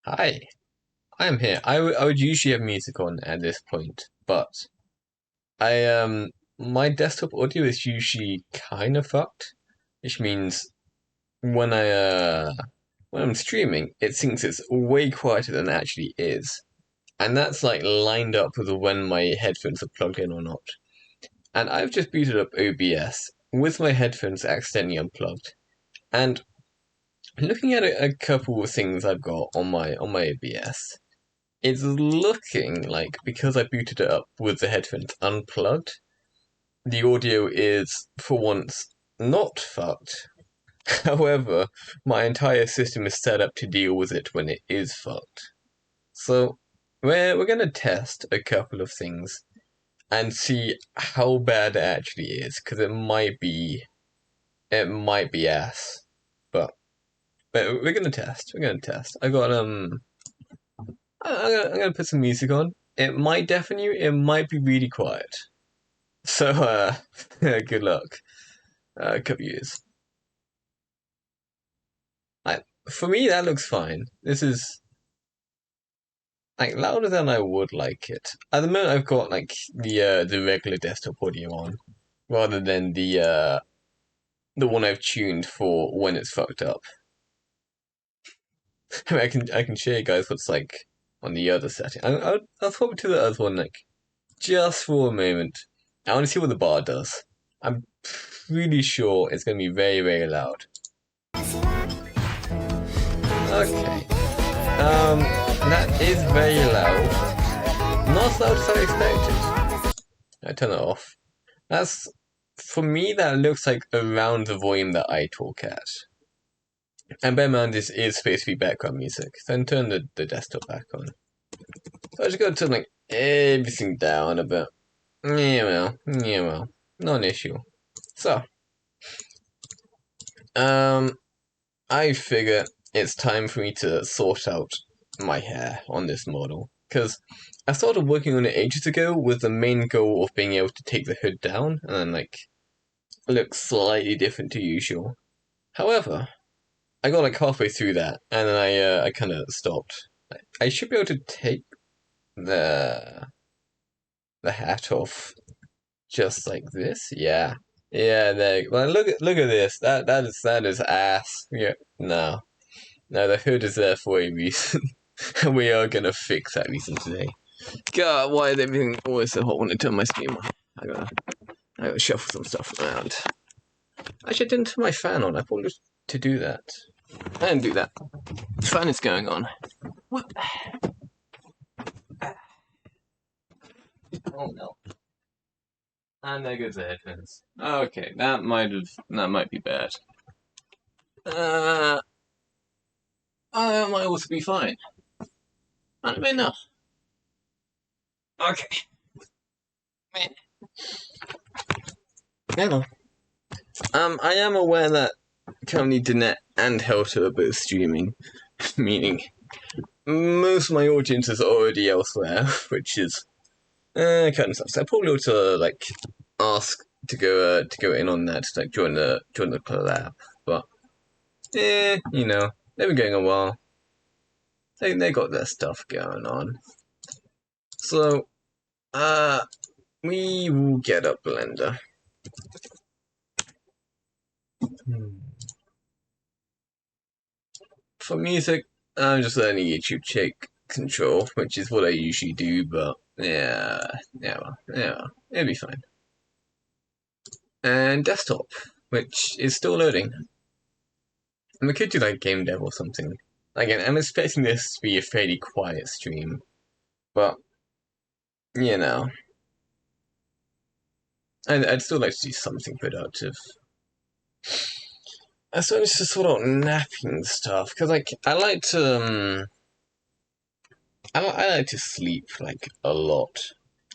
Hi, I am here. I would usually have music on at this point, but I my desktop audio is usually kind of fucked, which means when when I'm streaming, it thinks it's way quieter than it actually is, and that's like lined up with when my headphones are plugged in or not. And I've just booted up OBS with my headphones accidentally unplugged, and looking at a couple of things I've got on my OBS. It's looking like because I booted it up with the headphones unplugged, the audio is, for once, not fucked. However, my entire system is set up to deal with it when it is fucked. So, we're gonna test a couple of things and see how bad it actually is, because it might be ass. But we're gonna test. We're gonna test. I'm gonna put some music on. It might deafen you. It might be really quiet. So, good luck. Couple years. For me, that looks fine. This is like louder than I would like it. At the moment, I've got like the regular desktop audio on, rather than the one I've tuned for when it's fucked up. I can show you guys what's like on the other setting. I'll swap to the other one like just for a moment. I want to see what the bar does. I'm pretty sure it's going to be very, very loud. Okay. That is very loud. Not as loud as I expected. I turn it off. That's, for me, that looks like around the volume that I talk at. And bear in mind, this is supposed to be background music. Then turn the desktop back on. So I just gotta turn like everything down a bit. Yeah, well, not an issue. So, I figure it's time for me to sort out my hair on this model. Because I started working on it ages ago with the main goal of being able to take the hood down and then, like, look slightly different to usual. However, I got like halfway through that and then I kind of stopped. I should be able to take the the hat off just like this. Yeah. Yeah, there. Well, look at this. That is ass. Yeah. No. No, the hood is there for a reason. And we are gonna fix that reason today. God, why is everything always so hot when I turn my screen on? I gotta shuffle some stuff around. Actually, I didn't turn my fan on. I thought just to do that. I didn't do that. The fan is going on. What? Oh no. And there goes the headphones. Okay, that might be bad. Uh, that might also be fine. I don't know. Okay. Man. Hello. I am aware that currently Danette and Helter are both streaming, meaning most of my audience is already elsewhere, which is kind of sucks. So I probably ought to like ask to go in on that, to like join the collab, but they've been going a while. They got their stuff going on, so we will get a blender. For music, I'm just letting YouTube take control, which is what I usually do, but yeah, it'll be fine. And desktop, which is still loading. And we could do like game dev or something. Again, I'm expecting this to be a fairly quiet stream, but you know, I'd still like to do something productive. I still need to sort out napping stuff because like I like to sleep like a lot.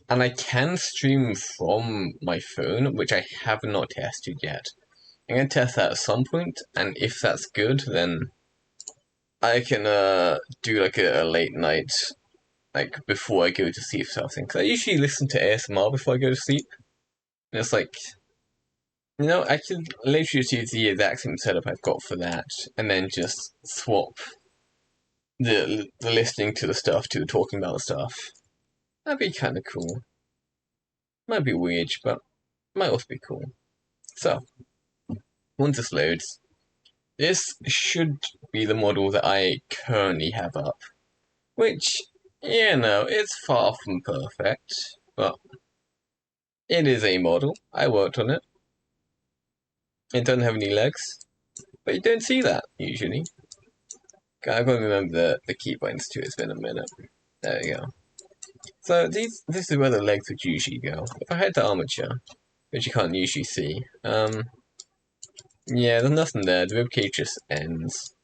And I can stream from my phone, which I have not tested yet. I'm gonna test that at some point, and if that's good, then I can do like a late night, like before I go to sleep sort of thing. Cause I usually listen to ASMR before I go to sleep. And it's like, I can literally just use the exact same setup I've got for that, and then just swap the listening to the stuff, to the talking about stuff. That'd be kind of cool. Might be weird, but might also be cool. So once this loads, this should be the model that I currently have up, which, you know, it's far from perfect, but it is a model. I worked on it. It doesn't have any legs, but you don't see that usually. I've got to remember the keypoints too. It's been a minute. There we go. So this is where the legs would usually go. If I had the armature, which you can't usually see, yeah, there's nothing there. The ribcage just ends,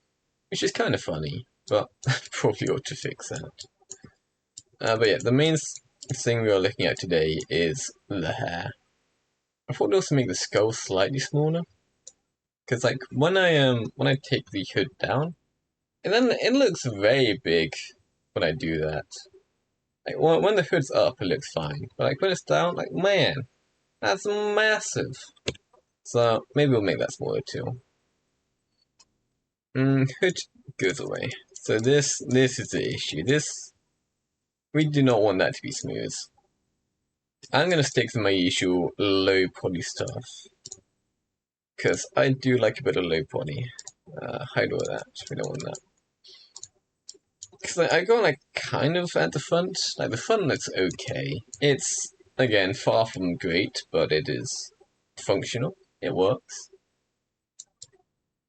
which is kind of funny, but probably ought to fix that. But yeah, the main thing we are looking at today is the hair. I thought I'd also make the skull slightly smaller, because like when I take the hood down, and then it looks very big when I do that. Like when the hood's up, it looks fine, but like when it's down, like man, that's massive. So maybe we'll make that smaller too. Hood goes away. So this is the issue. We do not want that to be smooth. I'm gonna stick to my usual low poly stuff, because I do like a bit of low poly. Hide all that. We don't want that. Because I go like kind of at the front. Like the front looks okay. It's again far from great, but it is functional. It works.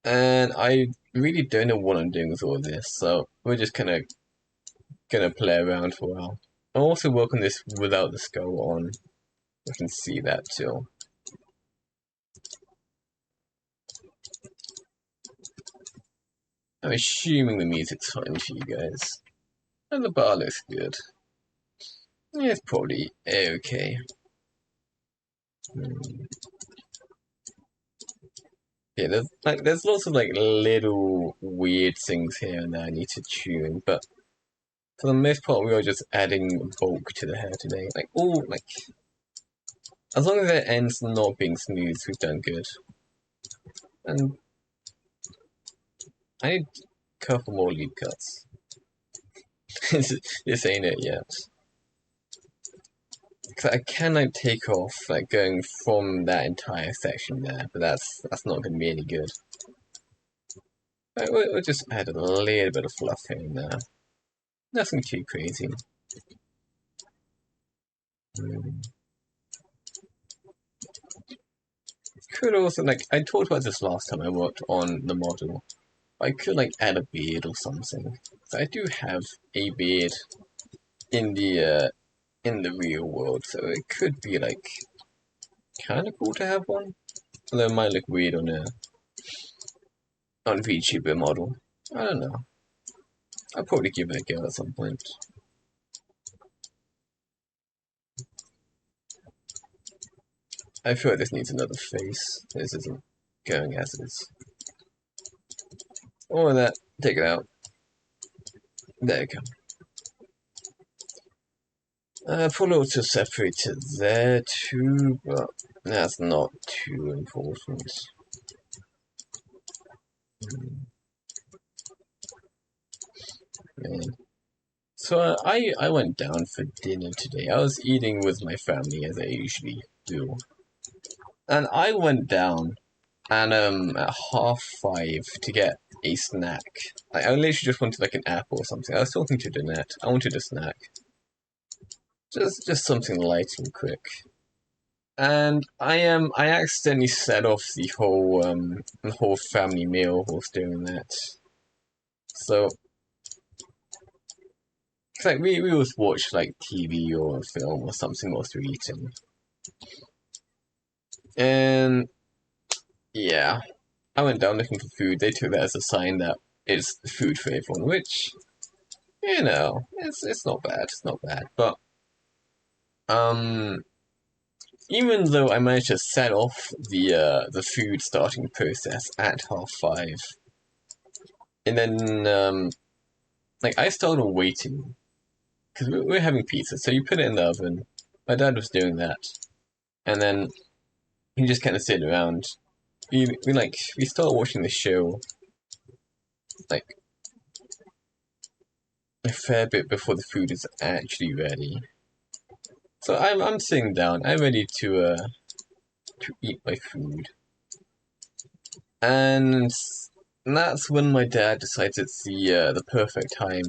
And I really don't know what I'm doing with all of this, so we're just kind of gonna play around for a while. I'll also work on this without the skull on. I can see that too. I'm assuming the music's fine for you guys. And the bar looks good. Yeah, it's probably okay. Yeah, there's lots of like little weird things here and there I need to tune, but for the most part we are just adding bulk to the hair today. Like all like as long as it ends not being smooth, we've done good. And I need a couple more lead cuts. This ain't it yet. Cause I can like take off like going from that entire section there, but that's not gonna be any good. Right, we'll just add a little bit of fluff here and there. Nothing too crazy. Could also like I talked about this last time I worked on the model. I could like add a beard or something. So I do have a beard in the real world, so it could be like kind of cool to have one. Although it might look weird on a VTuber model. I don't know. I'll probably give it a go at some point. I feel like this needs another face. This isn't going as is. All of that, take it out. There you go. Probably also separated there too, but that's not too important. Man. So I went down for dinner today. I was eating with my family as I usually do. And I went down and at 5:30 to get a snack. I literally just wanted like an apple or something. I was talking to Danette. I wanted a snack. Just something light and quick. And I accidentally set off the whole family meal whilst doing that. So it's like we always watch like TV or a film or something whilst we're eating. And yeah, I went down looking for food. They took that as a sign that it's food for everyone, which, you know, it's not bad. It's not bad. But um, even though I managed to set off the food starting process at 5:30, and then like I started waiting because we're having pizza, so you put it in the oven. My dad was doing that, and then he just kind of sitting around. We started watching the show like a fair bit before the food is actually ready. So I'm sitting down. I'm ready to eat my food, and that's when my dad decides it's the perfect time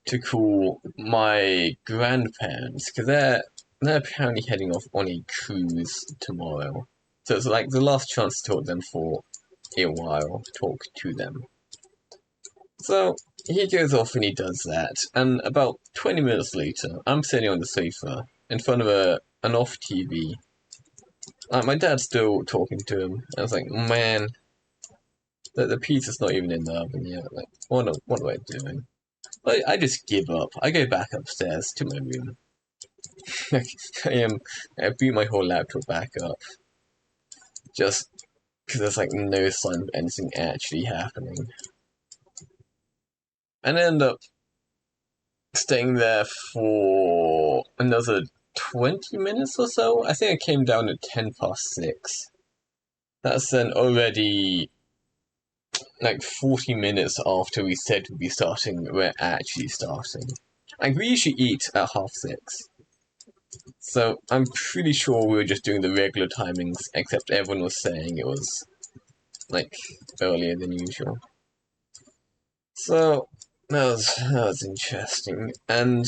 to call my grandparents because they're apparently heading off on a cruise tomorrow. So it's like the last chance to talk to them for a while, talk to them. So he goes off and he does that, and about 20 minutes later, I'm sitting on the sofa in front of an off TV. Like my dad's still talking to him. I was like, man, the pizza's not even in the oven yet. Like, what am I doing? I just give up. I go back upstairs to my room. I boot my whole laptop back up just because there's like no sign of anything actually happening. And I end up staying there for another 20 minutes or so. I think I came down at 6:10. That's then already like 40 minutes after we said we'd be starting, we're actually starting. Like, we usually eat at 6:30. So I'm pretty sure we were just doing the regular timings, except everyone was saying it was like earlier than usual. So that was interesting. And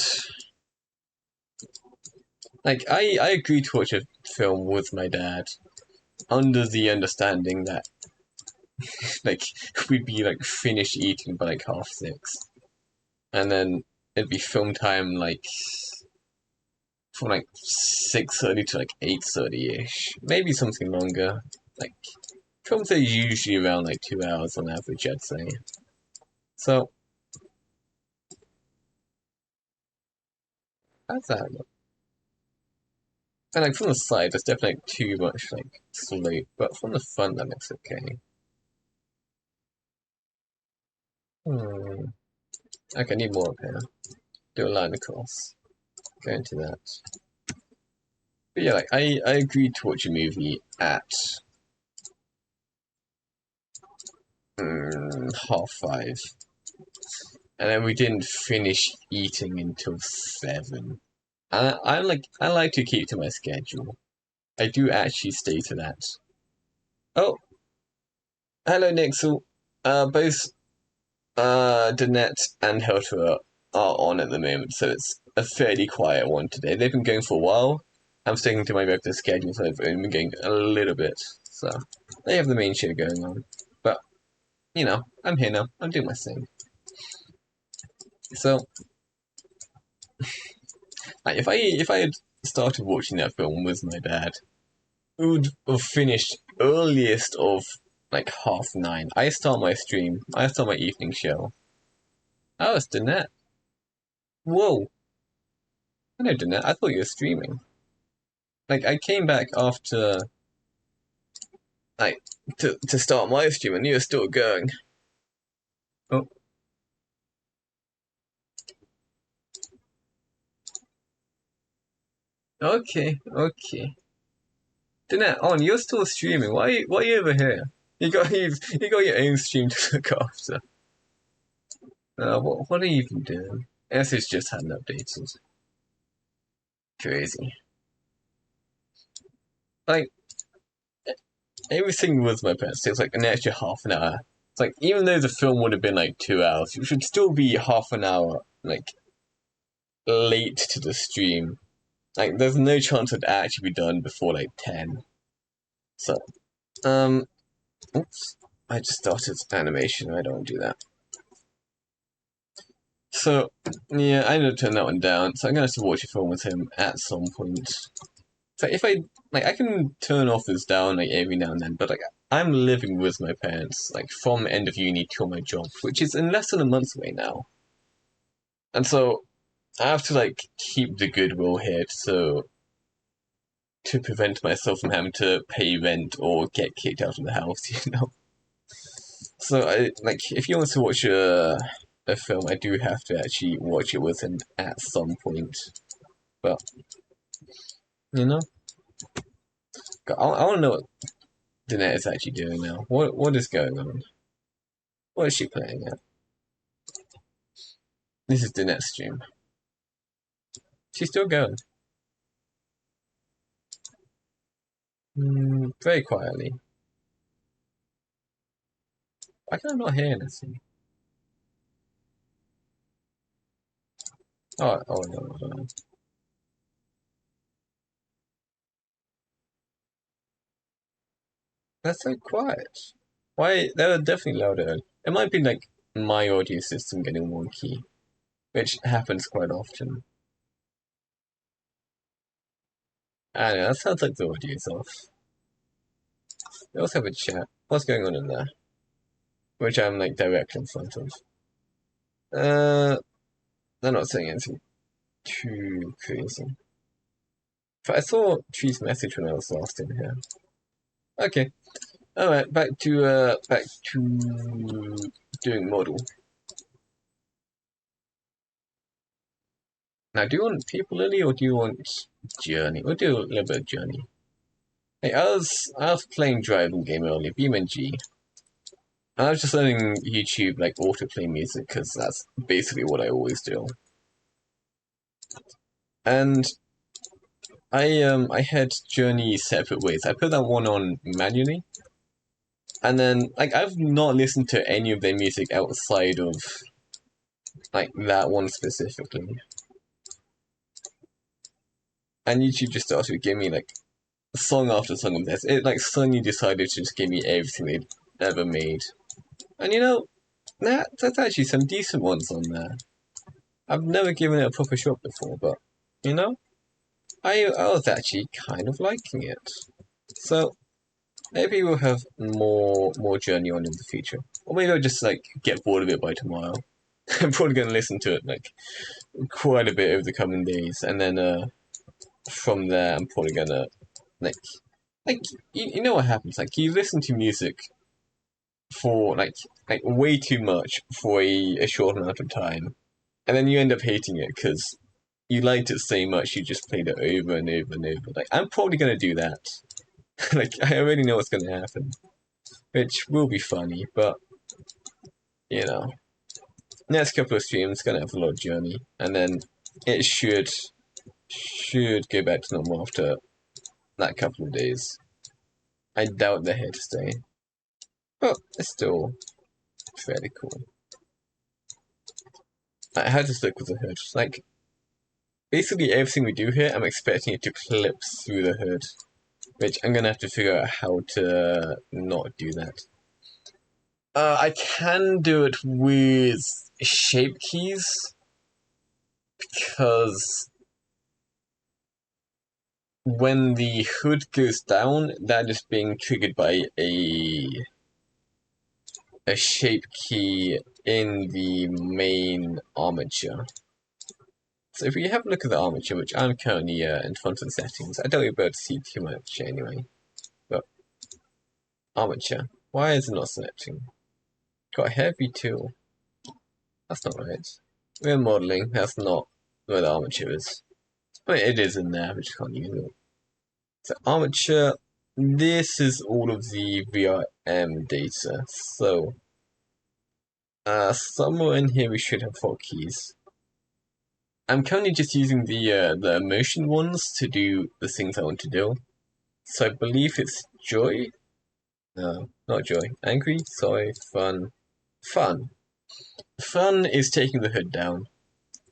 like I agreed to watch a film with my dad under the understanding that like we'd be like finished eating by like 6:30. And then it'd be film time like from like 6:30 to like 8:30-ish. Maybe something longer. Like films are usually around like 2 hours on average, I'd say. So how's that look? And like from the side, there's definitely like, too much like slope, but from the front that looks okay. Hmm. Okay, I need more up here. Do a line across. Go into that. But yeah, like I agreed to watch a movie at 5:30, and then we didn't finish eating until 7. I like to keep to my schedule. I do actually stay to that. Oh, hello Nixel. Both Danette and Helter are on at the moment, so it's a fairly quiet one today. They've been going for a while. I'm sticking to my regular schedule, so they've only been going a little bit. So they have the main show going on. But I'm here now. I'm doing my thing. So like, if I had started watching that film with my dad, it would have finished earliest of like 9:30. I start my stream. I start my evening show. Oh, it's Danette. Whoa. Hello, Danette. I thought you were streaming. Like, I came back after, like, to start my stream and you were still going. Oh, okay. Danette, on, you're still streaming. Why are you over here? You got your own stream to look after. What are you even doing? SH just hadn't updated. Crazy. Like, everything with my parents takes like an extra half an hour. It's like, even though the film would have been like 2 hours, it should still be half an hour, like, late to the stream. Like, there's no chance it'd actually be done before like 10. So, um, oops. I just started animation, I don't do that. So, yeah, I ended up turning that one down, so I'm gonna have to watch a film with him at some point. So if I can turn offers down like every now and then, but like I'm living with my parents like from end of uni till my job, which is in less than a month away now, and so I have to like keep the goodwill here to prevent myself from having to pay rent or get kicked out of the house. So I like if you want to watch a film, I do have to actually watch it with him at some point, but you know, I want to know what Danette is actually doing now. What is going on? What is she playing at? This is the next stream. She's still going. Very quietly. Why can I not hear anything? Oh, no. That's so quiet. Why? They were definitely louder. It might be like my audio system getting wonky, which happens quite often. I don't know, that sounds like the audio's off. We also have a chat. What's going on in there? Which I'm like directly in front of. They're not saying anything too crazy. But I saw Tree's message when I was last in here. Okay. Alright, back to doing model. Now, do you want People Lily or do you want Journey? We'll do a little bit of Journey. Hey, I was playing driving game earlier, BeamNG. I was just letting YouTube like autoplay music because that's basically what I always do. And I had Journey separate ways. I put that one on manually, and then like I've not listened to any of their music outside of like that one specifically. And YouTube just started to give me like song after song of this. It like suddenly decided to just give me everything they'd ever made. And you know, that's actually some decent ones on there. I've never given it a proper shot before, but you know, I was actually kind of liking it. So maybe we'll have more Journey on in the future, or maybe I'll just like get bored of it by tomorrow. I'm probably gonna listen to it like quite a bit over the coming days, and then from there I'm probably gonna like you know what happens, like you listen to music for like way too much for a short amount of time, and then you end up hating it because you liked it so much you just played it over and over and over. Like I'm probably gonna do that. Like I already know what's gonna happen, which will be funny, but you know, next couple of streams gonna have a lot of Journey, and then it should go back to normal after that couple of days. I doubt they're here to stay, but it's still fairly cool. I had to stick with the hood. Like, basically everything we do here, I'm expecting it to clip through the hood, which I'm gonna have to figure out how to not do that. I can do it with shape keys, because when the hood goes down, that is being triggered by a shape key in the main armature. So if we have a look at the armature, which I'm currently in front of the settings, I don't be able to see too much anyway. But armature, why is it not selecting? Got a heavy tool. That's not right. We're modeling. That's not where the armature is. But it is in there. We just can't use it. So armature. This is all of the VRM data. So somewhere in here we should have hotkeys. I'm currently just using the emotion ones to do the things I want to do. So I believe it's joy. No, not joy. Angry, sorry, fun. Fun. Fun is taking the hood down.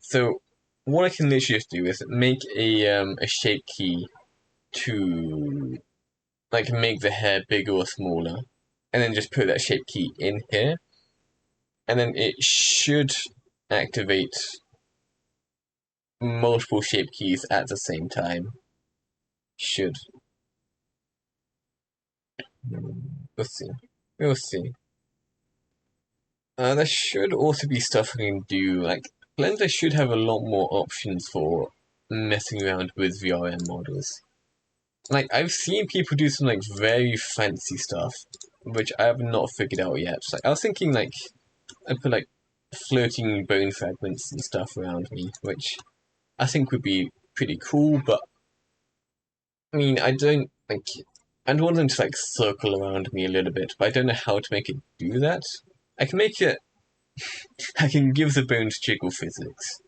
So what I can literally just do is make a shape key to like make the hair bigger or smaller, and then just put that shape key in here, and then it should activate multiple shape keys at the same time. Should. We'll see. We'll see. There should also be stuff I can do, like Blender should have a lot more options for messing around with VRM models. Like I've seen people do some like very fancy stuff, which I have not figured out yet. Like I was thinking like I put like floating bone fragments and stuff around me, which I think would be pretty cool, but I mean I don't like I'd want them to like circle around me a little bit, but I don't know how to make it do that. I can make it I can give the bones jiggle physics,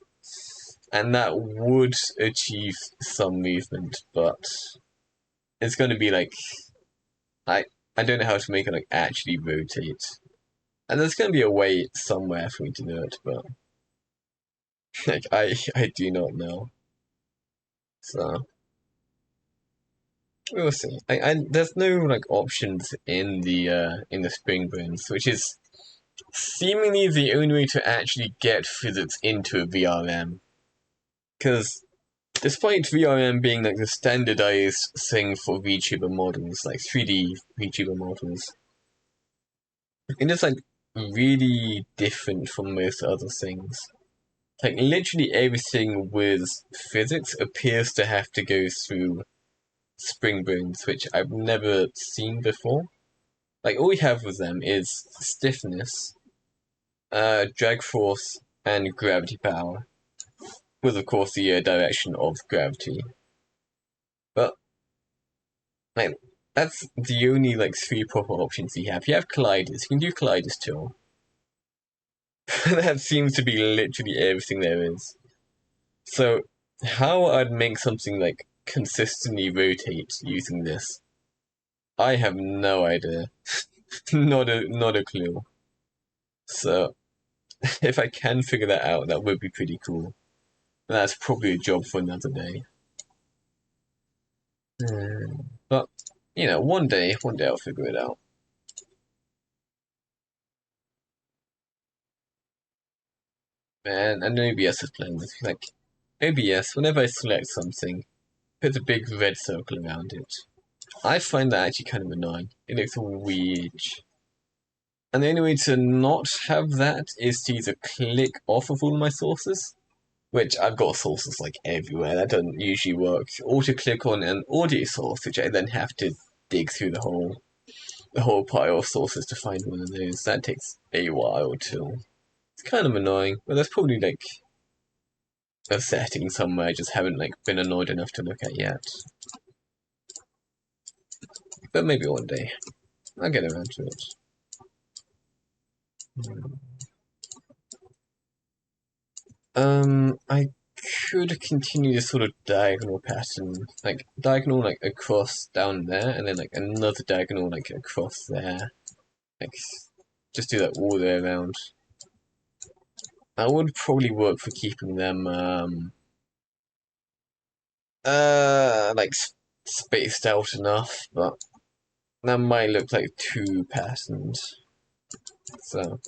and that would achieve some movement, but it's going to be like I I don't know how to make it like actually rotate, and there's going to be a way somewhere for me to do it, but like I do not know. So we'll see. I there's no like options in the spring bones, which is seemingly the only way to actually get physics into a VRM. Because despite VRM being like the standardized thing for VTuber models, like 3D VTuber models, it is like really different from most other things. Like literally everything with physics appears to have to go through spring bones, which I've never seen before. Like all we have with them is stiffness, drag force, and gravity power, with of course the direction of gravity. But like that's the only like three proper options you have. You have colliders. You can do colliders too. That seems to be literally everything there is. So how I'd make something like consistently rotate using this, I have no idea. Not a clue. So if I can figure that out, that would be pretty cool. That's probably a job for another day. But one day I'll figure it out. Man, and OBS is playing this. Like OBS, whenever I select something, puts a big red circle around it. I find that actually kind of annoying. It looks weird. And the only way to not have that is to either click off of all my sources, which I've got sources like everywhere. That doesn't usually work. Or to click on an audio source, which I then have to dig through the whole pile of sources to find one of those. That takes a while too. It's kind of annoying, but there's probably like a setting somewhere I just haven't like been annoyed enough to look at yet. But maybe one day I'll get around to it. I could continue this sort of diagonal pattern, like diagonal like across down there, and then like another diagonal like across there. Like just do that all the way around. That would probably work for keeping them like spaced out enough, but that might look like two patterns. So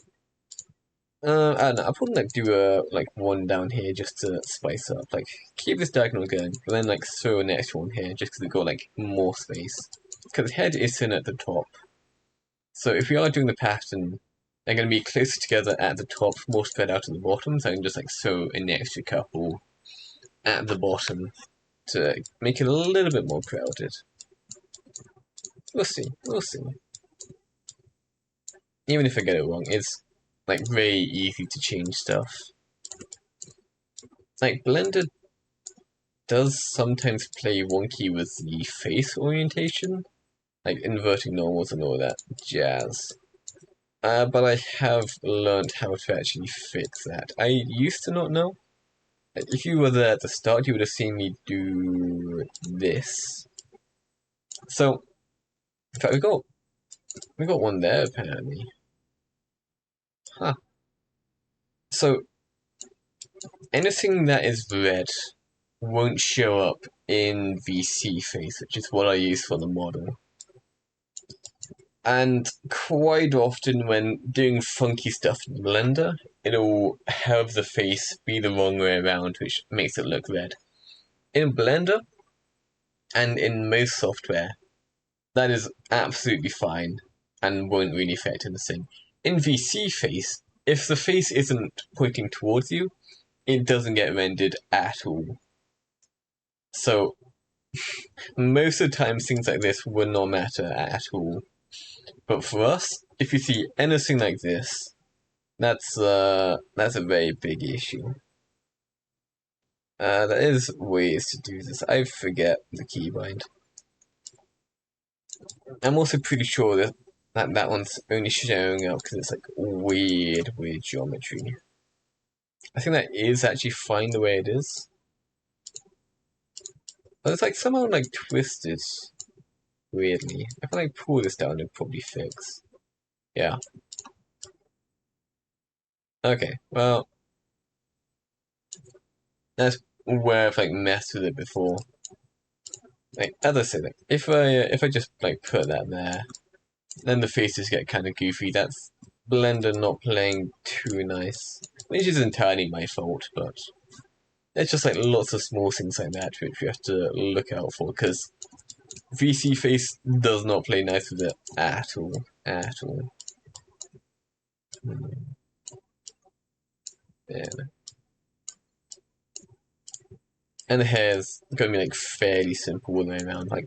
I don't know, I'll probably like do a like one down here just to spice up. Like keep this diagonal going, but then like throw a next one here just because it got like more space. Because the head is in at the top. So if we are doing the pattern, they're going to be closer together at the top, more spread out at the bottom. So I can just like throw an extra couple at the bottom to make it a little bit more crowded. We'll see. We'll see. Even if I get it wrong, it's like very easy to change stuff. Like Blender does sometimes play wonky with the face orientation, like inverting normals and all that jazz. But I have learned how to actually fix that. I used to not know. If you were there at the start, you would have seen me do this. So, in fact, we got one there apparently. Huh. So, anything that is red won't show up in VC face, which is what I use for the model. And quite often when doing funky stuff in Blender, it'll have the face be the wrong way around, which makes it look red. In Blender, and in most software, that is absolutely fine, and won't really affect anything. In VC face, if the face isn't pointing towards you, it doesn't get rendered at all. So, most of the time things like this will not matter at all. But for us, if you see anything like this, that's a very big issue. There is ways to do this. I forget the keybind. I'm also pretty sure that That one's only showing up because it's like weird geometry. I think that is actually fine the way it is. But it's like somehow like twisted weirdly. If I like pull this down, it'd probably fix. Yeah. Okay. Well, that's where I've like messed with it before. Like as I said, like, if I just like put that there, then the faces get kind of goofy. That's Blender not playing too nice, which is entirely my fault. But it's just like lots of small things like that which we have to look out for because VC Face does not play nice with it at all. At all. Yeah. And the hair's gonna be like fairly simple all the way around. Like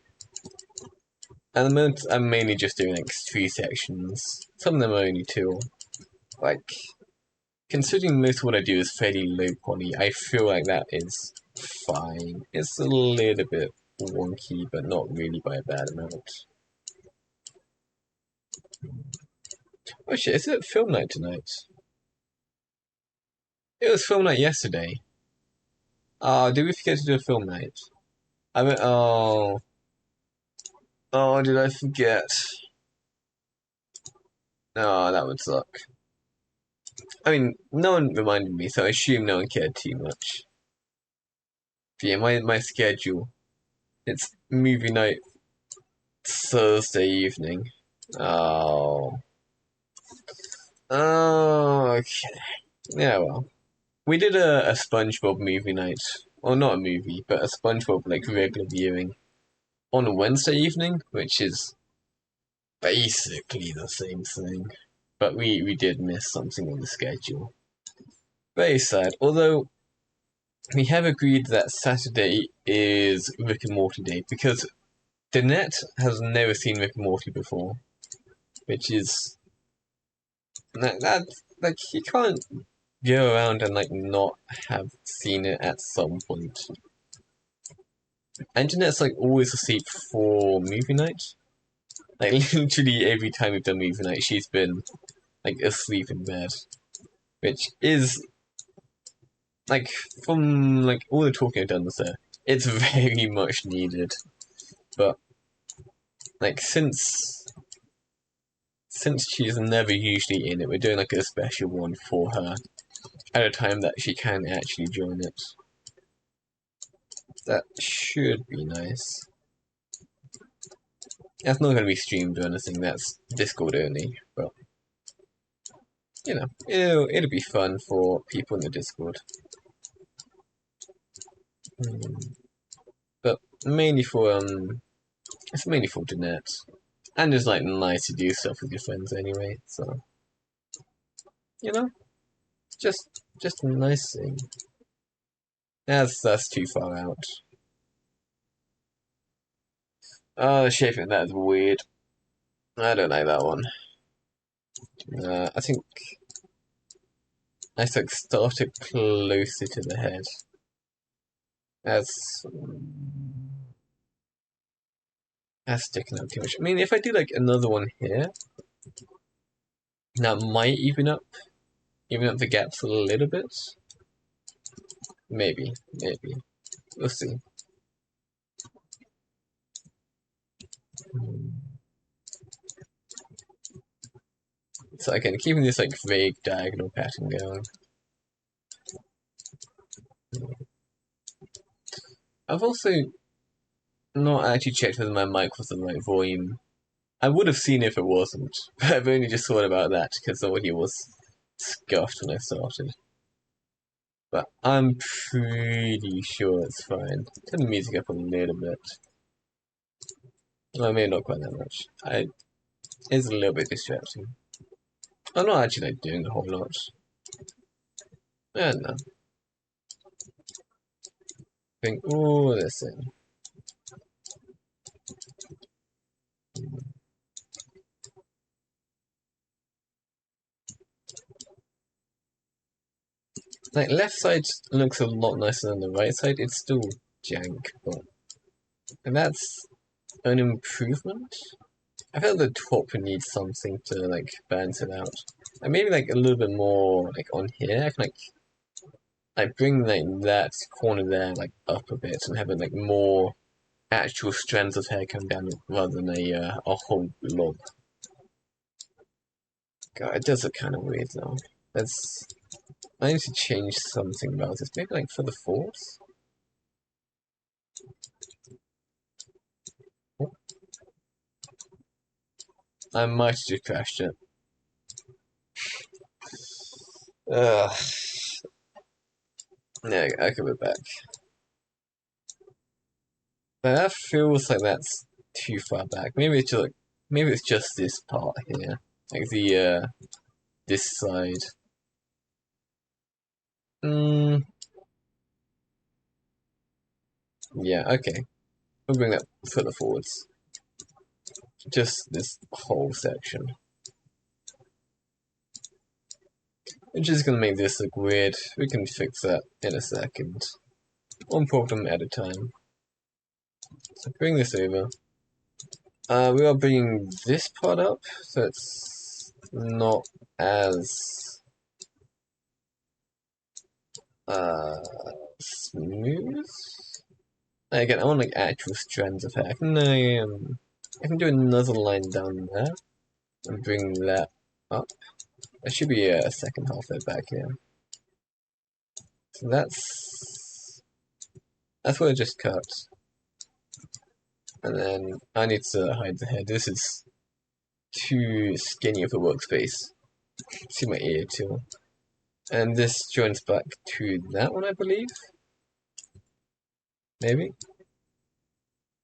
at the moment I'm mainly just doing like 3 sections. Some of them are only 2. Like considering most of what I do is fairly low poly, I feel like that is fine. It's a little bit wonky, but not really by a bad amount. Oh shit, is it film night tonight? It was film night yesterday. Oh, did we forget to do a film night? I mean, oh, did I forget? Oh, that would suck. I mean, no one reminded me, so I assume no one cared too much. But yeah, my schedule. It's movie night Thursday evening. Oh. Oh, okay. Yeah, well. We did a SpongeBob movie night. Well, not a movie, but a SpongeBob, like, regular viewing on a Wednesday evening, which is basically the same thing. But we did miss something on the schedule. Very sad. Although, we have agreed that Saturday is Rick and Morty Day, because Danette has never seen Rick and Morty before. Which is... like, you can't go around and, like, not have seen it at some point. And Jeanette's like always asleep for movie night. Like literally every time we've done movie night, she's been like asleep in bed, which is like from like all the talking I've done with her, it's very much needed. But like since she's never usually in it, we're doing like a special one for her at a time that she can actually join it. That should be nice. That's not going to be streamed or anything. That's Discord only, but you know, it'll be fun for people in the Discord. But mainly for it's mainly for Jeanette. And it's like nice to do stuff with your friends anyway, so you know, just a nice thing. That's too far out. Oh, the shaping that is weird. I don't like that one. I think I like start it closer to the head. That's that's sticking out too much. I mean, if I do like another one here, that might even up the gaps a little bit. Maybe. We'll see. So again, keeping this like vague diagonal pattern going. I've also not actually checked whether my mic was the right volume. I would have seen if it wasn't, but I've only just thought about that because the audio was scuffed when I started. But I'm pretty sure it's fine. Turn the music up a little bit. Well, maybe not quite that much. It's a little bit distracting. I'm not actually like doing a whole lot. Yeah, no. Think, oh, this thing. Like, left side looks a lot nicer than the right side. It's still jank, but... And that's an improvement? I felt the top would need something to like balance it out. And maybe like a little bit more like on here. I can like bring like that corner there like up a bit and have it like more actual strands of hair come down rather than a whole lob. God, it does look kind of weird though. That's I need to change something about this. Maybe like for the force. I might have just crashed it. Ugh. Yeah, I could be back. But that feels like that's too far back. Maybe it's just this part here. Like the this side. Mm, yeah, okay. We'll bring that further forwards. Just this whole section. Which is gonna make this look weird. We can fix that in a second. One problem at a time. So bring this over. We are bringing this part up, so it's not as smooth. Again, I want like actual strands of hair. I can do another line down there and bring that up. There should be a second half of it back here. So that's what I just cut. And then I need to hide the head. This is too skinny of a workspace. See my ear too. And this joins back to that one, I believe. Maybe?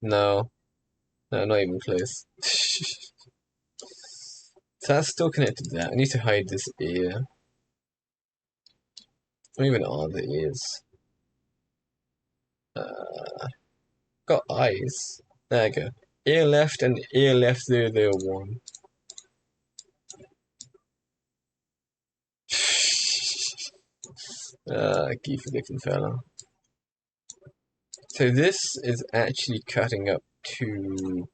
No. No, not even close. So that's still connected to that. I need to hide this ear. Or even all the ears. Got eyes. There we go. Ear left and ear left 001. Geeky looking fella. So this is actually cutting up to...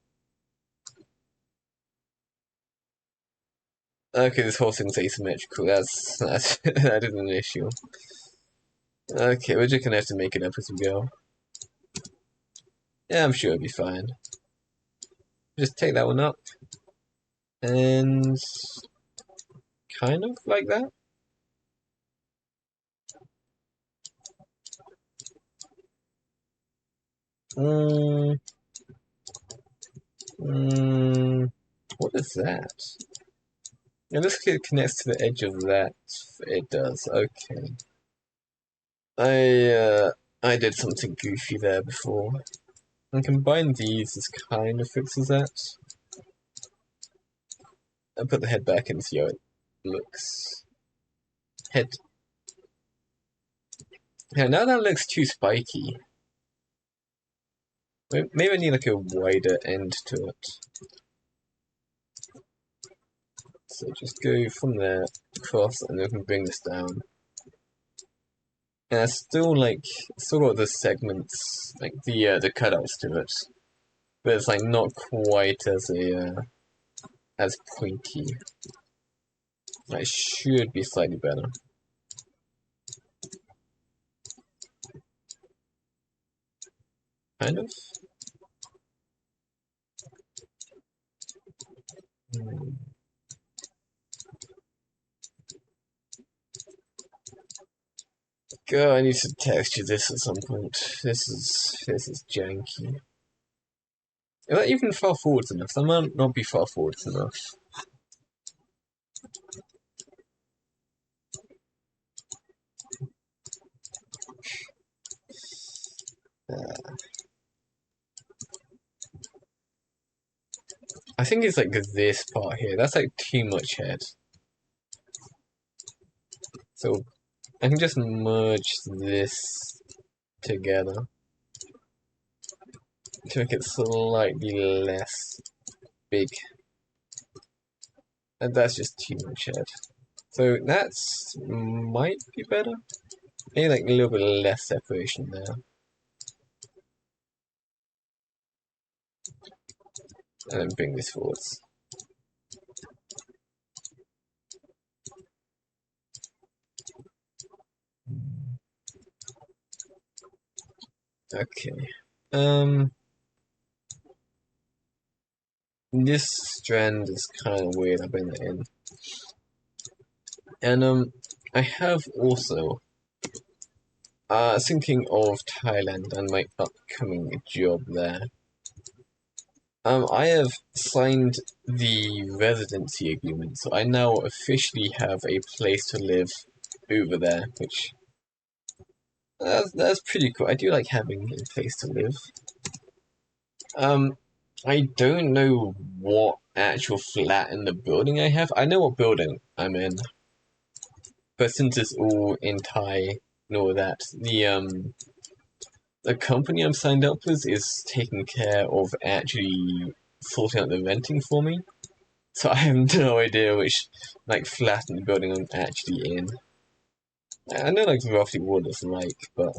Okay, this whole thing's asymmetrical. That is an issue. Okay, we're just gonna have to make it up as we go. Yeah, I'm sure it'll be fine. Just take that one up. And... kind of like that. What is that? Yeah, this kid connects to the edge of that. It does. Okay. I did something goofy there before. And combine these, this kind of fixes that. I put the head back and see how it looks. Head. Yeah, now that looks too spiky. Maybe I need like a wider end to it. So just go from there, across, and then we can bring this down. And I still got the segments, like the cutouts to it, but it's like not quite as pointy. It should be slightly better. Kind of. God, I need to texture this at some point. This is janky. Is that even far forwards enough? That might not be far forwards enough. I think it's like this part here. That's like too much head. So I can just merge this together to make it slightly less big. And that's just too much head. So that's might be better. Maybe like a little bit less separation there. And then bring this forwards. Okay. Um, this strand is kind of weird. I bring that in, and I have also thinking of Thailand and my upcoming job there. I have signed the residency agreement, so I now officially have a place to live over there, which that's pretty cool. I do like having a place to live. Um, I don't know what actual flat in the building I have. I know what building I'm in, but since it's all in Thai and all that, the company I'm signed up with is taking care of actually sorting out the renting for me. So I have no idea which like flat in the building I'm actually in. I know like roughly what it's like, but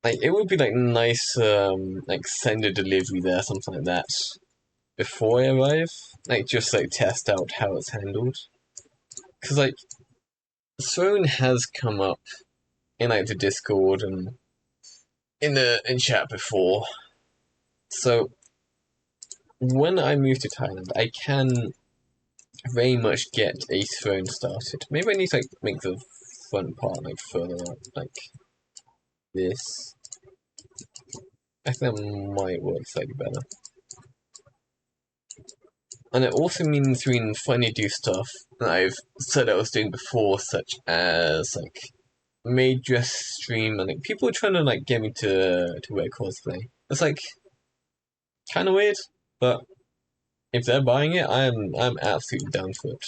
like it would be like nice like send a delivery there, something like that, before I arrive. Like just like test out how it's handled. Cause like Throne has come up in like the Discord and in chat before. So when I move to Thailand, I can very much get a throne started. Maybe I need to like make the front part like further up, like this. I think that might work slightly better. And it also means we can finally do stuff that I've said I was doing before, such as like made dress stream and like people are trying to like get me to wear cosplay. It's like kind of weird, but if they're buying it, I'm absolutely down for it.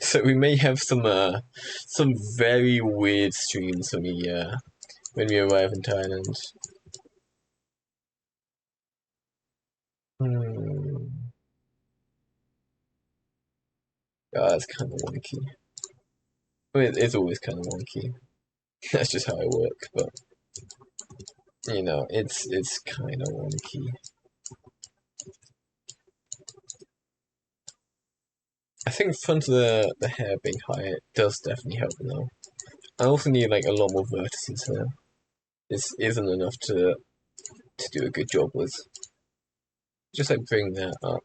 So we may have some very weird streams when we arrive in Thailand. Hmm. It's kind of wonky. I mean, it's always kind of wonky. That's just how I work, but it's kind of wonky. I think front of the hair being higher does definitely help though. I also need like a lot more vertices here. This isn't enough to do a good job with. Just like bring that up.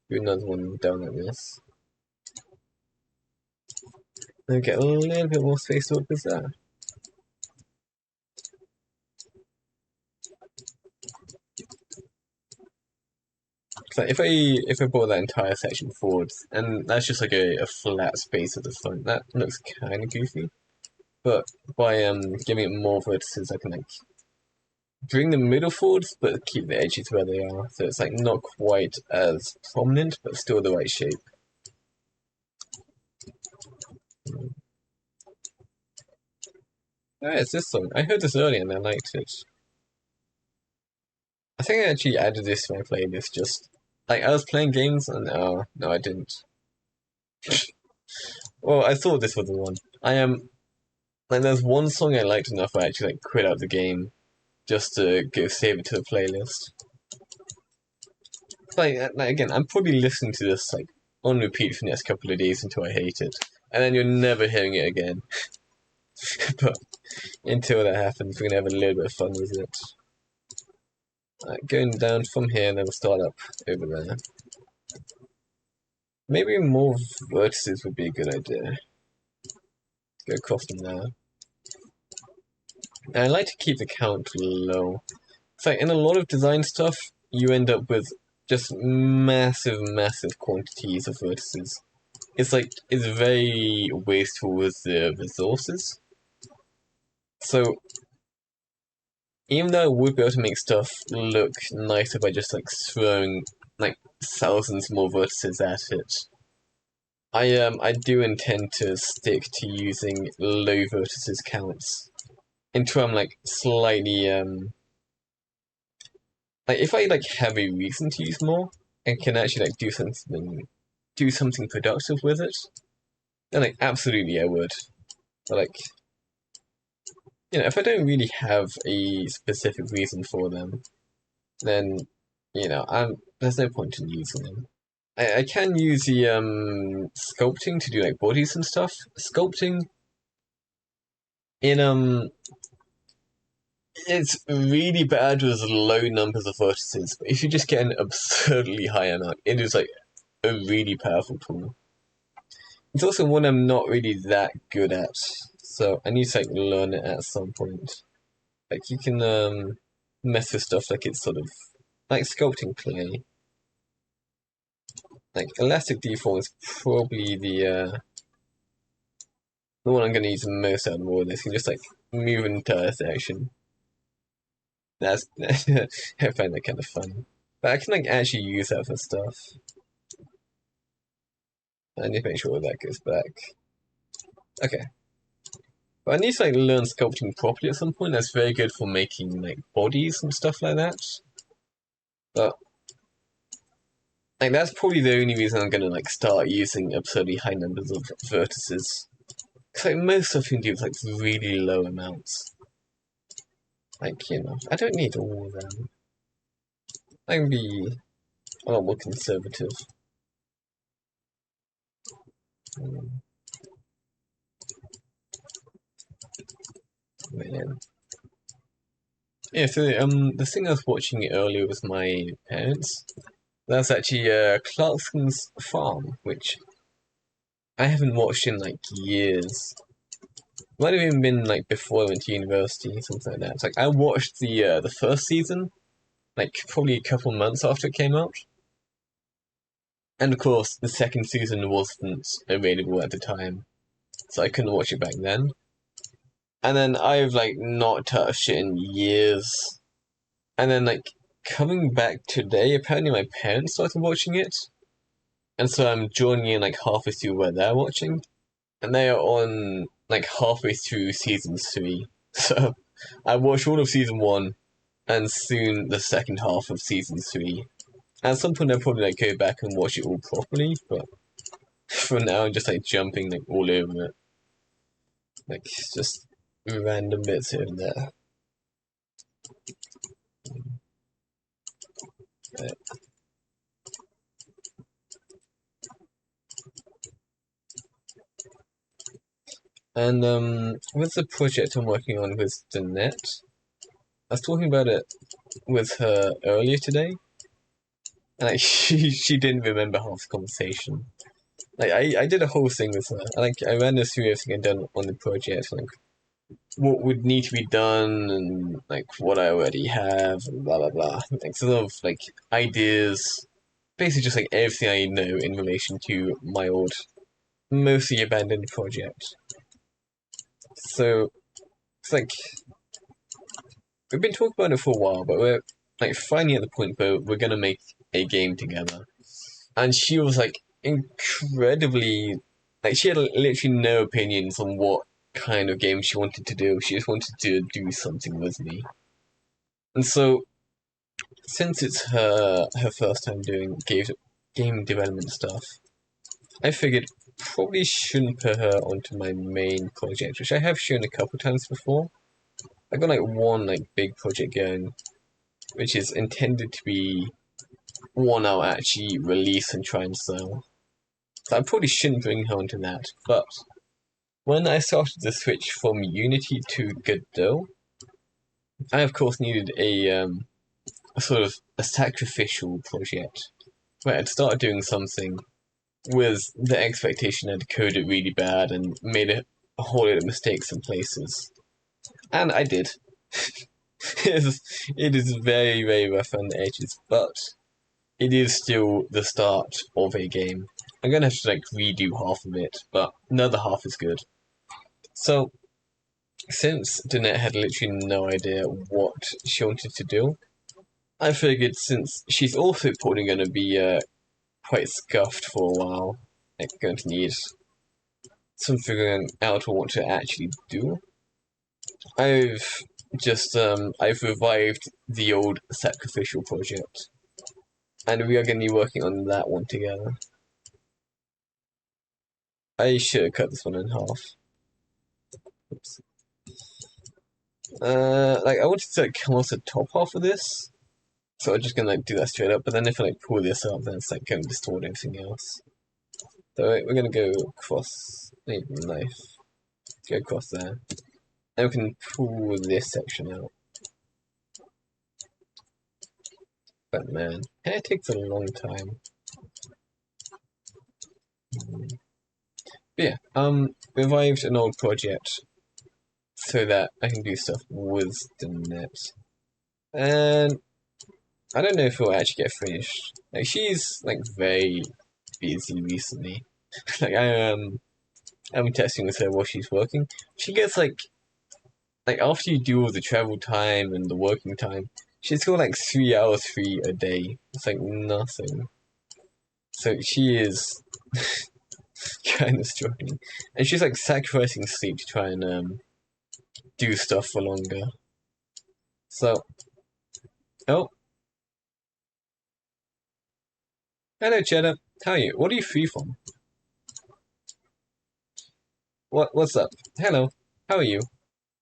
Do another one down like this. Then get a little bit more space to work with that. So if I brought that entire section forwards, and that's just like a flat space at the front, that looks kind of goofy. But by giving it more vertices, I can like bring the middle forwards, but keep the edges where they are. So it's like not quite as prominent, but still the right shape. Oh, it's this song. I heard this earlier and I liked it. I think I actually added this to my playlist just like I was playing games and no I didn't. Well, I thought this was the one. I am like there's one song I liked enough I actually like quit out the game just to go save it to the playlist. Like again, I'm probably listening to this like on repeat for the next couple of days until I hate it, and then you're never hearing it again. But until that happens, we're gonna have a little bit of fun with it. Going down from here, and then we'll start up over there. Maybe more vertices would be a good idea. Go across them there. And I like to keep the count low. It's like in a lot of design stuff, you end up with just massive quantities of vertices. It's like it's very wasteful with the resources. So even though I would be able to make stuff look nicer by just like throwing like thousands more vertices at it, I do intend to stick to using low vertices counts until I'm like slightly like if I like have a reason to use more and can actually like do something productive with it, then like absolutely I would. But like if I don't really have a specific reason for them, then there's no point in using them. I can use the sculpting to do like bodies and stuff. Sculpting in it's really bad with low numbers of vertices, but if you just get an absurdly high amount, it is like a really powerful tool. It's also one I'm not really that good at, so I need to like learn it at some point. Like you can mess with stuff like it's sort of like sculpting clay. Like elastic deform is probably the one I'm gonna use the most out of all of this. You can just like move an entire section. That's I find that kind of fun. But I can like actually use that for stuff. I need to make sure that goes back. Okay. But I need to like learn sculpting properly at some point. That's very good for making like bodies and stuff like that. But like that's probably the only reason I'm gonna like start using absurdly high numbers of vertices. Cause like most stuff you can do with like really low amounts. Like, you know, I don't need all of them. I can be a lot more conservative. Man. Yeah, so the thing I was watching earlier with my parents, that's actually Clarkson's Farm, which I haven't watched in like years. Might have even been like before I went to university, something like that. It's like I watched the first season, like probably a couple months after it came out. And of course the second season wasn't available at the time, so I couldn't watch it back then. And then I've like not touched it in years. And then like coming back today, apparently my parents started watching it. And so I'm joining in like halfway through where they're watching. And they are on like halfway through season 3. So I watched all of season 1 and soon the second half of season 3. At some point I'll probably like go back and watch it all properly, but for now I'm just like jumping like all over it. Like just random bits here and there. Right. And with the project I'm working on with Danette, I was talking about it with her earlier today, and like, she didn't remember half the conversation. Like I did a whole thing with her. Like I ran her through everything I'd done on the project, like what would need to be done, and like what I already have, and blah blah blah. Like sort of like ideas, basically just like everything I know in relation to my old, mostly abandoned project. So it's like we've been talking about it for a while, but we're like finally at the point where we're gonna make a game together. And she was like incredibly, like she had literally no opinions on what kind of game she wanted to do. She just wanted to do something with me. And so since it's her first time doing game development stuff, I figured probably shouldn't put her onto my main project, which I have shown a couple times before. I got like one like big project going, which is intended to be one I'll actually release and try and sell. So I probably shouldn't bring her onto that. But when I started to switch from Unity to Godot, I of course needed a sort of a sacrificial project where I'd start doing something with the expectation I'd code it really bad and made a whole lot of mistakes in places. And I did. It is very, very rough on the edges, but it is still the start of a game. I'm gonna have to like redo half of it, but another half is good. So, since Danette had literally no idea what she wanted to do, I figured since she's also probably gonna be quite scuffed for a while, like going to need some figuring out what to actually do. I've I've revived the old sacrificial project, and we are going to be working on that one together. I should have cut this one in half. Oops. Like I wanted to like, come off the top half of this, so I'm just gonna like do that straight up. But then if I like pull this up, then it's like going to distort everything else. So we're gonna go across. Need a knife. Go across there. And we can pull this section out. But man, hair takes a long time. But yeah, revived an old project so that I can do stuff with the net. And I don't know if it'll actually get finished. Like she's like very busy recently. Like I'm testing with her while she's working. She gets like after you do all the travel time and the working time, she's got like 3 hours free a day. It's like nothing. So she is kind of struggling, and she's like sacrificing sleep to try and do stuff for longer. So, oh, hello, Cheddar. How are you? What are you free from? What's up? Hello. How are you?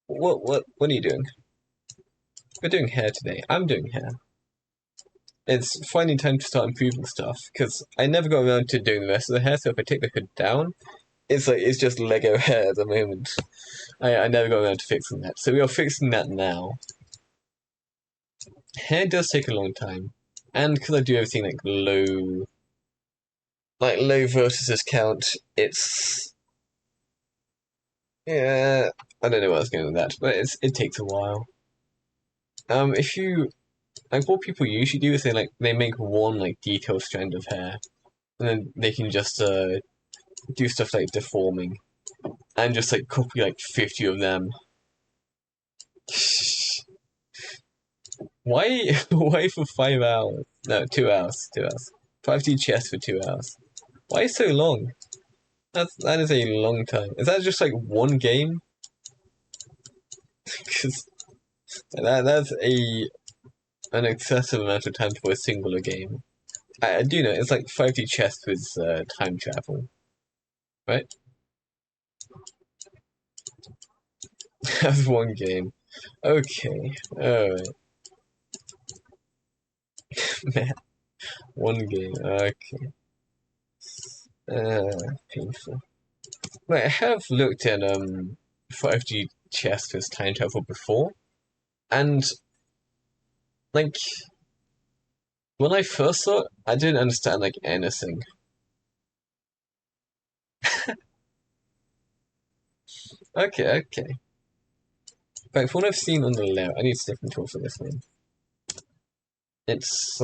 What are you doing? We're doing hair today. I'm doing hair. It's finally time to start improving stuff because I never got around to doing the rest of the hair. So if I take the hood down, it's just Lego hair at the moment. I never got around to fixing that. So we are fixing that now. Hair does take a long time, and because I do everything like low versus count, it's yeah. I don't know where I was going with that, but it takes a while. If you like, what people usually do is they make one like detailed strand of hair, and then they can just do stuff like deforming, and just like copy like 50 of them. Why? Why for 5 hours? No, 2 hours. 2 hours. 5D chess for 2 hours. Why so long? That is a long time. Is that just like one game? Because that's an excessive amount of time for a singular game. I do know it's like 5D chess with time travel, right? That's one game. Okay, alright. Man, one game. Okay. Painful. Wait, I have looked at 5G chess with time travel before, and like when I first saw it, I didn't understand like anything. Okay, okay. But from what I've seen on the layout, I need to step control for this one. It's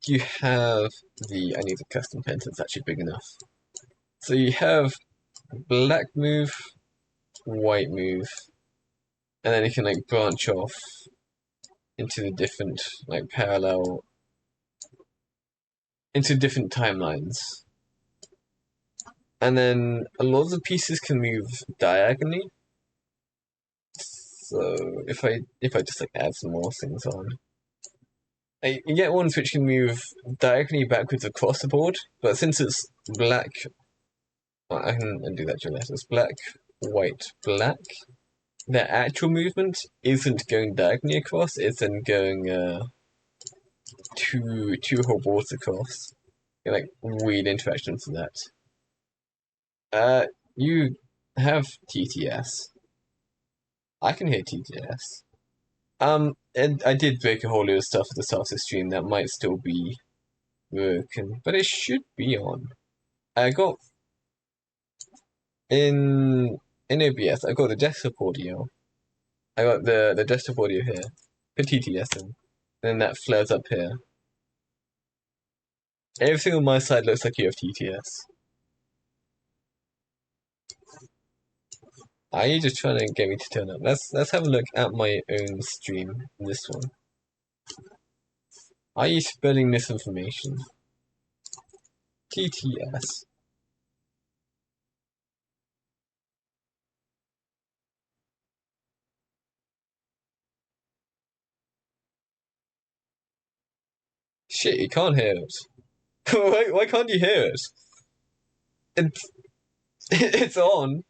you have I need a custom pen that's actually big enough. So you have black move, white move, and then you can like branch off into the different like parallel into different timelines. And then a lot of the pieces can move diagonally. So if I just like add some more things on. You get ones which can move diagonally backwards across the board, but since it's black, well, I can undo that to letters. Black, white, black. Their actual movement isn't going diagonally across; it's then going two whole boards across. Like weird interactions of that. You have TTS. I can hear TTS. And I did break a whole load of stuff at the start of the stream that might still be broken, but it should be on. I got in OBS. I got the desktop audio. I got the desktop audio here, for TTS, and then that flares up here. Everything on my side looks like you have TTS. Are you just trying to get me to turn up? Let's have a look at my own stream. This one. Are you spreading misinformation? TTS. Shit, you can't hear it. Why can't you hear it? It's it's on.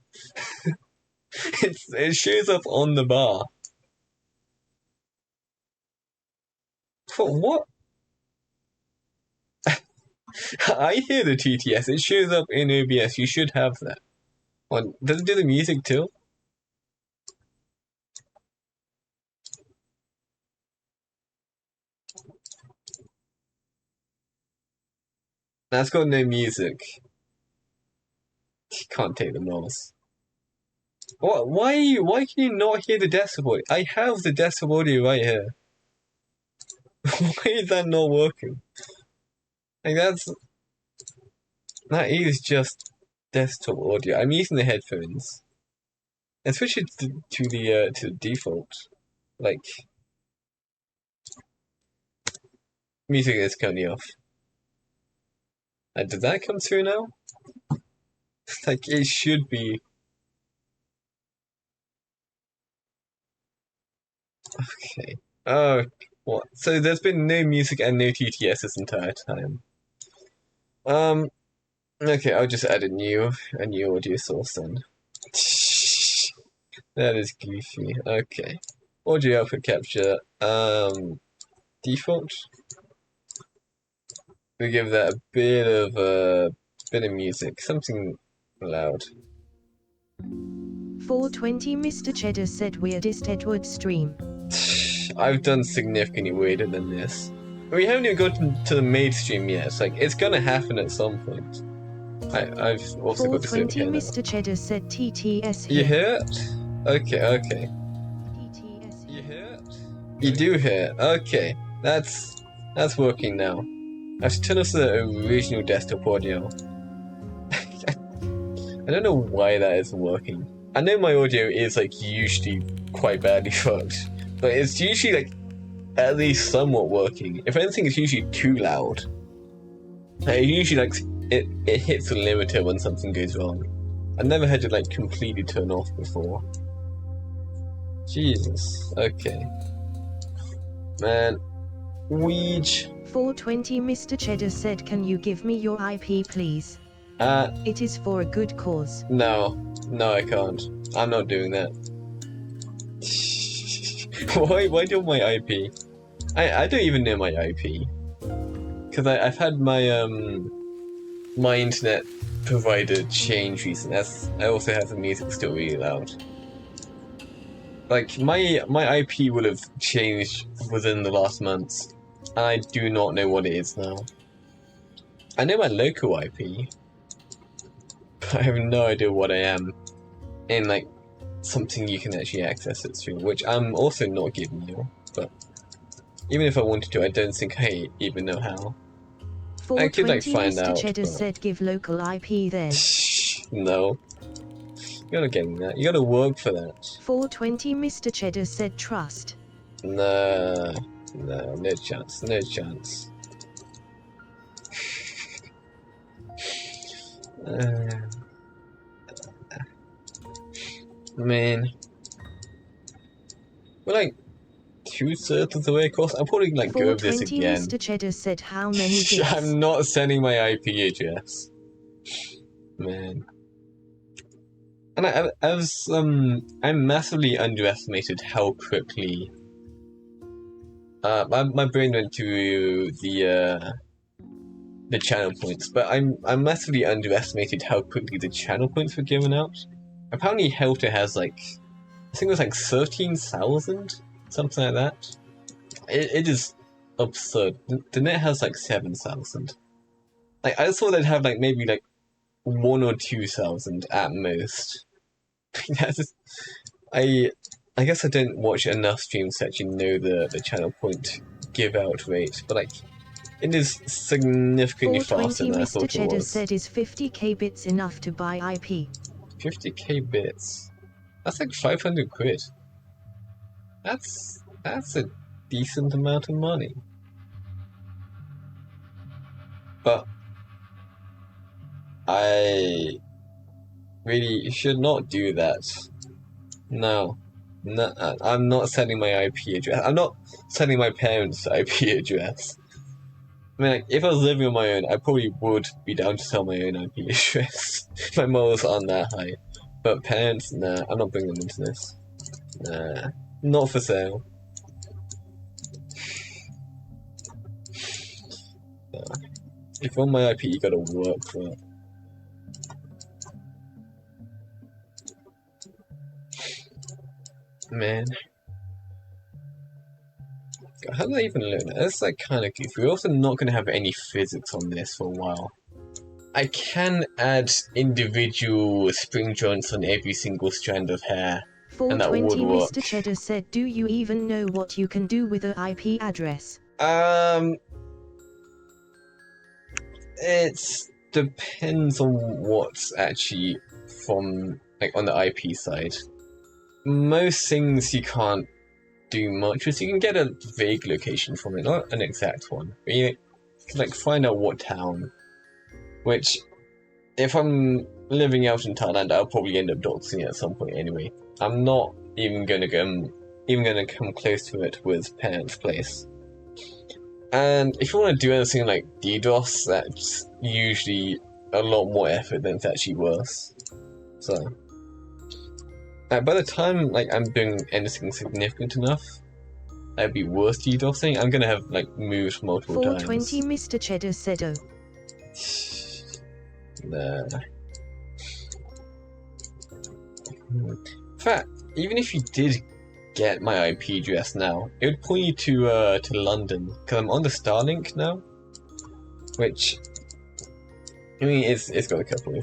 It shows up on the bar. For what? I hear the TTS. It shows up in OBS. You should have that. What, does it do the music too? That's got no music. Can't take the mouse. What? Why can you not hear the desktop audio? I have the desktop audio right here. Why is that not working? Like that is just desktop audio. I'm using the headphones. And switch it to the default. Like music is currently off. Did that come through now? Like it should be. Okay. Oh, what? So there's been no music and no TTS this entire time. Okay, I'll just add a new audio source then. That is goofy. Okay. Audio output capture. Default. We give that a bit of music, something loud. 420 Mr. Cheddar said weirdest Edward stream. I've done significantly weirder than this. We haven't even gotten to the mainstream yet. It's like it's gonna happen at some point. I've also got to sit here now. Mr. Cheddar said TTS here. You hear it? Okay. TTS you hear it? You do hear it. Okay. That's working now. I should turn off the original desktop audio. I don't know why that isn't working. I know my audio is like usually quite badly fucked, but it's usually like at least somewhat working. If anything, it's usually too loud. It usually like it hits a limiter when something goes wrong. I've never had it like completely turn off before. Jesus. Okay. Man. Weege. 420 Mr. Cheddar said, can you give me your IP please? It is for a good cause. No, I can't. I'm not doing that. Why do my IP? I don't even know my IP. Because I've had my my internet provider change recently. I also have the music still really loud. Like my IP would have changed within the last month. And I do not know what it is now. I know my local IP. I have no idea what I am in like something you can actually access it through, which I'm also not giving you. But even if I wanted to, I don't think I even know how. I could like find Mr. out. Cheddar said give local IP then. No. You're not getting that. You gotta work for that. 420 Mr. Cheddar said trust. No chance. No chance. Man, we're like 2/3 of the way across. I'm probably like go over this again. Mr. Cheddar said how many bits? I'm not sending my IP address. Man. And I massively underestimated how quickly my brain went to the channel points, but I massively underestimated how quickly the channel points were given out. Apparently Helter has like, I think it was like 13,000, something like that. It is absurd. The net has like 7,000. Like I thought they'd have like maybe like 1 or 2,000 at most. That's I guess I don't watch enough streams to actually know the channel point give out rate, but like it is significantly faster than I thought Mr. Cheddar it was. said is 50k bits enough to buy IP? 50k bits. That's like 500 quid. That's a decent amount of money. But I really should not do that. No, I'm not sending my IP address. I'm not sending my parents' IP address. I mean, like, if I was living on my own, I probably would be down to sell my own IP address. My morals aren't that high. But parents, nah, I'm not bringing them into this. Nah, not for sale. If you want my IP, you gotta work for it. Man. God, how did I even learn that? That's like kind of goofy. We're also not gonna have any physics on this for a while. I can add individual spring joints on every single strand of hair, and that would 420 work. Mr. Cheddar said, do you even know what you can do with a IP address? It depends on what's actually from, like, on the IP side. Most things you can't do much with. You can get a vague location from it, not an exact one. But you can, like, find out what town. Which, if I'm living out in Thailand, I'll probably end up doxing it at some point anyway. I'm not even gonna come close to it with Parents' Place. And if you want to do anything like DDoS, that's usually a lot more effort than it's actually worth. So, by the time like I'm doing anything significant enough, that'd be worth DDoSing. I'm gonna have like moved multiple 420 times. Mr. Cheddar said, oh. Nah. In fact, even if you did get my IP address now, it would point you to London, because I'm on the Starlink now, which, I mean, it's got a couple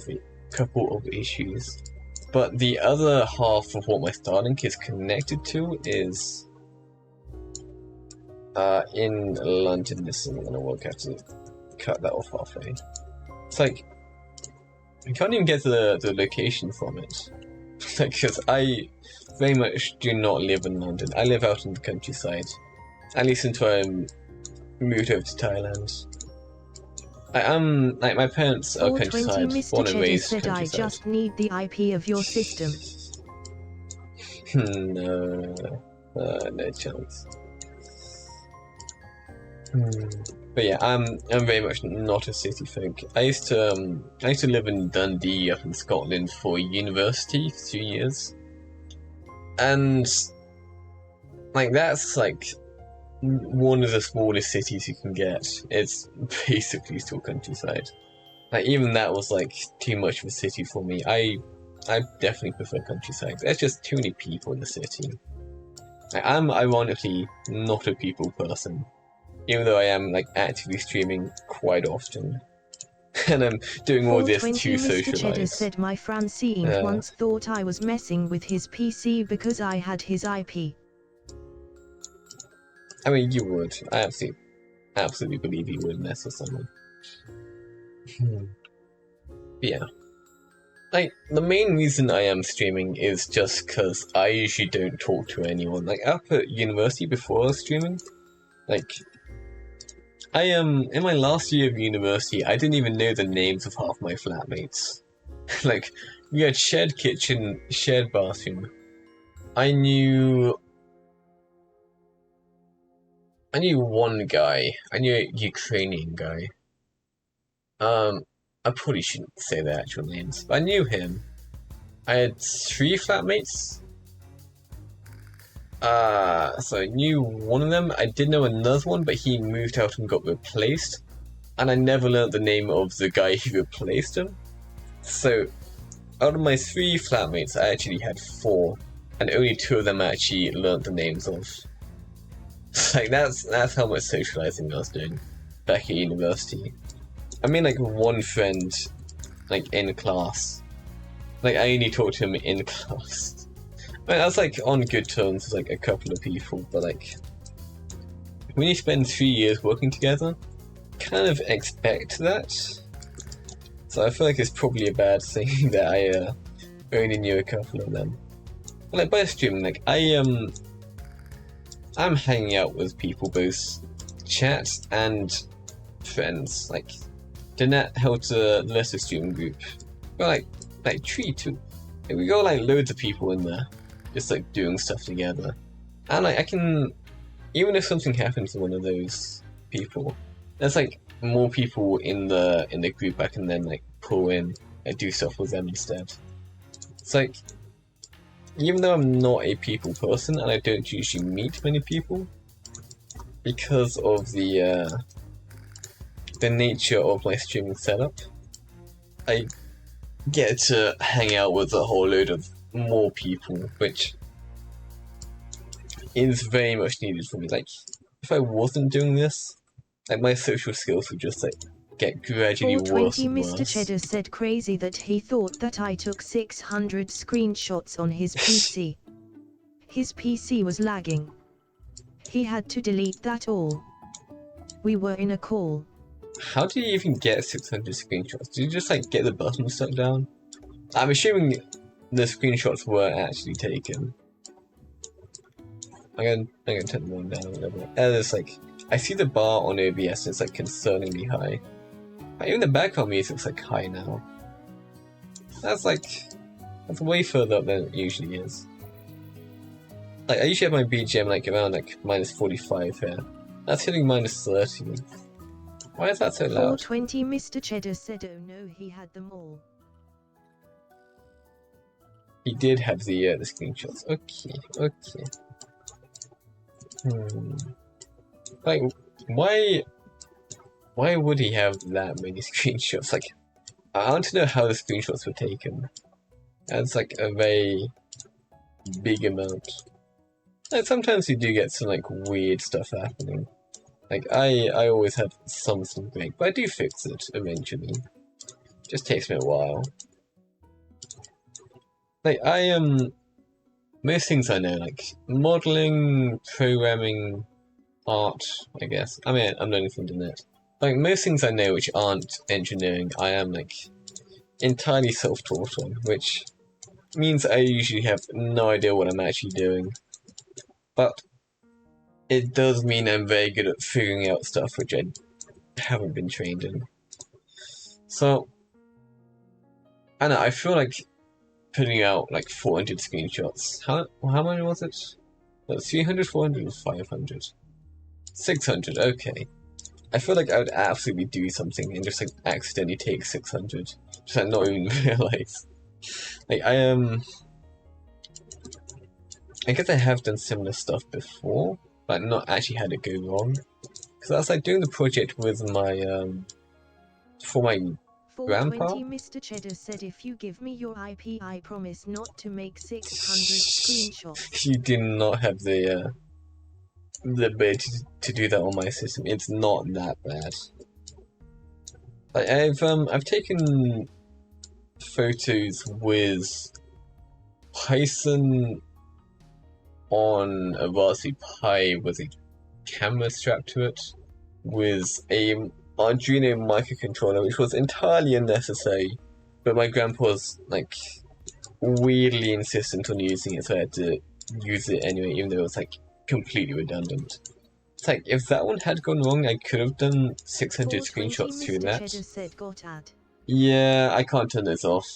of issues, but the other half of what my Starlink is connected to is in London. This isn't gonna work. I have to cut that off halfway. It's like I can't even get the location from it, because I very much do not live in London. I live out in the countryside, at least until I'm moved over to Thailand. I am, like, my parents are countryside, born and raised said, countryside. I just need the IP of your system. No, no chance. But yeah, I'm very much not a city folk. I used to live in Dundee up in Scotland for university for 2 years. And like that's like one of the smallest cities you can get. It's basically still countryside. Like even that was like too much of a city for me. I definitely prefer countryside. There's just too many people in the city. Like, I'm ironically not a people person, even though I am like actively streaming quite often. And I'm doing all this to socialize. Mr. Cheddar said, my Francine once thought I was messing with his PC because I had his IP. I mean, you would. I absolutely believe you would mess with someone. But yeah. Like, the main reason I am streaming is just because I usually don't talk to anyone. Like, up at university before I was streaming, like, in my last year of university, I didn't even know the names of half my flatmates. Like, we had shared kitchen, shared bathroom. I knew one guy. I knew a Ukrainian guy. I probably shouldn't say their actual names, but I knew him. I had 3 flatmates. So I knew one of them. I did know another one, but he moved out and got replaced. And I never learned the name of the guy who replaced him. So, out of my 3 flatmates, I actually had 4. And only 2 of them I actually learned the names of. Like, that's how much socializing I was doing back at university. I mean, like, one friend, like, in class. Like, I only talked to him in class. I mean, I was, like, on good terms with, like, a couple of people, but, like, when you spend 3 years working together, kind of expect that. So I feel like it's probably a bad thing that I only knew a couple of them. But, like, by streaming, like, I'm hanging out with people, both chat and friends. Like, Danette held a lesser streaming group. We're like 3 too. Like, we got like loads of people in there, just like doing stuff together. And like I can, even if something happens to one of those people, there's like more people in the group I can then like pull in and do stuff with them instead. It's like, even though I'm not a people person and I don't usually meet many people, because of the nature of my streaming setup, I get to hang out with a whole load of more people, which is very much needed for me. Like, if I wasn't doing this, like my social skills would just like get gradually worse 420 and Mr. worse. Cheddar said crazy that he thought that I took 600 screenshots on his PC. His PC was lagging. He had to delete that all. We were in a call. How do you even get 600 screenshots? Do you just like get the button stuck down? I'm assuming the screenshots were actually taken. I'm gonna turn the volume down a little bit. And it's like, I see the bar on OBS, it's like concerningly high. Even the background music's like high now. That's way further up than it usually is. Like, I usually have my BGM like around like minus 45 here. That's hitting minus 30. Why is that so loud? 420 Mr. Cheddar said oh no, he had them all. He did have the screenshots. Okay. Like, why would he have that many screenshots? Like, I want to know how the screenshots were taken. That's like a very big amount. Like, sometimes you do get some like weird stuff happening. Like, I always have something break, but I do fix it eventually. Just takes me a while. Like, most things I know, like modeling, programming, art, I guess. I mean, I'm learning from the net. Like, most things I know which aren't engineering, I am like entirely self-taught on, which means I usually have no idea what I'm actually doing. But it does mean I'm very good at figuring out stuff which I haven't been trained in. So, I don't know, I feel like putting out like 400 screenshots. How many was it? 300, 400, or 500? 600, okay. I feel like I would absolutely do something and just like accidentally take 600. Just like not even realize. Like I guess I have done similar stuff before, but not actually had it go wrong. Because I was like doing the project with my for my 420 grandpa. Mr. Cheddar said if you give me your IP I promise not to make 600 screenshots. You do not have the ability to do that on my system. It's not that bad. Like I've taken photos with Python on a Raspberry Pi with a camera strapped to it, with a Arduino microcontroller, which was entirely unnecessary, but my grandpa was like weirdly insistent on using it, so I had to use it anyway, even though it was like completely redundant. It's like, if that one had gone wrong, I could have done 600 screenshots through that. Cheddar said got ad. Yeah, I can't turn those off.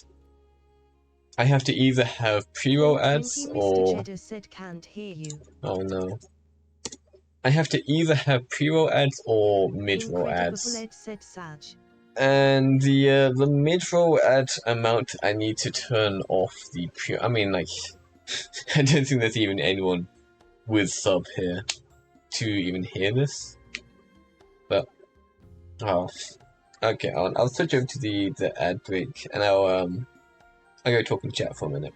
I have to either have pre-roll ads or... Mr. Cheddar said can't hear you. Oh no. I have to either have pre-roll ads or mid-roll ads. Said Saj. And the mid-roll ad amount, I need to turn off the pre... I mean, like, I don't think there's even anyone with sub here to even hear this. But, oh, okay, I'll switch over to the ad break, and I'll go talk in chat for a minute.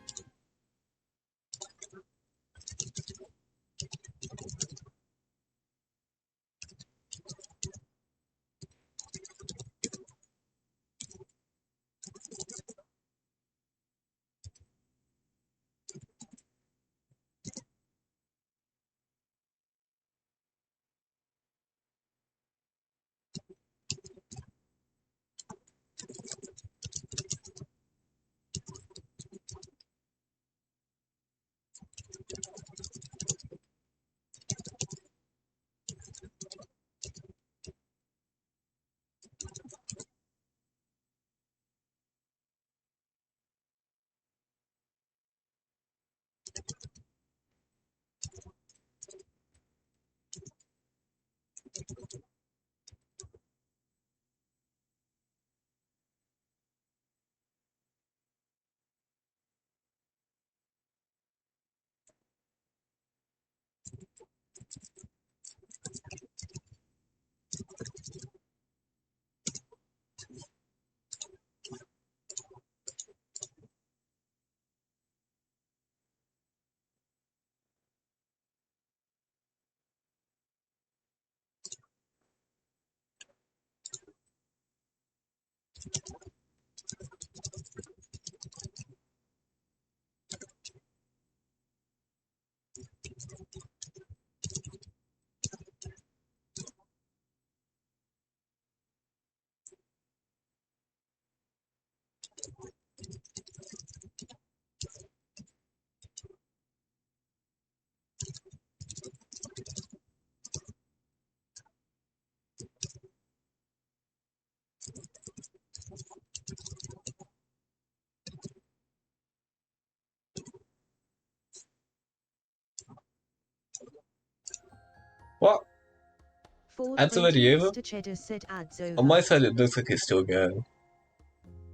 Ads already over? Mr. Cheddar said ads over. On my side it looks like it's still going.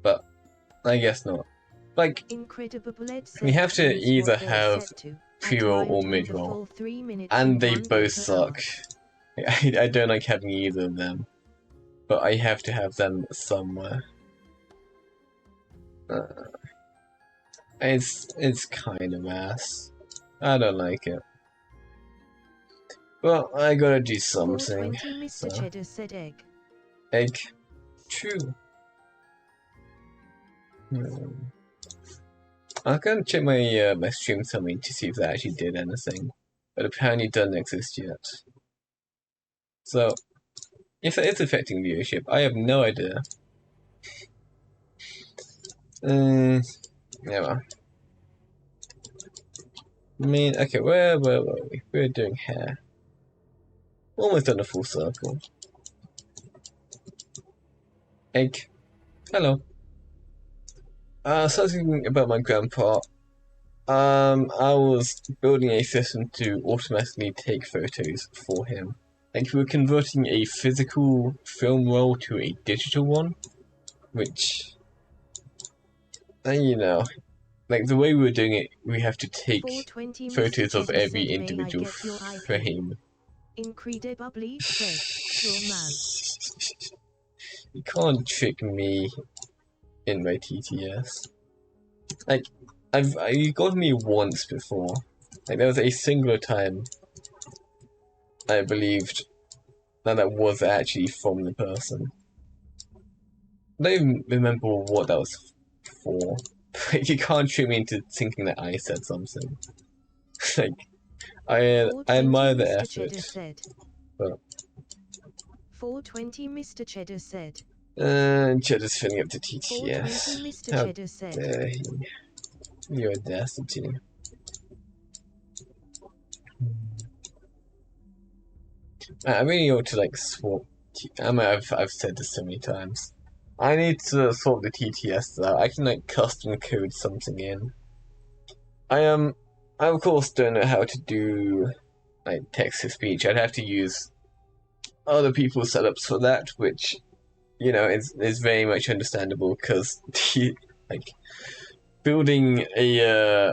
But I guess not. Like, we have to either have pre-roll or mid-roll. And they both suck. I don't like having either of them. But I have to have them somewhere. It's kind of ass. I don't like it. Well, I gotta do something. Mr. Cheddar said egg. Egg. True. I'm gonna check my my stream summary to see if that actually did anything. But apparently it doesn't exist yet. So, if it is affecting viewership, I have no idea. Yeah, well. I mean, okay, where were we? We're doing hair. Almost done a full circle. Egg. Hello. Something about my grandpa. I was building a system to automatically take photos for him. Like, we were converting a physical film roll to a digital one, which, you know, like the way we were doing it, we have to take photos of every individual frame. Incredibly fresh, man. You can't trick me in my TTS. Like, you got me once before. Like, there was a singular time I believed that was actually from the person. I don't even remember what that was for. But you can't trick me into thinking that I said something. Like, I admire the effort. But 420 Mr. Cheddar said. Cheddar's filling up the TTS. 420 Mr. Cheddar said. Dare he? Your audacity. I really ought to like swap. I've said this so many times. I need to swap the TTS though. I can like custom code something in. I of course don't know how to do like text to speech. I'd have to use other people's setups for that, which, you know, is very much understandable because like building a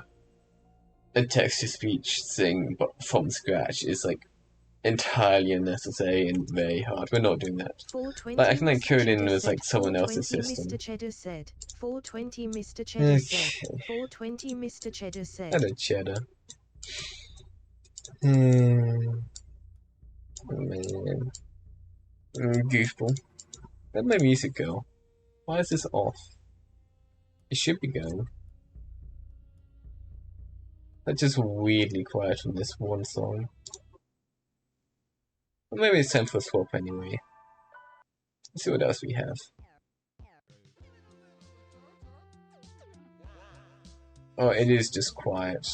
text to speech thing but from scratch is like entirely unnecessary and very hard. We're not doing that. Like, I can like code in with like someone else's system. Mr. Cheddar said. 420 Mr. Cheddar said. 420 Mr. Cheddar said. Hello, Cheddar. Man. Goofball. Where'd my music go? Why is this off? It should be going. That's just weirdly quiet from this one song. Well, maybe it's time for a swap anyway. Let's see what else we have. Oh, it is just quiet.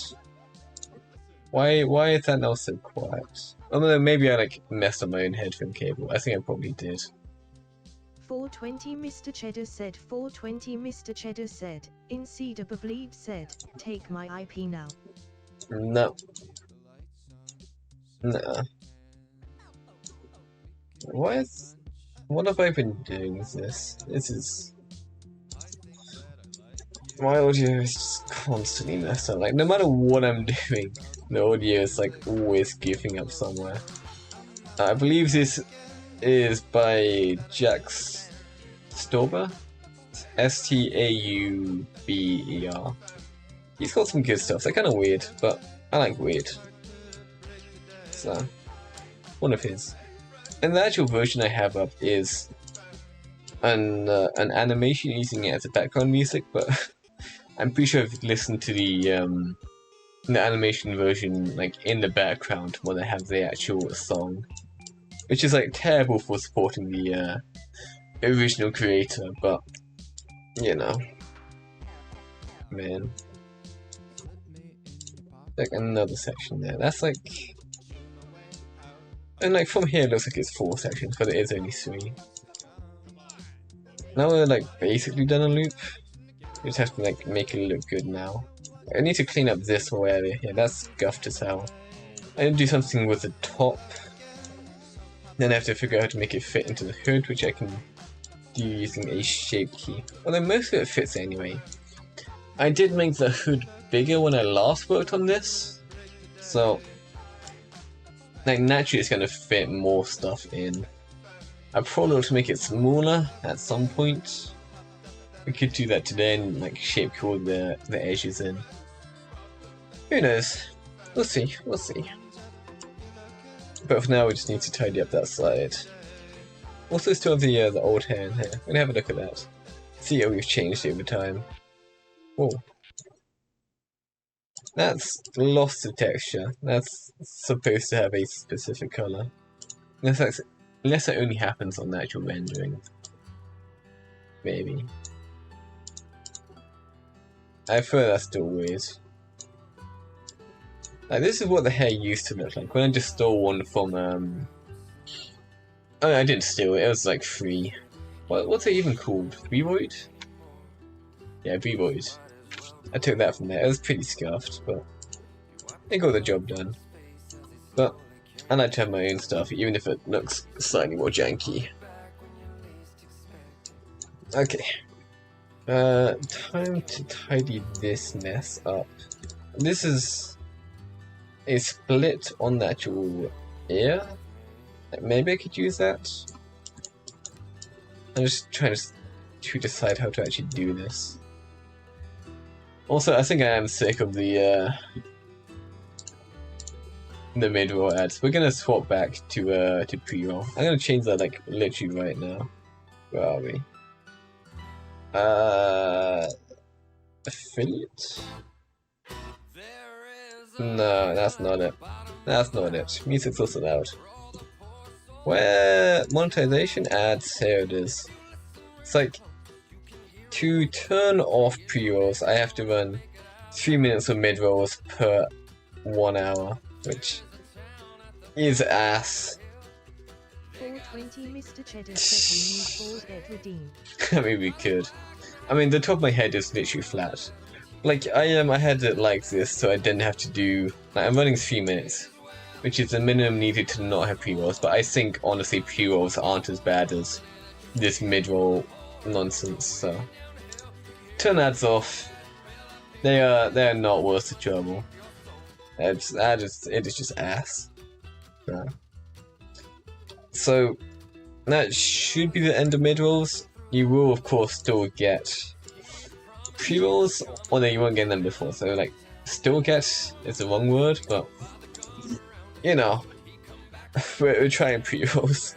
Why is that now so quiet? Oh no, maybe I like messed up my own headphone cable. I think I probably did. 420 Mr. Cheddar said. 420 Mr. Cheddar said. Inceda Believe said. Take my IP now. No. Nah. What have I been doing with this? This is... My audio is just constantly messed up. Like, no matter what I'm doing, the audio is like always giving up somewhere. I believe this is by Jax Stauber? Stauber. He's got some good stuff. They're kind of weird, but I like weird. So, one of his. And the actual version I have up is an animation using it as a background music, but I'm pretty sure I've listened to the animation version like in the background when they have the actual song, which is like terrible for supporting the original creator, but you know, man. Like another section there. That's like. And like from here it looks like it's 4 sections, but it is only 3. Now we're like basically done a loop. We just have to like make it look good now. I need to clean up this whole area here, that's guffed as hell. I need to do something with the top. Then I have to figure out how to make it fit into the hood, which I can do using a shape key. Although most of it fits anyway. I did make the hood bigger when I last worked on this, so like naturally it's gonna fit more stuff in. I probably want to make it smaller at some point. We could do that today and like shape key all the edges in. Who knows? We'll see. We'll see. But for now, we just need to tidy up that side. Also, still have the old hair in here. We're gonna have a look at that. See how we've changed over time. Whoa. That's lost the texture. That's supposed to have a specific color. Unless it only happens on the actual rendering. Maybe. I feel that's still weird. Like, this is what the hair used to look like when I just stole one from, oh, I didn't steal it, it was like free. What's it even called? Brevoid? Yeah, Brevoid. I took that from there. It was pretty scuffed, but it got the job done. But I like to have my own stuff, even if it looks slightly more janky. Okay. Time to tidy this mess up. This is a split on the actual ear. Maybe I could use that. I'm just trying to decide how to actually do this. Also, I think I am sick of the mid-roll ads. We're gonna swap back to pre-roll. I'm gonna change that like literally right now. Where are we? Affiliate? No, that's not it. That's not it. Music's also loud. Where monetization ads? Here it is. It's like to turn off pre-rolls, I have to run 3 minutes of mid-rolls per 1 hour, which is ass. 420 Mr. Cheddar said we need bald head redeemed. I mean, we could. I mean, the top of my head is literally flat. Like, I had it like this, so I didn't have to do... Like, I'm running 3 minutes, which is the minimum needed to not have pre-rolls, but I think, honestly, pre-rolls aren't as bad as this mid-roll nonsense, so... Turn ads off. They are not worth the trouble. It is just ass. Yeah. So, that should be the end of mid-rolls. You will, of course, still get pre-rolls, although you weren't getting them before, so, like, still get is the wrong word, but, you know, we're trying pre-rolls.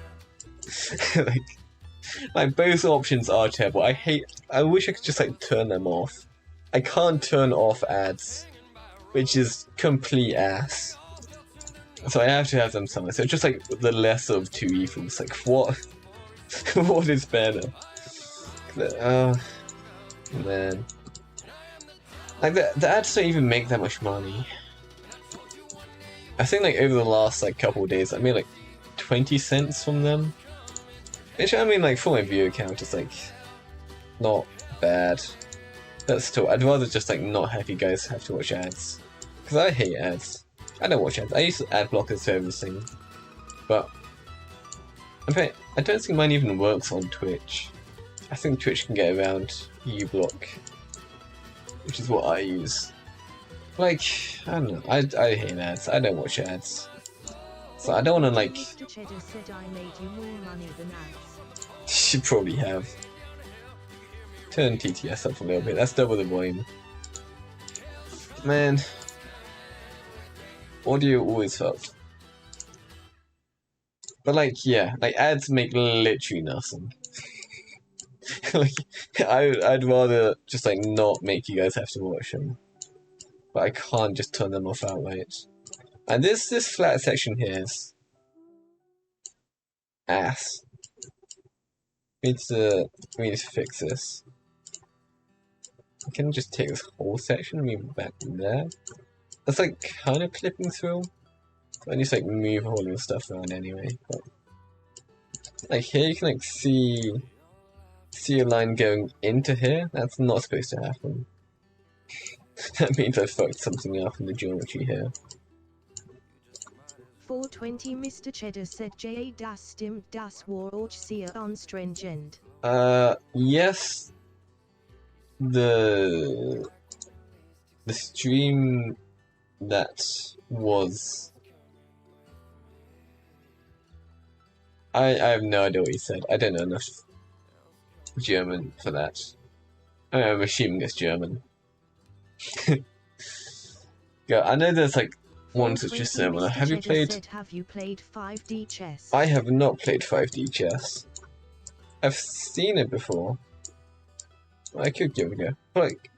like, both options are terrible. I wish I could just, like, turn them off. I can't turn off ads, which is complete ass. So I have to have them somewhere. So it's just like the lesser of two evils. Like, what? What is better? Man. Like, the ads don't even make that much money. I think, like, over the last, like, couple of days, I made, like, 20 cents from them. Which, I mean, like, for my view account, it's, like, not bad. But still, I'd rather just, like, not have you guys have to watch ads. Because I hate ads. I don't watch ads. I use ad blockers for everything. But in fact, I don't think mine even works on Twitch. I think Twitch can get around uBlock, which is what I use. Like, I don't know. I hate ads. I don't watch ads. So I don't want to, like... Mr. Cheddar said I made you more money than ads. Should probably have. Turn TTS up a little bit. That's double the volume. Man. Audio always helps. But like, yeah, like ads make literally nothing. Like, I'd rather just like not make you guys have to watch them. But I can't just turn them off outright. And this flat section here is ass. We need to fix this. I can just take this whole section and move it back there. That's like kind of clipping through. I just like move all your stuff around anyway. But like here you can like see a line going into here. That's not supposed to happen. That means I fucked something up in the geometry here. 420 Mr. Cheddar said JA das stimmt das war auch sehr anstrengend. Yes. The stream that was... I have no idea what he said. I don't know enough German for that. I'm assuming it's German. Yeah, I know there's like ones that's just similar. Have you played... Have you played 5D chess? I have not played 5D chess. I've seen it before. I could give it a go. But like,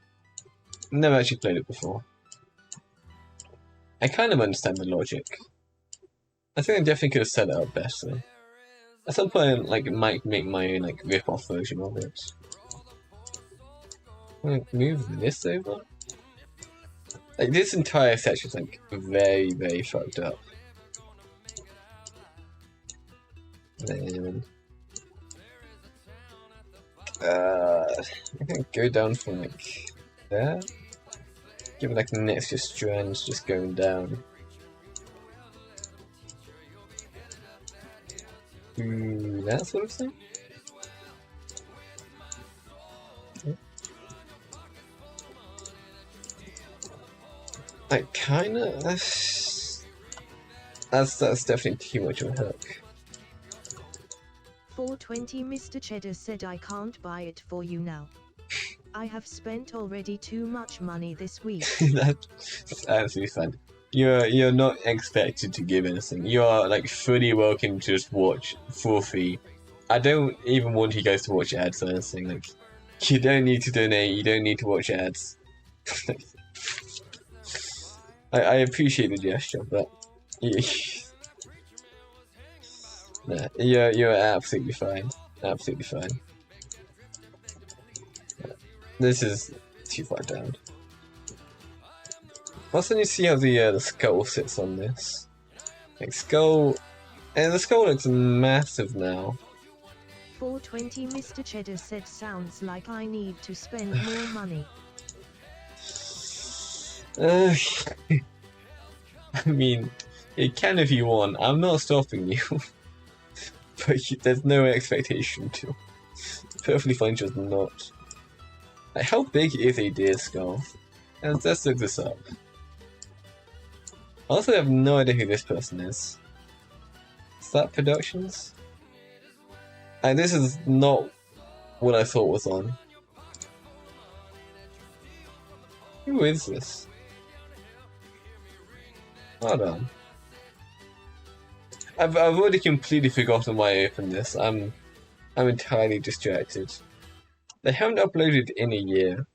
never actually played it before. I kind of understand the logic. I think I definitely could have set it up better. At some point, like, might make my own like rip-off version of it. Like, move this over. Like, this entire section is like very, very fucked up. Then, I can go down from like there. Give it like the next just strands just going down. That sort of thing. Like kinda. That's definitely too much of a hook. 420 Mr. Cheddar said I can't buy it for you now. I have spent already too much money this week. That's absolutely fine. You're not expected to give anything. You are like fully welcome to just watch for free. I don't even want you guys to watch ads or anything. Like, you don't need to donate. You don't need to watch ads. I appreciate the gesture, but nah, you're absolutely fine. Absolutely fine. This is too far down. Also, need to see how the skull sits on this. Like skull, and the skull looks massive now. 420 Mr. Cheddar said sounds like I need to spend more money. I mean, you can if you want. I'm not stopping you, but there's no expectation to. Perfectly fine, just not. Like, how big is a deer skull? And let's look this up. I also have no idea who this person is. Is that Productions? And this is not what I thought was on. Who is this? Hold on. I've already completely forgotten why I opened this. I'm entirely distracted. They haven't uploaded in a year.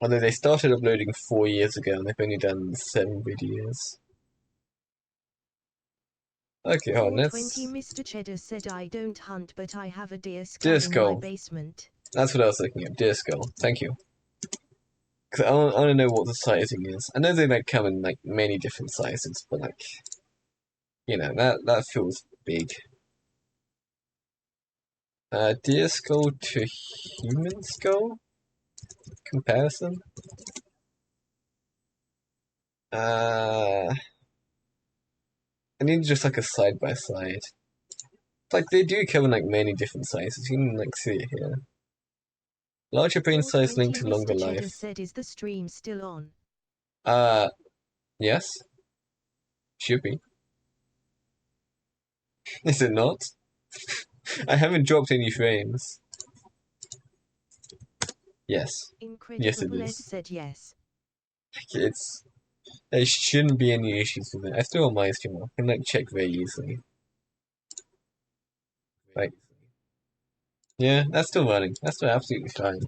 Although they started uploading 4 years ago and they've only done 7 videos. Okay, hold on, 420 Mr. Cheddar said I don't hunt but I have a deer skull in my basement. That's what I was looking at, deer skull. Thank you. Because I want to know what the sizing is. I know they like come in like many different sizes, but like, you know, that feels big. Deer skull to human skull? Comparison? I need just like a side by side. Like they do come in like many different sizes. You can like see it here. Larger brain size linked to longer life. Said, is the stream still on? Yes. Should be. Is it not? I haven't dropped any frames. Yes. Incredible yes, it is. Said yes. There shouldn't be any issues with it. I still on my stream. I can like check very easily. Right. Yeah, that's still running. That's still absolutely fine.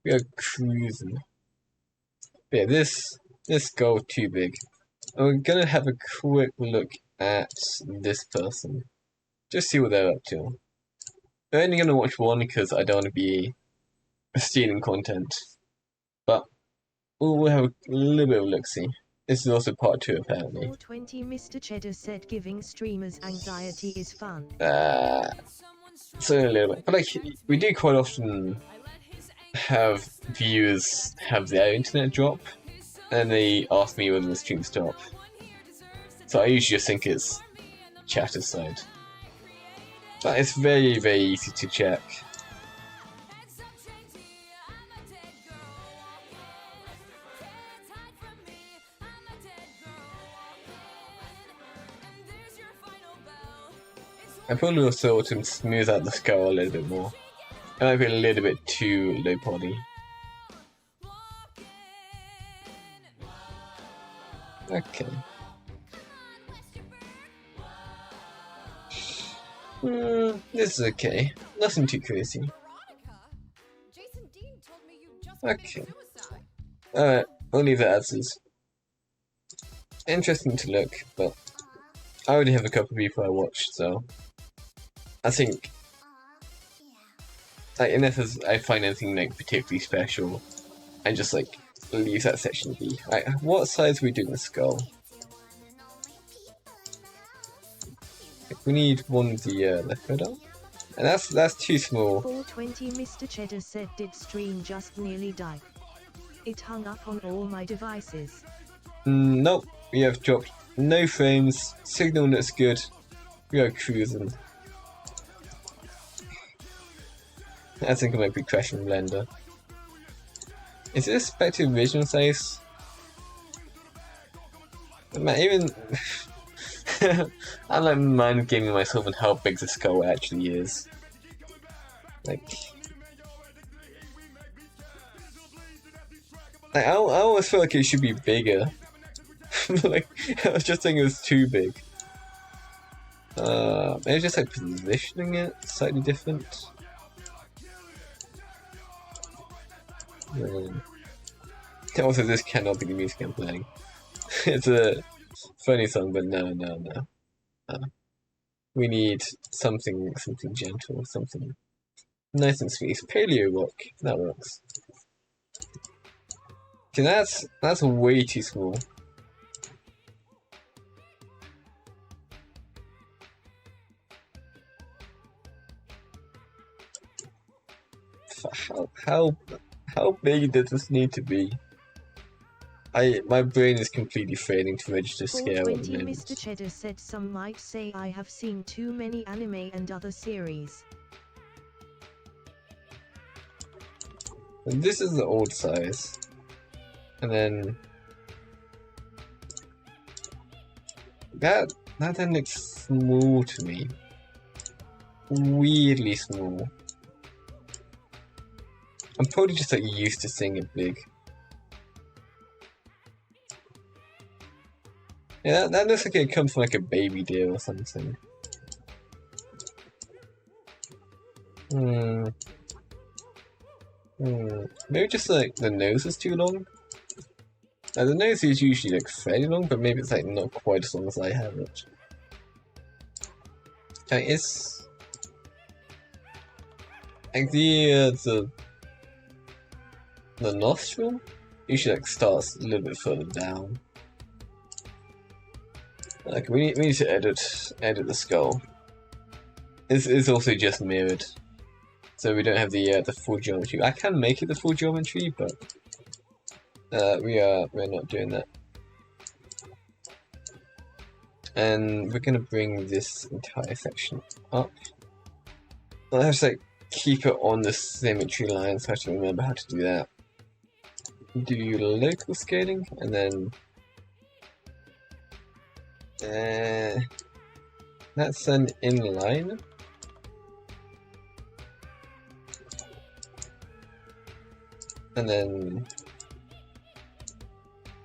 We are cruising. But yeah, this goal too big. We're gonna have a quick look at this person. Just see what they're up to. We're only gonna watch one because I don't want to be stealing content. But we'll have a little bit of a look-see. This is also part 2 apparently. 420 Mr. Cheddar said giving streamers anxiety is fun. So a little bit. But like, we do quite often have viewers have their internet drop. and they ask me when the stream stop. So I usually just think it's chat aside. But it's very, very easy to check. I probably also want to smooth out the skull a little bit more. It might be a little bit too low poly. Okay. This is okay. Nothing too crazy. Okay. Alright, I'll leave it as is. Interesting to look, but I already have a couple of people I watched, so I think, like, unless I find anything like particularly special, I just like leave that section be. Right, what size are we doing the skull? We need one of the left middle, and that's too small. 420 Mr. Cheddar said, did stream just nearly die? It hung up on all my devices. Nope, we have dropped no frames. Signal looks good. We are cruising. I think I might be crashing Blender. Is this back to original size? Man, even I'm like mind gaming myself on how big the skull actually is. Like I always feel like it should be bigger. Like I was just saying it was too big. Maybe just like positioning it slightly different. Also, this cannot be the music I'm playing. It's a funny song, but no. We need something gentle, something nice and sweet. Paleo rock, that works. Okay, that's way too small. How big does this need to be? My brain is completely failing to register scale at the moment. Mr. Cheddar said, some might say I have seen too many anime and other series. And this is the old size. And then that then looks small to me. Weirdly small. I'm probably just like used to seeing it big. Yeah, that looks like it comes from like a baby deer or something. Maybe just like the nose is too long. The nose is usually like fairly long, but maybe it's like not quite as long as I have it. Okay, it's like the nostril usually like starts a little bit further down. Like we need to edit the skull. It's also just mirrored, so we don't have the full geometry. I can make it the full geometry, but we're not doing that. And we're gonna bring this entire section up. I'll have to like keep it on the symmetry line, so I have to remember how to do that. Do local scaling, and then that's an inline. And then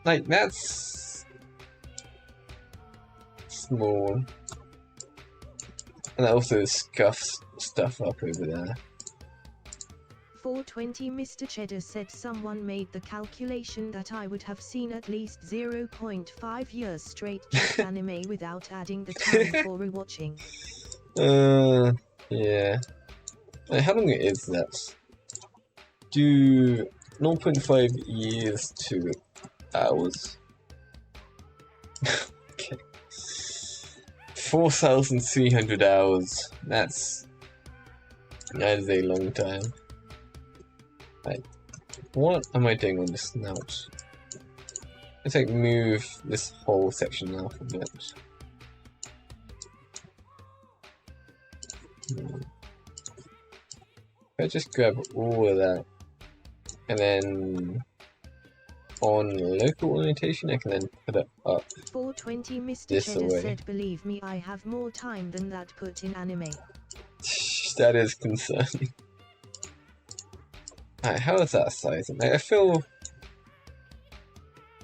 like that's small. And that also scuffs stuff up over there. 420 Mr. Cheddar said, someone made the calculation that I would have seen at least 0.5 years straight just anime without adding the time for rewatching. Yeah. Wait, how long is that? Do 0.5 years to hours. Okay. 4,300 hours. That is a long time. Right. What am I doing on the snout? let's like move this whole section off a bit. I just grab all of that, and then on local orientation, I can then put it up. 420 Mr. This Cheddar away. said, believe me, I have more time than that put in anime. That is concerning. Alright, how is that sizing? Like, I feel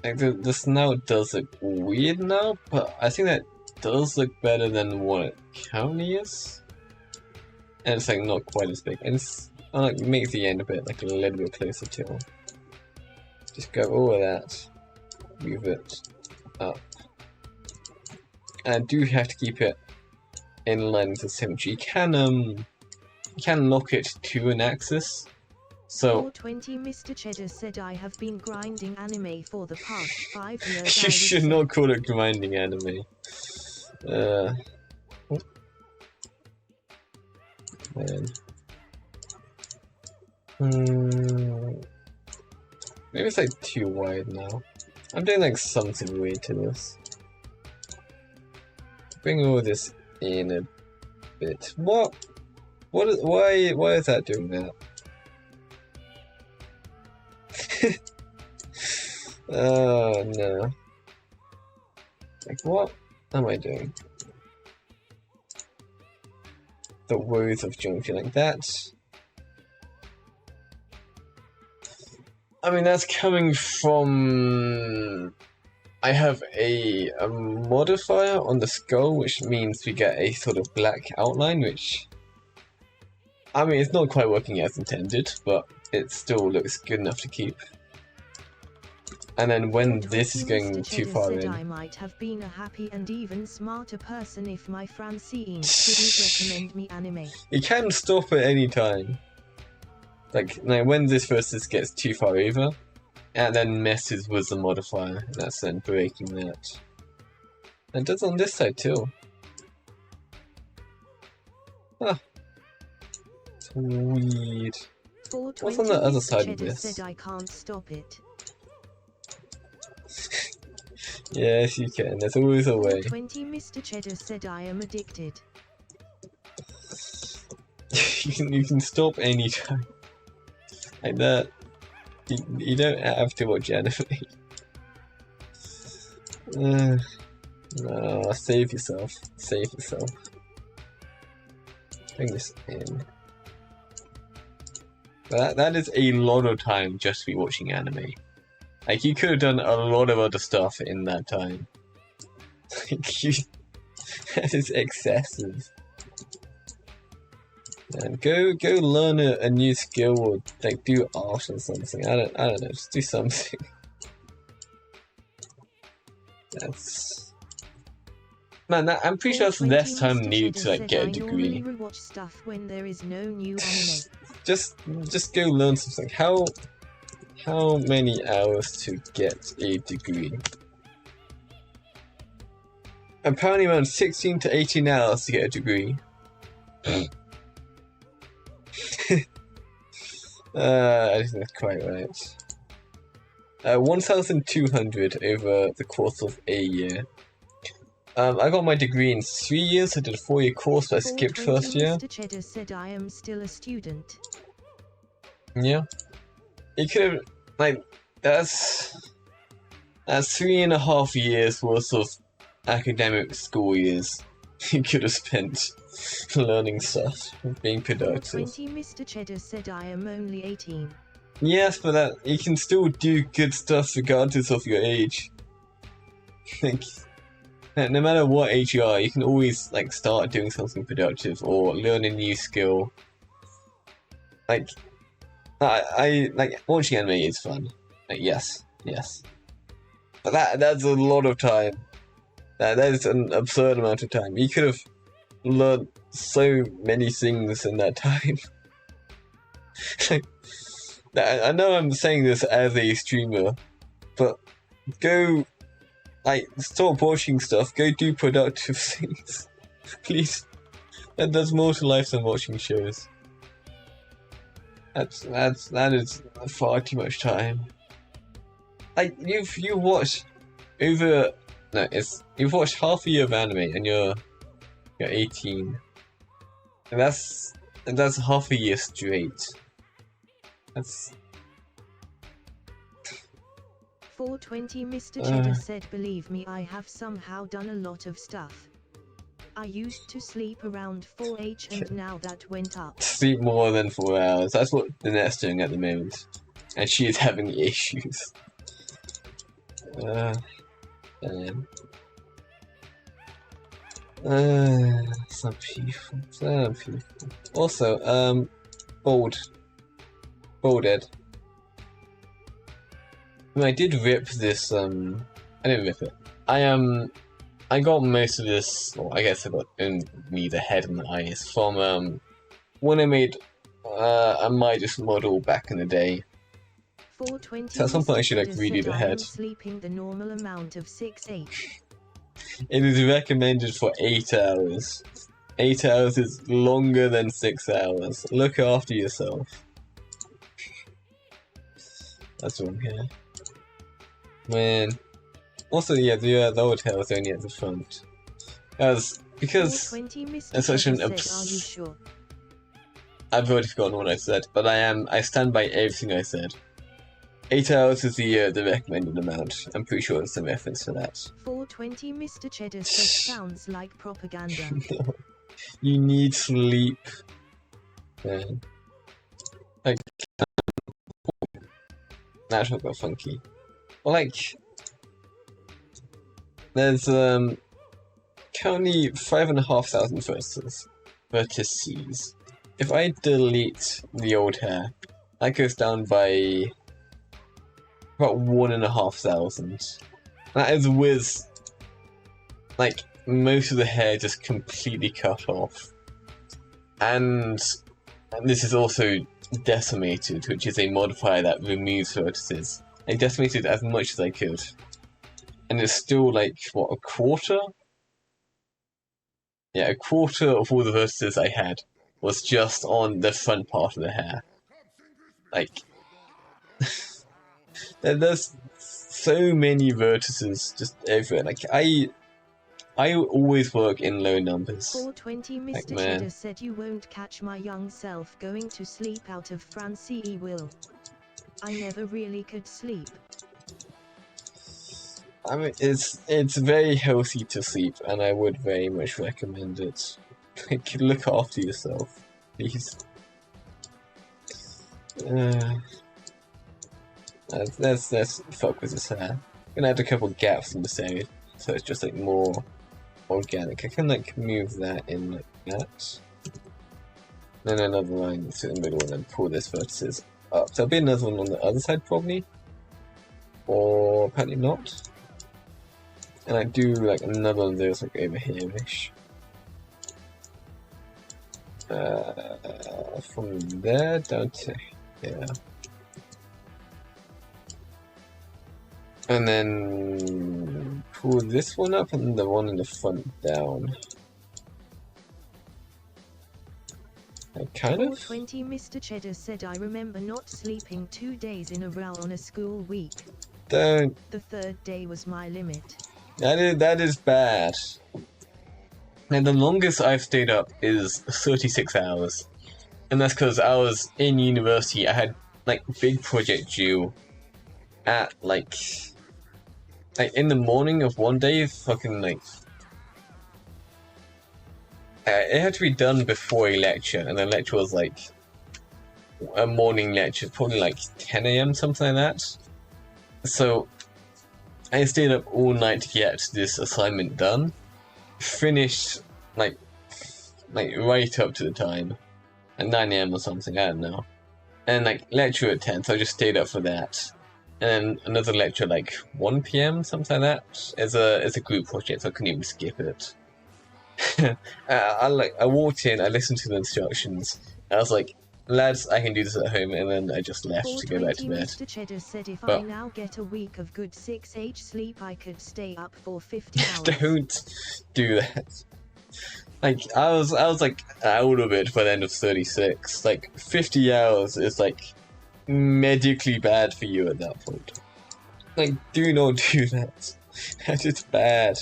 like the snout does look weird now, but I think that does look better than what it currently is. And it's like not quite as big, and it's like makes the end a bit like a little bit closer to it. Just grab all of that, move it up, and I do have to keep it in line with the symmetry. You can lock it to an axis. So 420 Mr. Cheddar said, I have been grinding anime for the past 5 years. you should not call it grinding anime. Man. Maybe it's like too wide now. I'm doing like something weird to this. Bring all this in a bit. What? Why is that doing that? Oh no. Like what am I doing? The woes of geometry like that. I mean, that's coming from... I have a modifier on the skull, which means we get a sort of black outline, which... I mean, it's not quite working as intended, but it still looks good enough to keep. And then when this is going too far in... I might have been a happy and even smarter person if my Francine didn't recommend me anime. You can stop at any time. Like, now when this versus gets too far over, and then messes with the modifier, that's then breaking that. And it does on this side too. Huh. It's weird. What's on the other side of this? Said I can't stop it. Yes, you can. There's always a way. 20 Mr. Cheddar said I am addicted. you can stop anytime. Like that. You don't have to watch anime. No, save yourself. Save yourself. Bring this in. But that is a lot of time just to be watching anime. Like, you could have done a lot of other stuff in that time. That is excessive. And go learn a new skill, or like do art or something. I don't know, just do something. That's... Man, I'm pretty sure that's less time needed to like get a degree. I normally rewatch stuff when there is no new anime. Just go learn something. How many hours to get a degree? Apparently around 16 to 18 hours to get a degree. I don't think that's quite right. 1,200 over the course of a year. I got my degree in 3 years. I did a 4-year course, but I skipped first year. Mr. Cheddar said I am still a student. Yeah. You could have, like, that's 3.5 years worth of academic school years you could have spent learning stuff, being productive. 20 Mr. Cheddar said I am only 18. Yes, but that you can still do good stuff regardless of your age. Like, no matter what age you are, you can always like start doing something productive or learn a new skill. Like, I like watching anime is fun. Like, yes, but that's a lot of time. That is an absurd amount of time. You could have learned so many things in that time. I know I'm saying this as a streamer, but go, like, stop watching stuff. Go do productive things, please. There's more to life than watching shows. That is far too much time. Like, you watch over. No, it's you've watched half a year of anime and you're 18, and that's half a year straight. That's 420 Mr. Cheddar said, believe me, I have somehow done a lot of stuff. I used to sleep around 4h and now that went up. sleep more than 4 hours. That's what Lynette's doing at the moment, and she is having issues. Some people. Also, Bolded. I mean, I did rip this, I didn't rip it. I got most of this, or I guess I got only the head and the eyes from, when I made, a Midas model back in the day. 420 So at some point I should, like, Mr. redo said, the I am head. sleeping the normal amount of 6h. It is recommended for 8 hours. 8 hours is longer than 6 hours. Look after yourself. That's wrong here. Man. Also, yeah, the old hair was only at the front. Because 420 Mr. it's such an Cheddar said, are you sure? I've already forgotten what I said, but I stand by everything I said. 8 hours is the recommended amount. I'm pretty sure it's a reference to that. 420 Mr. Cheddar said, sounds like propaganda. No. You need sleep. Man. Like, natural got funky. Well, like, there's currently 5,500 vertices. If I delete the old hair, that goes down by about 1,500. That is with, like, most of the hair just completely cut off. And this is also decimated, which is a modifier that removes vertices. I decimated as much as I could. And it's still like, what, a quarter? Yeah, a quarter of all the vertices I had was just on the front part of the hair. Like, there's so many vertices just everywhere. Like, I always work in low numbers. 420 Mr. Like, Cheddar man. said, you won't catch my young self going to sleep out of Francie will. I never really could sleep. I mean, it's very healthy to sleep, and I would very much recommend it. Like, look after yourself, please. Let's fuck with this hair. I'm gonna add a couple gaps in this area, so it's just like more organic. I can like move that in like that. Then another line through the middle, and then pull this vertices up. There'll be another one on the other side probably, or apparently not. And I do like another one of those like over here-ish. From there down to here. And then pull this one up and the one in the front down. Like, kind of? 420 Mr. Cheddar said, I remember not sleeping 2 days in a row on a school week. Don't. The third day was my limit. That is bad. And the longest I've stayed up is 36 hours. And that's because I was in university. I had like big project due at like in the morning of one day, fucking like it had to be done before a lecture, and the lecture was like a morning lecture, probably like 10 AM, something like that. So I stayed up all night to get this assignment done. Finished like right up to the time, at 9 AM or something, I don't know. And like lecture at 10, so I just stayed up for that. And then another lecture like 1 PM, something like that. It's a group project, so I couldn't even skip it. I walked in, I listened to the instructions, I was like, lads, I can do this at home, and then I just left to go back to bed. Mr. Cheddar said, if But I now get a week of good 6h sleep, I could stay up for 50 hours. Don't do that. Like, I was like out of it by the end of 36. Like, 50 hours is like medically bad for you at that point. Like, do not do that. That is bad.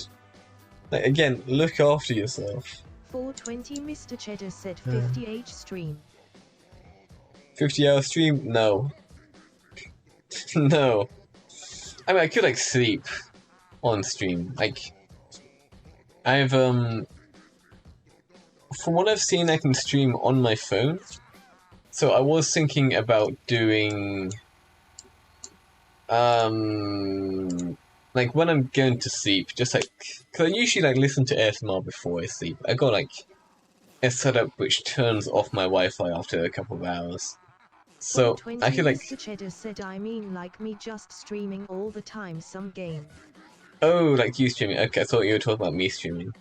Like, again, look after yourself. 420 Mr. Cheddar said 50h stream. 50-hour stream? No. No. I mean, I could, like, sleep on stream. Like, I've, from what I've seen, I can stream on my phone. So I was thinking about doing, like, when I'm going to sleep, just, like, because I usually, like, listen to ASMR before I sleep. I got, like, a setup which turns off my Wi-Fi after a couple of hours. So, I could, like... Mr. Cheddar said, I mean like me just streaming all the time some game. Oh, like you streaming. Okay, I thought you were talking about me streaming.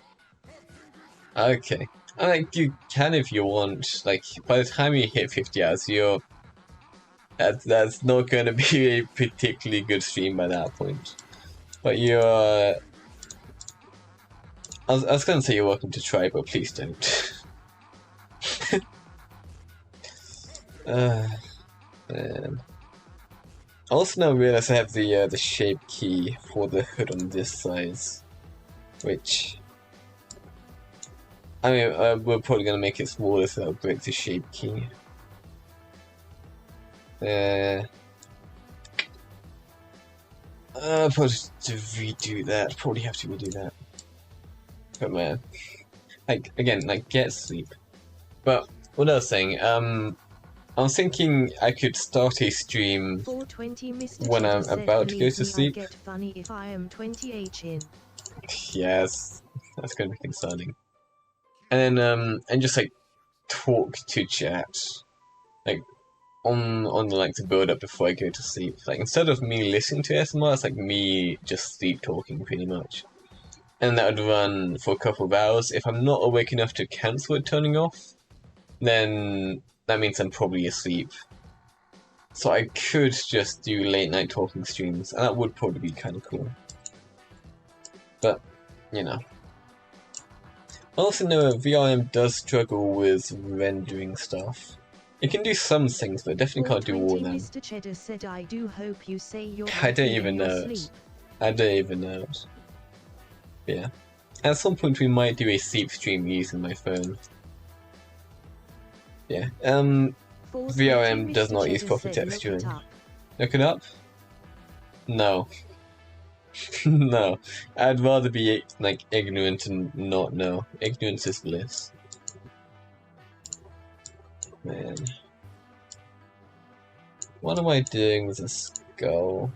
Okay. Like, you can if you want. Like, by the time you hit 50 hours, you're... That's not going to be a particularly good stream by that point. But you're... I was going to say you're welcome to try, but please don't. Man. I also now realize I have the shape key for the hood on this size, which... I mean, we're probably gonna make it smaller so that'll break the shape key. Probably to redo that. Probably have to redo that. But man, like again, like get sleep. But what I was saying, I was thinking I could start a stream when I'm about to go to sleep. Get funny if I am 20h in. Yes, that's gonna be concerning. And then and just like talk to chat, like on like the build up before I go to sleep. Like instead of me listening to ASMR, it's like me just sleep talking pretty much. And that would run for a couple of hours. If I'm not awake enough to cancel it turning off, then that means I'm probably asleep. So I could just do late night talking streams, and that would probably be kind of cool. But, you know. I also know VRM does struggle with rendering stuff. It can do some things, but it definitely can't do all of them. Mr. Cheddar said, I do hope you say you're I don't even know it. I don't even know it. Yeah. At some point we might do a sleep stream using my phone. Yeah. VRM does not use proper texturing. Look it up? No. No. I'd rather be, like, ignorant and not know. Ignorance is bliss. Man. What am I doing with a skull?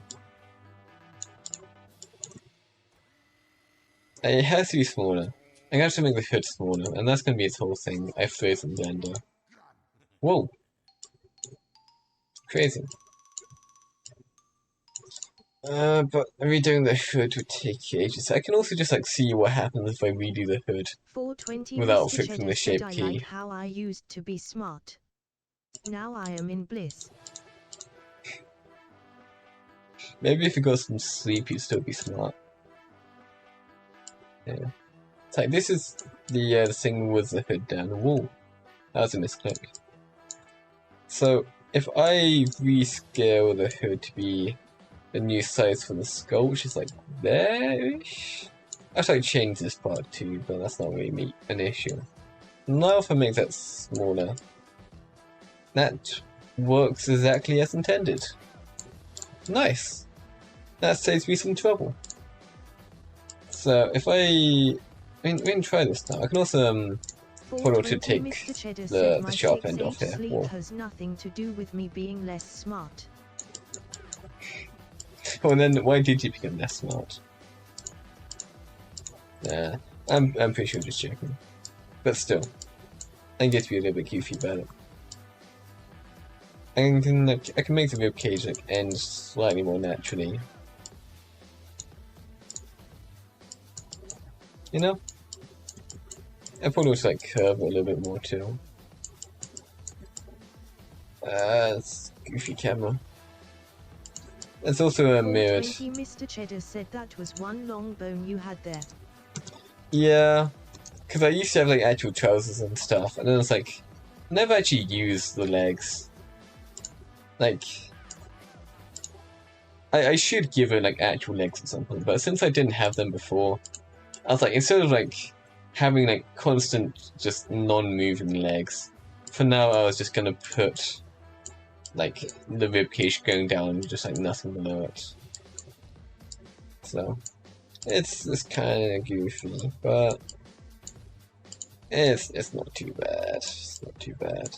It has to be smaller. I'm gonna have to make the hood smaller, and that's gonna be its whole thing. I froze in Blender. Whoa! Crazy. But redoing the hood would take ages. I can also just like see what happens if I redo the hood without fixing the shape key. I like how I used to be smart. Now I am in bliss. Maybe if you got some sleep, you'd still be smart. Yeah. It's like, this is the thing with the hood down. Whoa. That was a misclick. So, if I rescale the hood to be the new size for the skull, which is like there-ish. Actually, I changed this part too, but that's not really an issue. Now if I make that smaller, that works exactly as intended. Nice! That saves me some trouble. So if we can try this now. I can also follow to take the sharp end off here. Sleep has nothing to do with me being less smart. Well then, why did you become less smart? Nah, I'm pretty sure just checking. But still, I can get to be a little bit goofy about it. I can make the rib cage like end slightly more naturally. You know? I probably want to like curve it a little bit more too. It's goofy camera. It's also mirrored. Mr. Cheddar said that was one long bone you had there. Yeah, because I used to have like actual trousers and stuff, and then it's like, I never actually used the legs. Like, I should give it like actual legs or something, but since I didn't have them before, I was like, instead of like having like constant just non-moving legs, for now I was just gonna put like the ribcage going down and just like nothing below it. So it's kind of goofy, but it's not too bad. It's not too bad.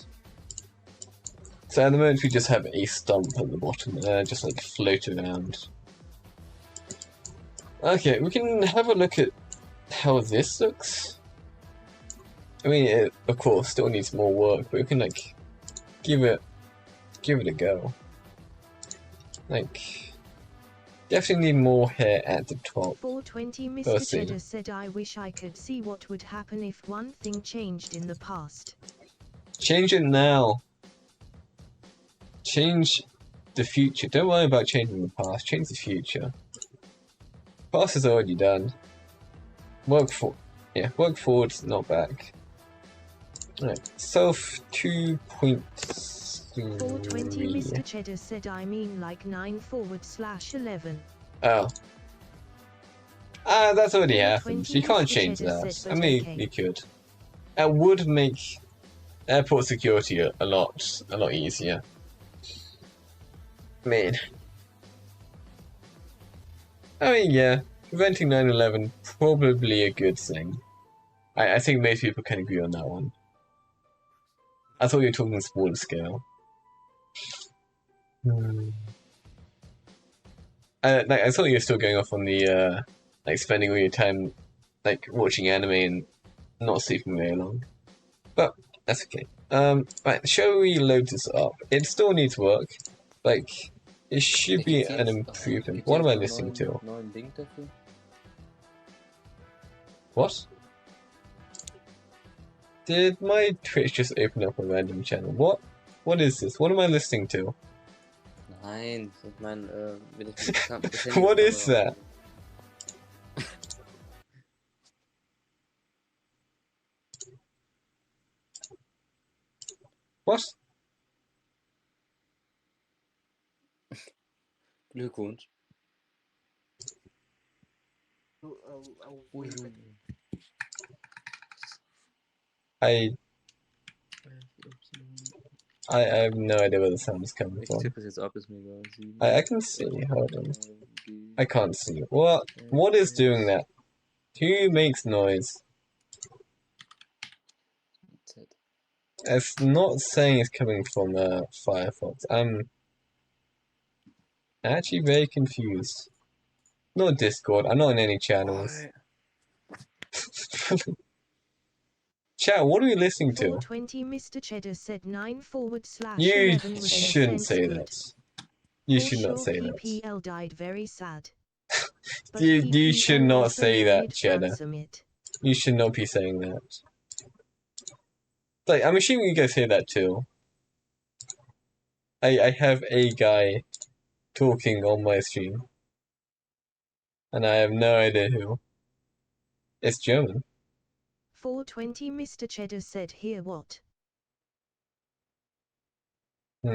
So at the moment we just have a stump at the bottom there, just like float around. Okay, we can have a look at how this looks. I mean, it of course still needs more work, but we can like give it a go. Like, definitely need more hair at the top. 420 Mr. Cheddar said, I wish I could see what would happen if one thing changed in the past. Change it now. Change the future. Don't worry about changing the past. Change the future. Past is already done. Work forward, not back. Alright, self 2.3. 420 Mr. Cheddar said, I mean like 9/11. Oh. Ah, that's already happened. You can't change that. I mean, you could. It would make airport security a lot easier. I mean, yeah, preventing 9/11 probably a good thing. I think most people can agree on that one. I thought you were talking smaller scale. I thought you were still going off on the like spending all your time like watching anime and not sleeping very long. But that's okay. Right, shall we load this up? It still needs work. Like, it should be an improvement. What am I listening to? What? Did my Twitch just open up a random channel? What is this? What am I listening to? Nein, ich meine, wenn ich What is that? What? Glückwunsch. I have no idea where the sound is coming from. tippe es jetzt ab, ist mir egal. I can see, hold on. I can't see. What is doing that? Who makes noise? It's not saying it's coming from Firefox. I'm actually very confused. Not Discord, I'm not in any channels. Chat, what are we listening to? 420 Mr. Cheddar said 9/11 You was shouldn't say good. that. You should not say that. PPL died very sad. You should not say that, Cheddar. You should not be saying that. Like, I'm assuming you guys hear that too. I have a guy talking on my stream. And I have no idea who. It's German. 420 Mr. Cheddar said, hear what? I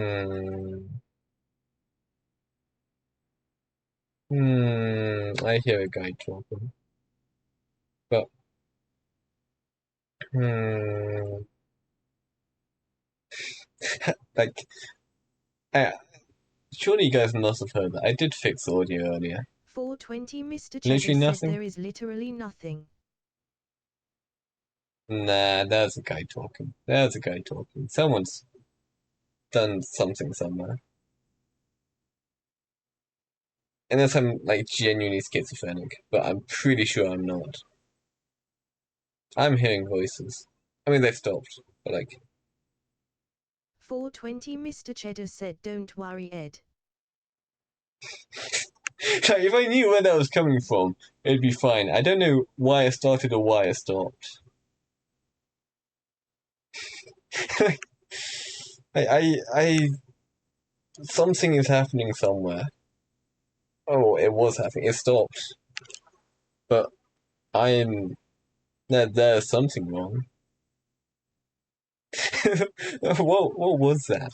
hear a guy talking. But, like, surely you guys must have heard that. I did fix the audio earlier. 420 Mr. Cheddar said there is literally nothing. Nah, there's a guy talking. There's a guy talking. Someone's done something somewhere. Unless I'm, like, genuinely schizophrenic. But I'm pretty sure I'm not. I'm hearing voices. I mean, they stopped. But, like... 420 Mr. Cheddar said, don't worry, Ed. If I knew where that was coming from, it'd be fine. I don't know why I started or why I stopped. Something is happening somewhere. Oh, it was happening. It stopped. But there's something wrong. What was that?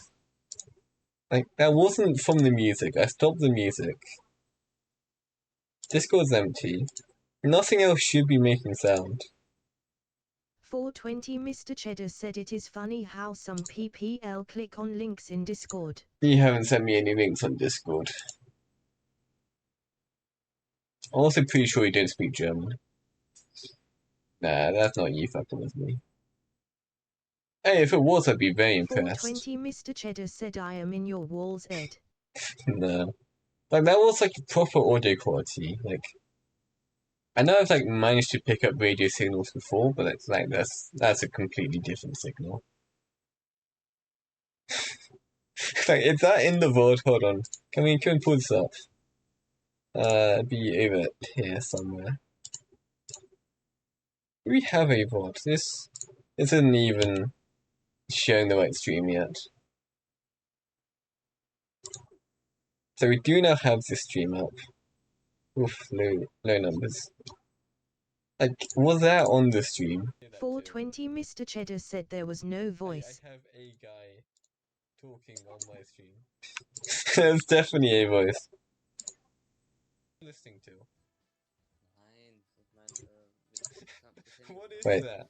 Like, that wasn't from the music. I stopped the music. Discord's empty. Nothing else should be making sound. 420 Mr. Cheddar said it is funny how some PPL click on links in Discord. You haven't sent me any links on Discord. I'm also pretty sure you don't speak German. Nah, that's not you fucking with me. Hey, if it was, I'd be very impressed. 420 Mr. Cheddar said I am in your walls, Ed. No. Like, that was like proper audio quality. Like, I know I've like managed to pick up radio signals before, but it's like that's a completely different signal. Like, is that in the VOD? Hold on. Can we pull this up? Be over here somewhere. Do we have a VOD? This isn't even showing the right stream yet. So we do now have this stream up. Oof, low numbers. Like, was that on the stream? 420 Mr. Cheddar said there was no voice. I have a guy talking on my stream. There's definitely a voice. Listening to. What is that?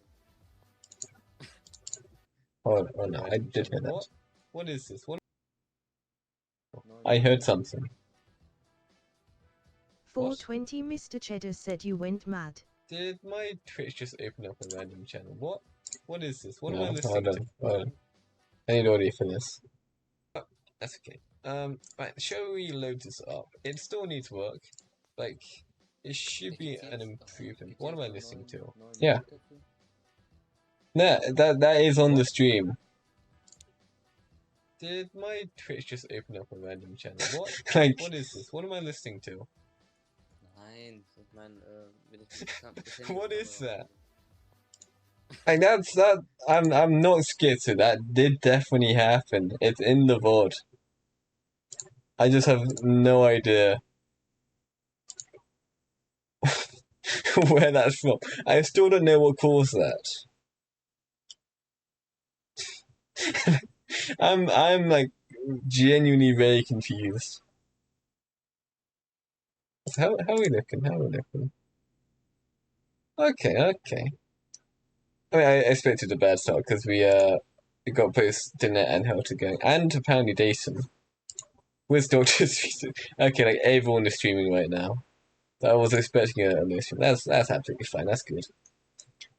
Oh no, I did hear that. What is this? I heard something. 420 Mr. Cheddar said you went mad. Did my Twitch just open up a random channel? What is this? What am I listening to? Hold on. I need audio for this. Oh, that's okay. Right, shall we load this up? It still needs work. Like, it should be an improvement. What am I listening to? Yeah. Nah, that is on the stream. Did my Twitch just open up a random channel? Like, what is this? What am I listening to? What is that? Like, that. I'm not scared. So that did definitely happen. It's in the VOD. I just have no idea where that's from. I still don't know what caused that. I'm like genuinely very confused. How are we looking? How are we looking? Okay. I mean, I expected a bad start because we got both Dinette and Helter going, and apparently Dayton. With Doctor's okay, like everyone is streaming right now. I was expecting a no stream. That's absolutely fine. That's good.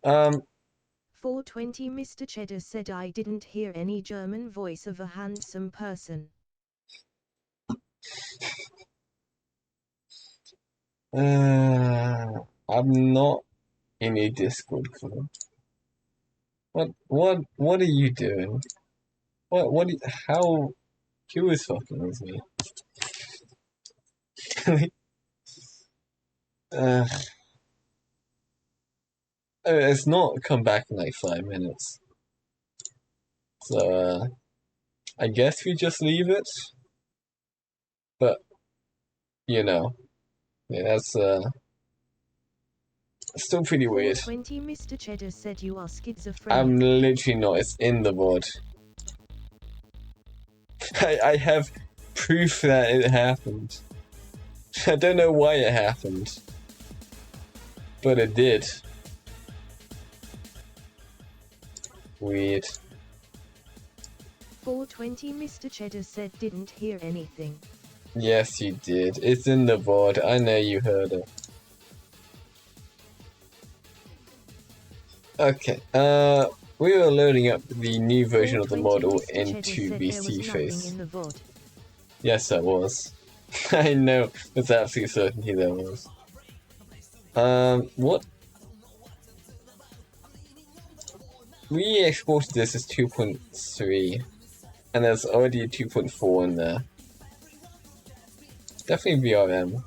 420 Mr. Cheddar said I didn't hear any German voice of a handsome person. I'm not in a Discord call. What are you doing? How? Who is fucking with me? It's not come back in like 5 minutes. So, I guess we just leave it. But, you know, yeah, that's still pretty weird. 420 Mr. Cheddar said you are schizophrenic. I'm literally not. It's in the VOD. I have proof that it happened. I don't know why it happened, but it did. Weird. 420 Mr. Cheddar said didn't hear anything. Yes, you did. It's in the VOD. I know you heard it. Okay. We were loading up the new version of the model into VC Face. Yes, there was. I know. With absolute certainty there was. What? We exported this as 2.3, and there's already a 2.4 in there. Definitely VRM.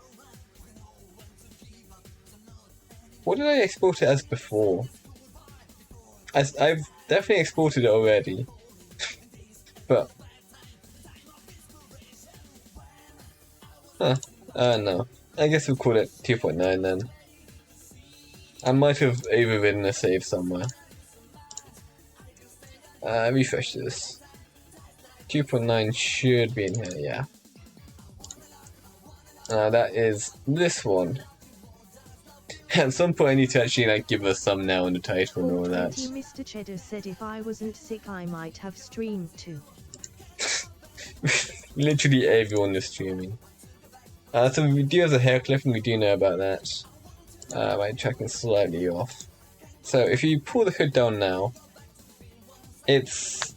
What did I export it as before? I've definitely exported it already. But... no. I guess we'll call it 2.9 then. I might have overridden a save somewhere. Refresh this. 2.9 should be in here, yeah. That is this one. At some point I need to actually like give a thumbnail and a title and all that. 420 Mr. Cheddar said if I wasn't sick I might have streamed too. Literally everyone is streaming. So we do have a hair clip and we do know about that. My tracking slightly off. So if you pull the hood down now, it's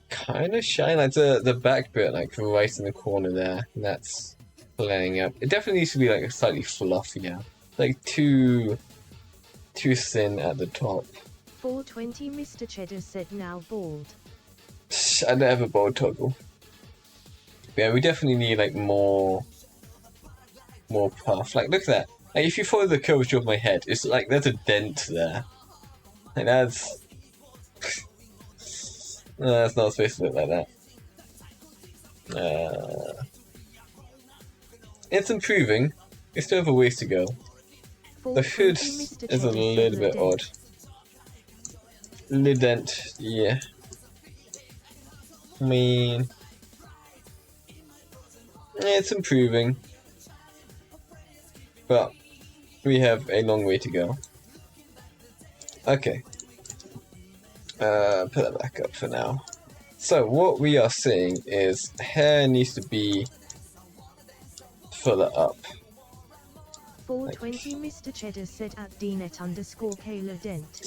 kind of shiny, like the back bit, like right in the corner there. That's playing up. It definitely needs to be like slightly fluffier, like too thin at the top. 420 Mr. Cheddar said now bald. I don't have a bald toggle. Yeah, we definitely need like more puff. Like look at that. Like if you follow the curvature of my head, it's like there's a dent there. Like that's that's not supposed to look like that. It's improving. We still have a ways to go. The hood is a little bit odd. Lid dent, yeah. I mean, it's improving, but we have a long way to go. Okay. Put that back up for now. So what we are seeing is hair needs to be further up. 420 Mr. Cheddar said at DNet_Kayla Dent.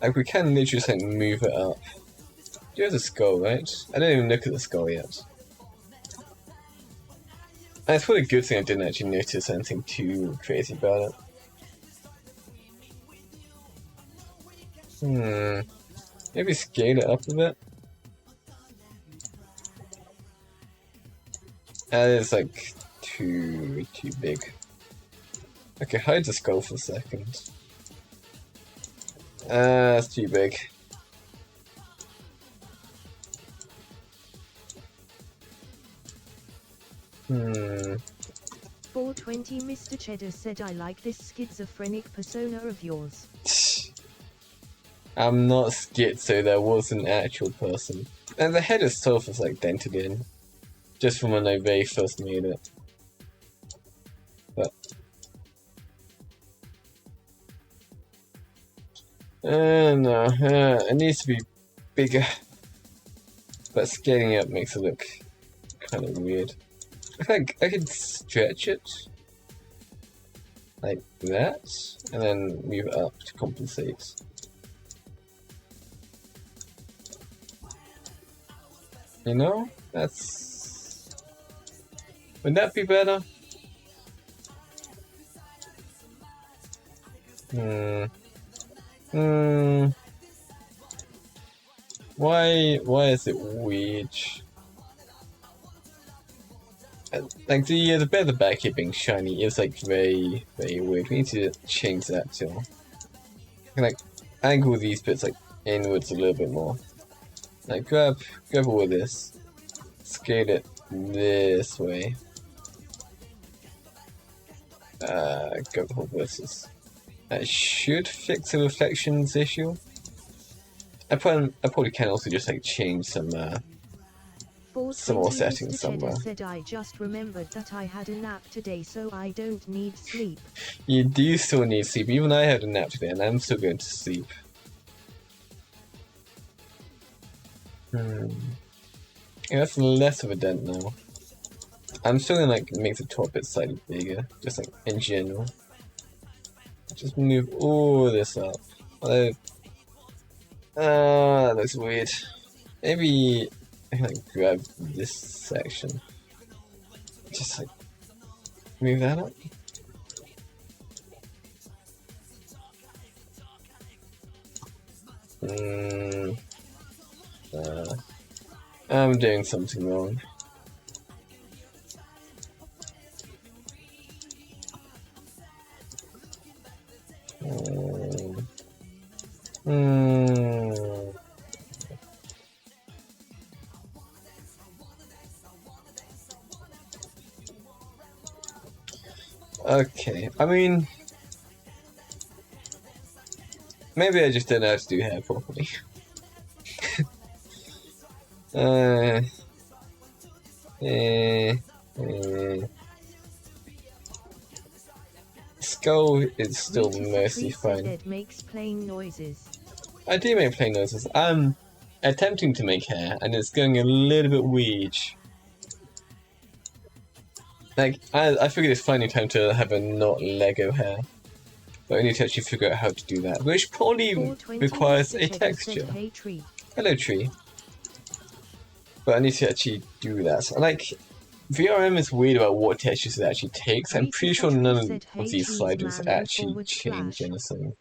Like we can literally just like move it up. There's a skull, right? I didn't even look at the skull yet. And it's probably a good thing I didn't actually notice anything too crazy about it. Maybe scale it up a bit. That is like too big. Okay, hide the skull for a second. That's too big. Hmm. 420 Mr. Cheddar said I like this schizophrenic persona of yours. I'm not schizo, there was an actual person. And the head itself is like dented in. Just from when I very first made it. But no, it needs to be bigger. But scaling up makes it look kind of weird. I think I could stretch it like that, and then move it up to compensate. You know, that's... Would that be better? Why is it weird? Like the bit at the back here being shiny is like very weird. We need to change that too. Like angle these bits like inwards a little bit more. Like grab all of this, scale it this way. Grab the whole versus. That should fix the reflections issue. I probably can also just like change some more settings somewhere. Said I just remembered that I had a nap today, so I don't need sleep. You do still need sleep. Even I had a nap today, and I'm still going to sleep. Yeah, that's less of a dent now. I'm still gonna like make the top bit slightly bigger, just like in general. Just move all this up. Although, that looks weird. Maybe I can like grab this section. Just like move that up. I'm doing something wrong. Okay, I mean, Maybe I just don't know how to do hair properly. Skull is still mostly fine. It makes plain noises. I do make plain noises. I'm attempting to make hair, and it's going a little bit weird. Like, I figured it's finally time to have a not Lego hair. But I need to actually figure out how to do that, which probably requires a texture. Hey, tree. Hello, tree. But I need to actually do that. Like, VRM is weird about what textures it actually takes. I'm pretty sure none of these sliders actually change anything.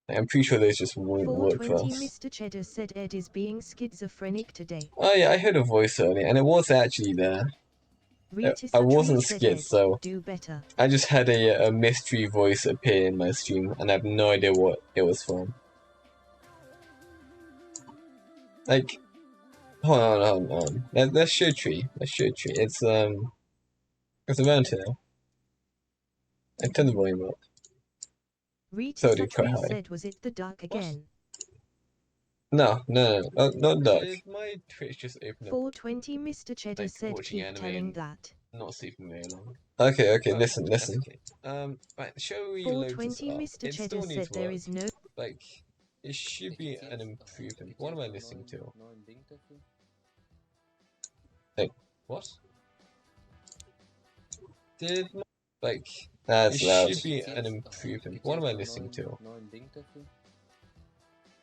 Like, I'm pretty sure those just won't work for us. Mr. Cheddar said Ed is being schizophrenic today. Oh yeah, I heard a voice earlier, and it was actually there. I wasn't scared, so do better. I just had a mystery voice appear in my stream, and I have no idea what it was from. Like, hold on. Let's show tree. It's around here. I turn the volume up. So said, was it the duck again? No, not duck. My Twitch just opened up. 420 Mr. Cheddar Like, said keep telling that. Not sleeping very long. Okay, listen. Right, shall we load this 420 up? Mr. It Cheddar still needs said there work. is no. Like, it should be an improvement. What am I listening to? Like, what? Like, that's loud. It should be an improvement. What am I listening to?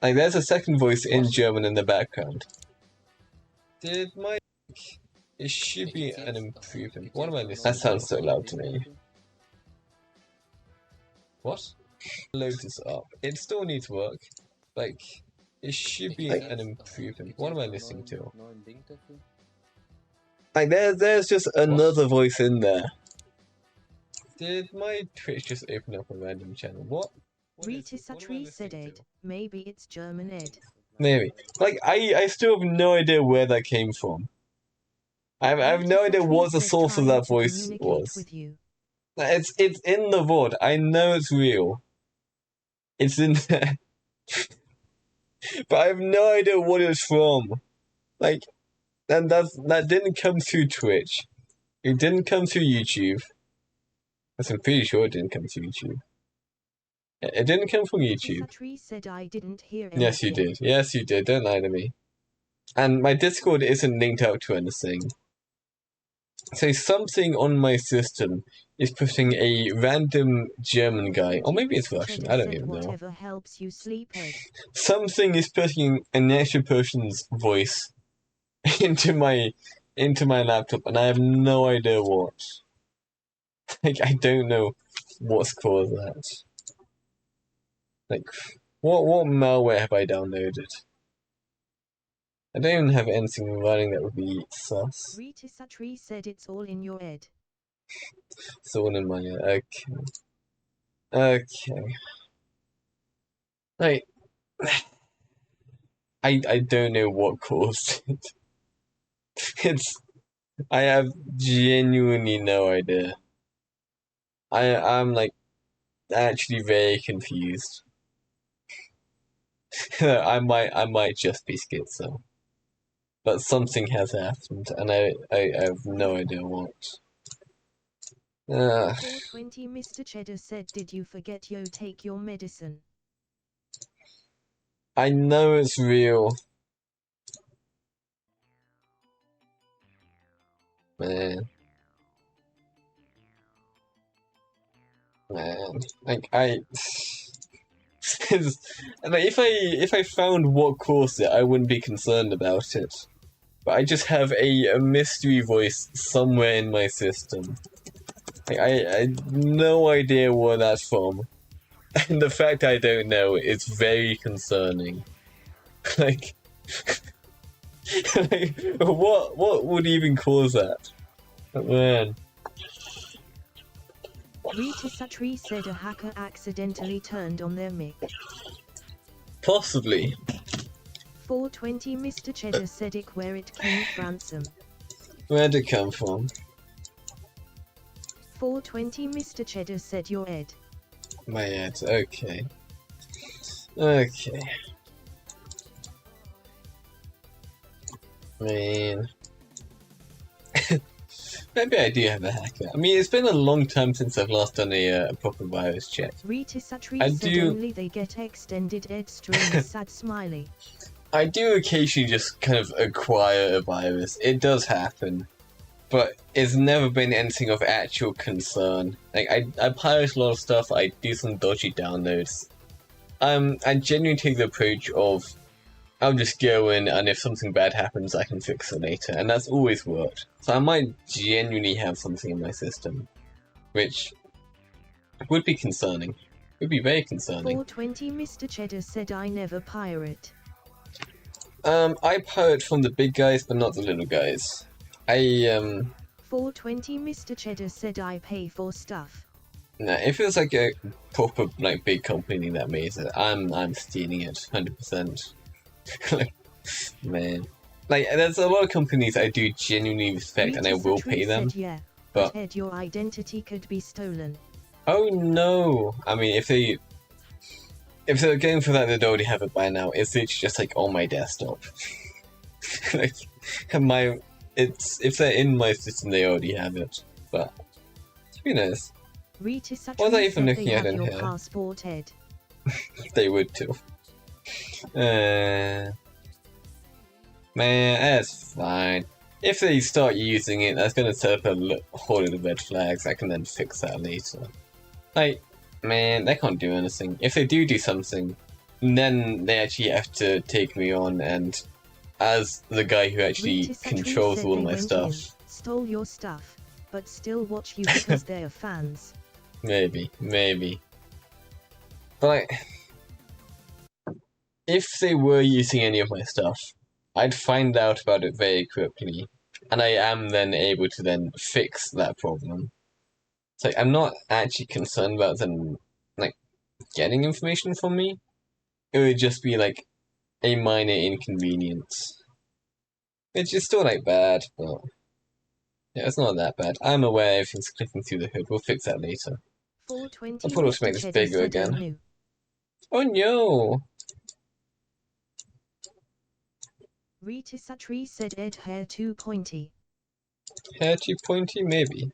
Like, there's a second voice in German in the background. It should be an improvement. What am I listening to? That sounds so loud to me. What? Load this up. It still needs work. Like, it should be an improvement. What am I listening to? Like, there's just another voice in there. Did my Twitch just open up a random channel? What? Rita Satri said Ed. Maybe it's German Ed. Maybe. Like, I still have no idea where that came from. I have no idea what the source of that voice was. It's in the VOD. I know it's real. It's in there. But I have no idea what it's from. Like, that didn't come through Twitch. It didn't come through YouTube. I'm pretty sure it didn't come through YouTube. It didn't come from YouTube. Said I didn't hear yes, you did. Yes, you did. Don't lie to me. And my Discord isn't linked out to anything. So something on my system is putting a random German guy, or maybe it's Russian, I don't even know. Helps you sleep, Ed. Something is putting an extra person's voice into my laptop, and I have no idea what. Like, I don't know what's caused that. Like, what malware have I downloaded? I don't even have anything running that would be sus. Rita Satri said it's all in your head. It's all in my head. Okay. Like, I don't know what caused it. I have genuinely no idea. I'm like actually very confused. I might just be schizo. But something has happened, and I have no idea what. 420 Mr. Cheddar said, did you forget yo take your medicine? I know it's real. Man, like like if I found what caused it, I wouldn't be concerned about it. But I just have a mystery voice somewhere in my system. Like, I have no idea where that's from. And the fact I don't know is very concerning. Like, like what would even cause that? Man. Rita Satri said a hacker accidentally turned on their mic. Possibly. 420 Mr. Cheddar said it where it came from. Where'd it come from? 420 Mr. Cheddar said your head. My head, okay. Okay. I mean, maybe I do have a hacker. I mean, it's been a long time since I've last done a proper virus check. Rita Satri I said do- only they get extended ed string sad smiley. I do occasionally just kind of acquire a virus. It does happen. But it's never been anything of actual concern. Like, I pirate a lot of stuff, I do some dodgy downloads. I genuinely take the approach of, I'll just go in, and if something bad happens, I can fix it later, and that's always worked. So I might genuinely have something in my system, which would be concerning. Would be very concerning. 420 Mr. Cheddar said I never pirate. I pirate from the big guys, but not the little guys. 420 Mr. Cheddar said I pay for stuff. Nah, if it's like a proper like big company that makes it, I'm stealing it 100%. Like, man, like there's a lot of companies I do genuinely respect and I Rita will Satri pay them. said yeah, but- but Ed, your identity could be stolen. Oh no! I mean, if they're going for that, they'd already have it by now. It's literally just like on my desktop. Like if they're in my system, they already have it. But who knows? Rita Satri What was I even said looking they at have in your here? passport, Ed. They would too. Man, that's fine. If they start using it, that's gonna set up a whole lot of red flags. I can then fix that later. Like, man, they can't do anything. If they do something, then they actually have to take me on, and as the guy who actually Rita Satri controls said all they my went stuff, in, stole your stuff, but still watch you because they're fans. maybe. But like, if they were using any of my stuff, I'd find out about it very quickly, and I am then able to then fix that problem. It's like, I'm not actually concerned about them, like, getting information from me. It would just be like a minor inconvenience. Which is still like bad, but yeah, it's not that bad. I'm aware everything's clicking through the hood. We'll fix that later. 420 I'll probably Mr. make this Cheddar bigger said again. no. Oh no! Rita Satri said Ed hair too pointy. Hair too pointy? Maybe.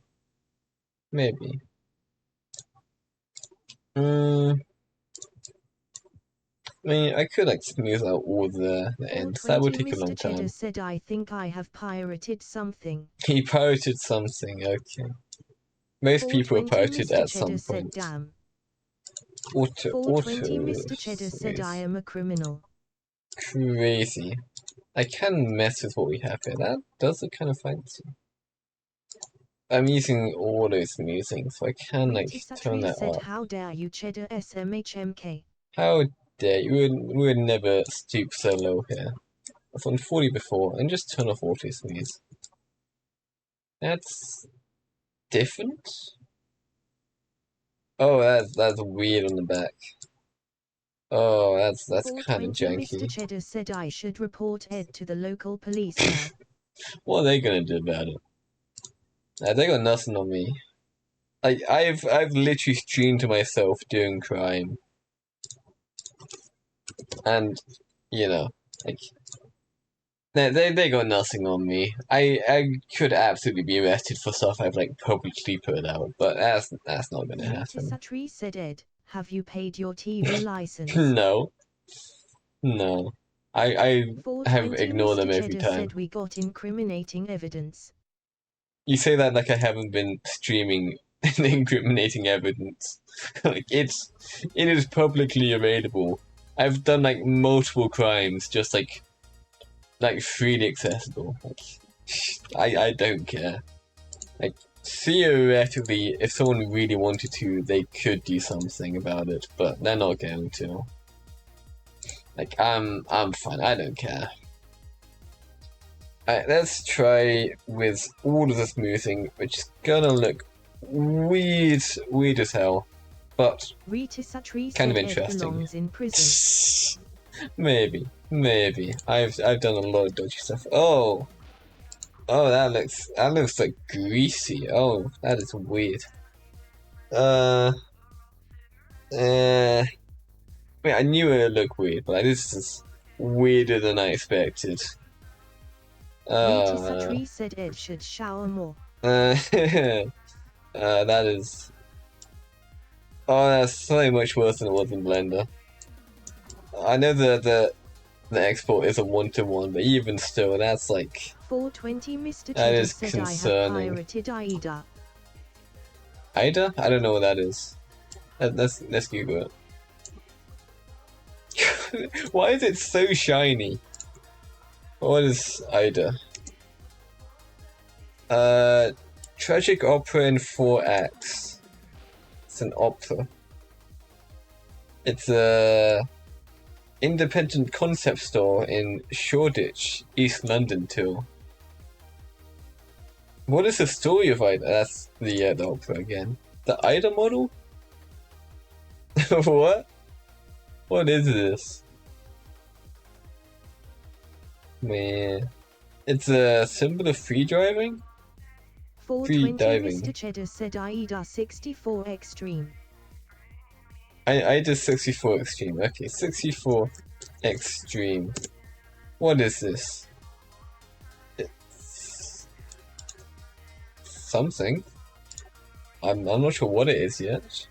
I mean, I could like smooth out all the ends. That would 420 take a long Mr. Cheddar time. said I think I have pirated something. He pirated something, okay. Most people have 420 pirated Mr. at some Cheddar said point. damn. Auto 420 Mr. Cheddar said I am a criminal. Crazy. I can mess with what we have here. That does look kind of fancy. I'm using auto smoothing, so I can like Rita turn Satri that said up. how dare you Cheddar SMHMK. How dare you? We would never stoop so low here. I've on 40 before, and just turn off auto smooth. That's different. Oh, that's weird on the back. Oh, that's kind of 420 janky. Mr. Cheddar said I should report Ed to the local police now. What are they gonna do about it? They got nothing on me. Like I've literally streamed to myself doing crime, and you know, like they got nothing on me. I could absolutely be arrested for stuff I've like publicly put out, but that's not gonna Rita happen. Satri said Ed, have you paid your TV license? No. I 420 ignored them Mr. every Cheddar time. said we got incriminating evidence. You say that like I haven't been streaming incriminating evidence. Like it is publicly available. I've done like multiple crimes just like freely accessible. Like I don't care. Like theoretically, if someone really wanted to, they could do something about it, but they're not going to. Like I'm fine. I don't care. Alright, let's try with all of the smoothing, which is gonna look weird as hell, but Rita Satri kind of said Ed interesting. belongs in prison. maybe. I've done a lot of dodgy stuff. Oh, that looks like greasy. Oh, that is weird. I mean, I knew it would look weird, but this is weirder than I expected. Rita Satri said Ed should shower more. That is... Oh, that's so much worse than it was in Blender. I know the export is a 1-to-1, but even still, that's like... 420 Mr. That Cheddar is said I concerning. have pirated Aida. Ida? I don't know what that is. Let's Google it. Why is it so shiny? What is Ida? Tragic opera in 4 acts. It's an opera. It's a independent concept store in Shoreditch, East London too. What is the story of Ida? That's the opera again. The Ida model? What? What is this? Man. It's a symbol of free driving? 420 diving. Mr. Cheddar said Aida 64 Extreme. Ida 64 Extreme. Okay, 64 Extreme. What is this? It's something. I'm not sure what it is yet.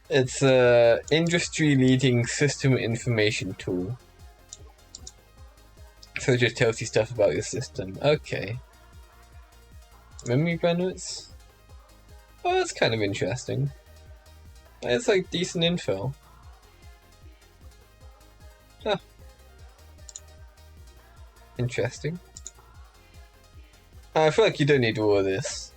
It's a industry-leading system information tool. So it just tells you stuff about your system. Okay. Memory bandwidths? Oh, that's kind of interesting. It's like decent info. Huh. Interesting. I feel like you don't need all of this.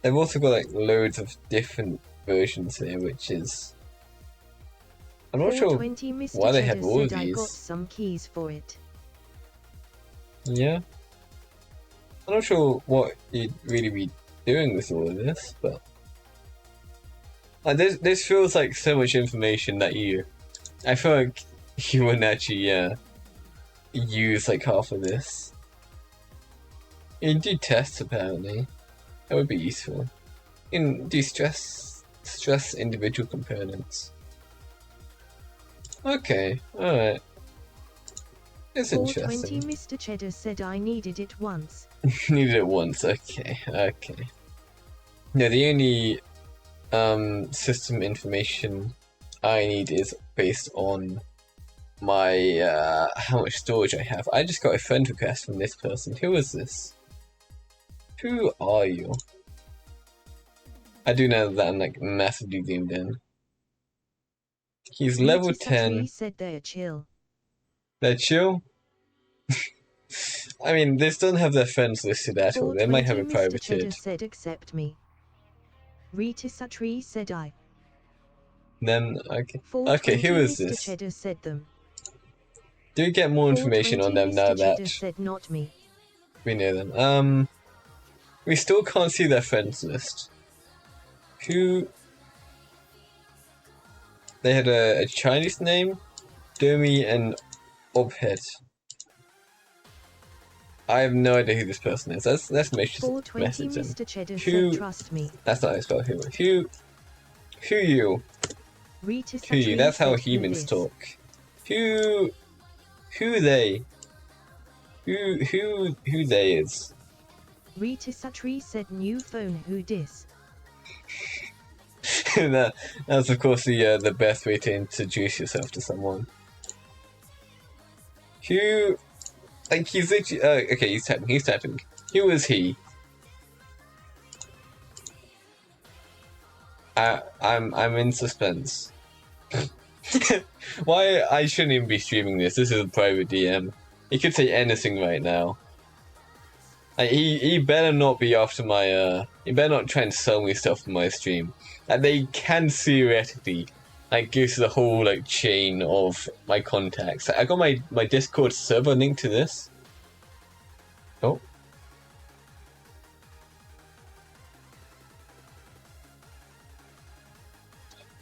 They've also got like loads of different versions here, which is... I'm not sure why they have all of these. I got some keys for it. Yeah. I'm not sure what you'd really be doing with all of this, but... this feels like so much information that I feel like you wouldn't actually use like half of this. You can do tests apparently. That would be useful. You can do stress individual components. Okay, alright. It's 420 interesting. Mr. Cheddar said I needed it once. Needed it once, okay. No, the only system information I need is based on my how much storage I have. I just got a friend request from this person. Who is this? Who are you? I do know that I'm like massively zoomed in. He's level 10. Said they're chill. They're chill? I mean, this doesn't have their friends listed at all. They might have it Mr. Cheddar privated. said accept me. Rita Satri said I. Then, okay. Okay, who is Mr. this? Cheddar said them. Do we get more information on them now Mr. that Cheddar said not me. we know them? We still can't see their friends list. Who... They had a Chinese name, Domi and Obhead. I have no idea who this person is. Let's message them. Mr. Cheddar Who... said trust me. That's not how I spell who. Who you? Rita Who you? That's how humans talk. Who they? Who they is? Rita Satri said new phone who dis. That's of course the best way to introduce yourself to someone. Who, like he's literally, okay, he's typing. Who is he? I'm in suspense. Why I shouldn't even be streaming this? This is a private DM. He could say anything right now. Like, he better not be after my he better not try and sell me stuff from my stream. Like, they can theoretically like go to the whole like chain of my contacts. I got my Discord server linked to this. Oh.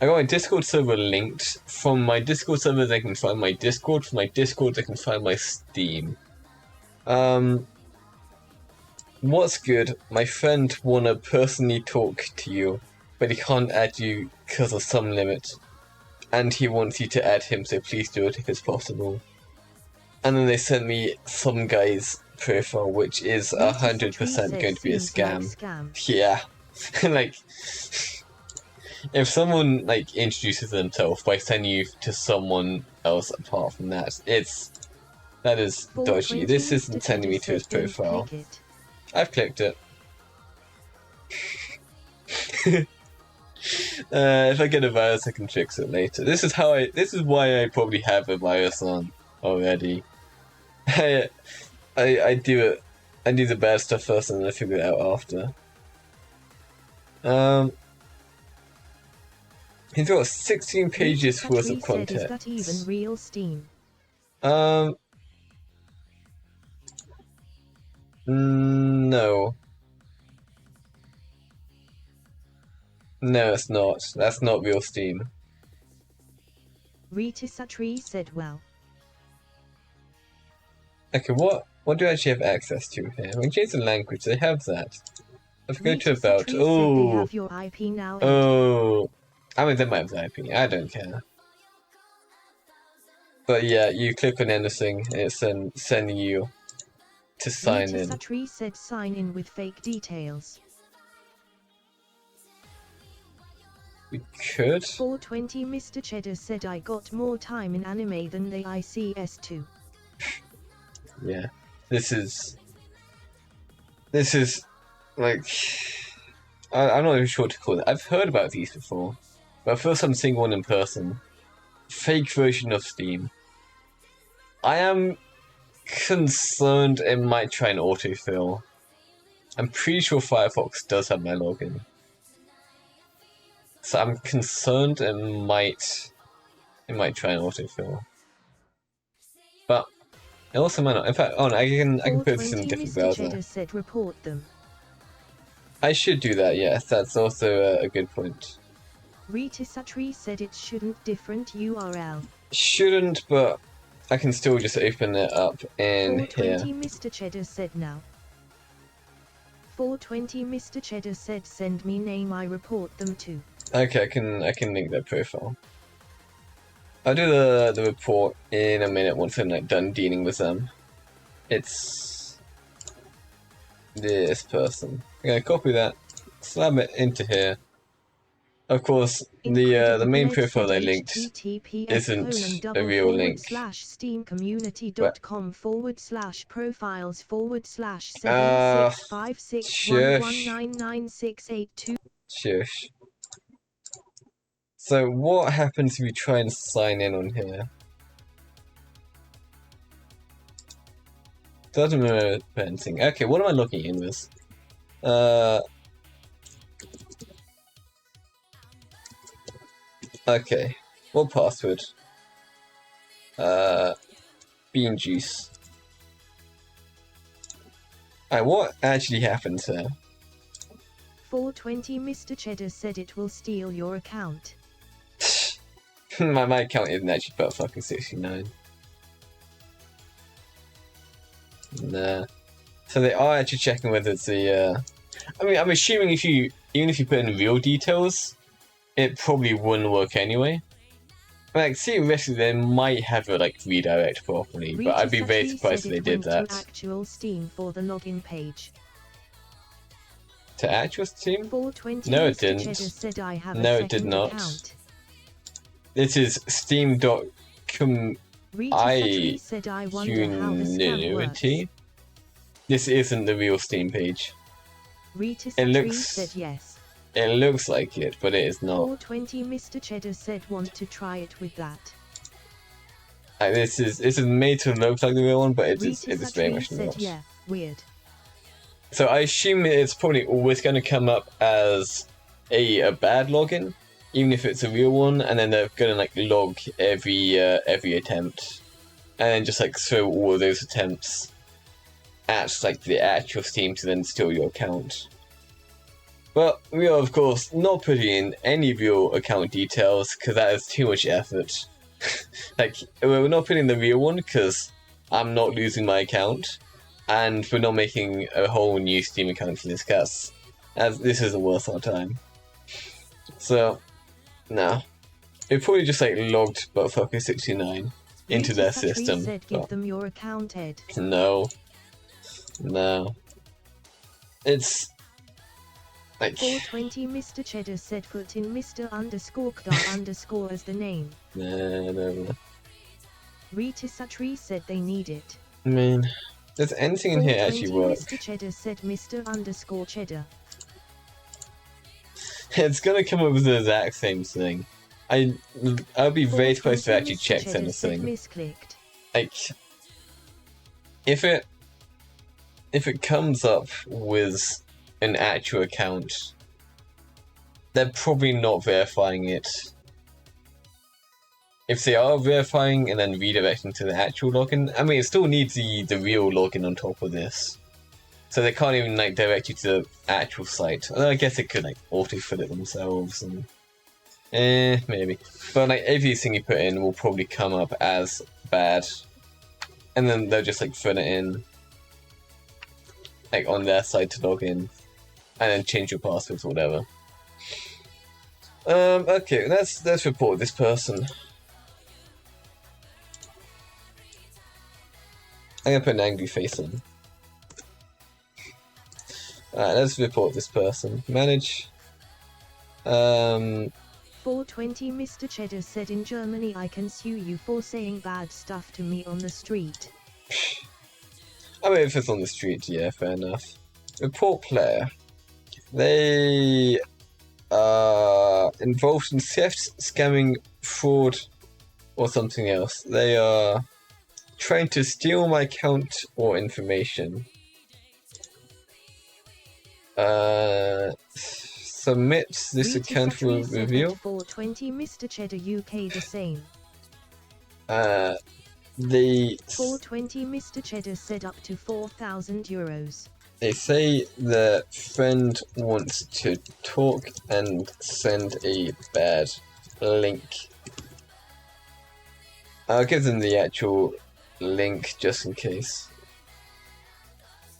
I got my Discord server linked. From my Discord server they can find my Discord. From my Discord they can find my Steam. What's good? My friend wanna personally talk to you but he can't add you because of some limit, and he wants you to add him, so please do it if it's possible. And then they sent me some guy's profile, which is 100% going to be a scam. Yeah, like if someone like introduces themselves by sending you to someone else apart from that, that is dodgy. This isn't sending me to his profile. I've clicked it. If I get a virus, I can fix it later. This is why I probably have a virus on already. I do it. I do the bad stuff first, and then I figure it out after. He's got 16 pages worth of content. Is that even real Steam? No. No, it's not. That's not real Steam. Rita Satri said, well. Okay, what do I actually have access to here? When you change the language, they have that. If I go to about, oh, have your IP now. Oh, I mean they might have the IP. I don't care. But yeah, you click on anything, and it's sending you to sign in. Satri said sign in with fake details. We could. 420 Mr. Cheddar said I got more time in anime than the ICS2. Yeah, this is like, I'm not even sure what to call it. I've heard about these before, but first I'm seeing one in person. Fake version of Steam. I am concerned it might try and autofill. I'm pretty sure Firefox does have my login. So I'm concerned it might try and autofill. But it also might not. In fact, oh no, I can put this in a different browser. Said report them. I should do that, yes. That's also a good point. Rita Satri said it shouldn't different URL. Shouldn't, but I can still just open it up in 420 here. Mr. Cheddar said now. 420 Mr. Cheddar said send me name I report them to. Okay, I can link their profile. I'll do the report in a minute once I'm like done dealing with them. It's this person. I'm gonna copy that, slam it into here. Of course, the main profile I linked isn't a real link. steamcommunity.com/profiles/76561199682. Shush. So what happens if you try and sign in on here? Doesn't remember anything. Okay, what am I logging in with? Okay, what password? Bean juice. Alright, what actually happens here? 420 Mr. Cheddar said it will steal your account. my account isn't actually but fucking 69. Nah. So they are actually checking whether it's the I mean, I'm assuming even if you put in real details, it probably wouldn't work anyway. Like, theoretically, they might have it like redirect properly, but I'd be very surprised if they did that. To actual Steam for the login page. To actual Steam? 420 no, it Mr. didn't. Cheddar said I have no, a it did not. Account. This is steam.com. Said I wonder how the scam works. This isn't the real Steam page. It looks. Said yes. It looks like it, but it is not. 420 Mr. Cheddar said want to try it with that. This is made to look like the real one, but it is very much not. Yeah, weird. So I assume it's probably always going to come up as a bad login, even if it's a real one, and then they're going to like log every attempt, and then just like throw all of those attempts at like the actual Steam to then steal your account. But we are of course not putting in any real account details because that is too much effort. Like, we're not putting the real one because I'm not losing my account, and we're not making a whole new Steam account for this cast, as this isn't worth our time. So, no. It probably just like logged Buttfucker69 into Rita their Satri system. said give But them your account, Ed. no. No. It's like 420 Mr. Cheddar said put in Mr. underscore Kdar underscore as the name. no. Rita Satri said they need it. I mean, does anything in here actually 420 work? Mr. Cheddar said Mr. underscore Cheddar. It's gonna come up with the exact same thing. I'll be very surprised to 420 actually Mr. check Cheddar said anything. misclicked. Like, if it comes up with an actual account, they're probably not verifying it. If they are verifying and then redirecting to the actual login, I mean, it still needs the real login on top of this. So they can't even like direct you to the actual site. Although I guess it could like autofill it themselves and maybe. But like everything you put in will probably come up as bad. And then they'll just like fill it in like on their side to log in. And then change your passwords or whatever. Okay, let's report this person. I'm gonna put an angry face on. Alright, let's report this person. Manage. 420 Mr. Cheddar said in Germany I can sue you for saying bad stuff to me on the street. I mean, if it's on the street, yeah, fair enough. Report player. They are involved in theft, scamming, fraud, or something else. They are trying to steal my account or information. Submit this Rita account for Satri said review. that 420 Mr. Cheddar UK the same. They 420 Mr. Cheddar said up to €4,000. They say the friend wants to talk and send a bad link. I'll give them the actual link just in case.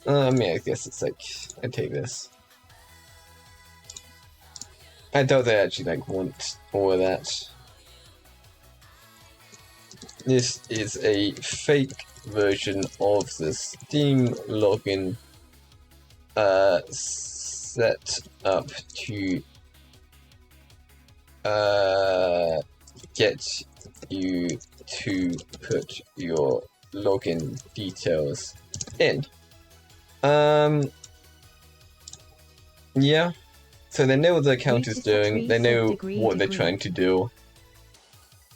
I mean, I guess it's like, I take this. I doubt they actually like want all of that. This is a fake version of the Steam login set up to get you to put your login details in. Yeah. So they know what the account is doing, they know what they're trying to do.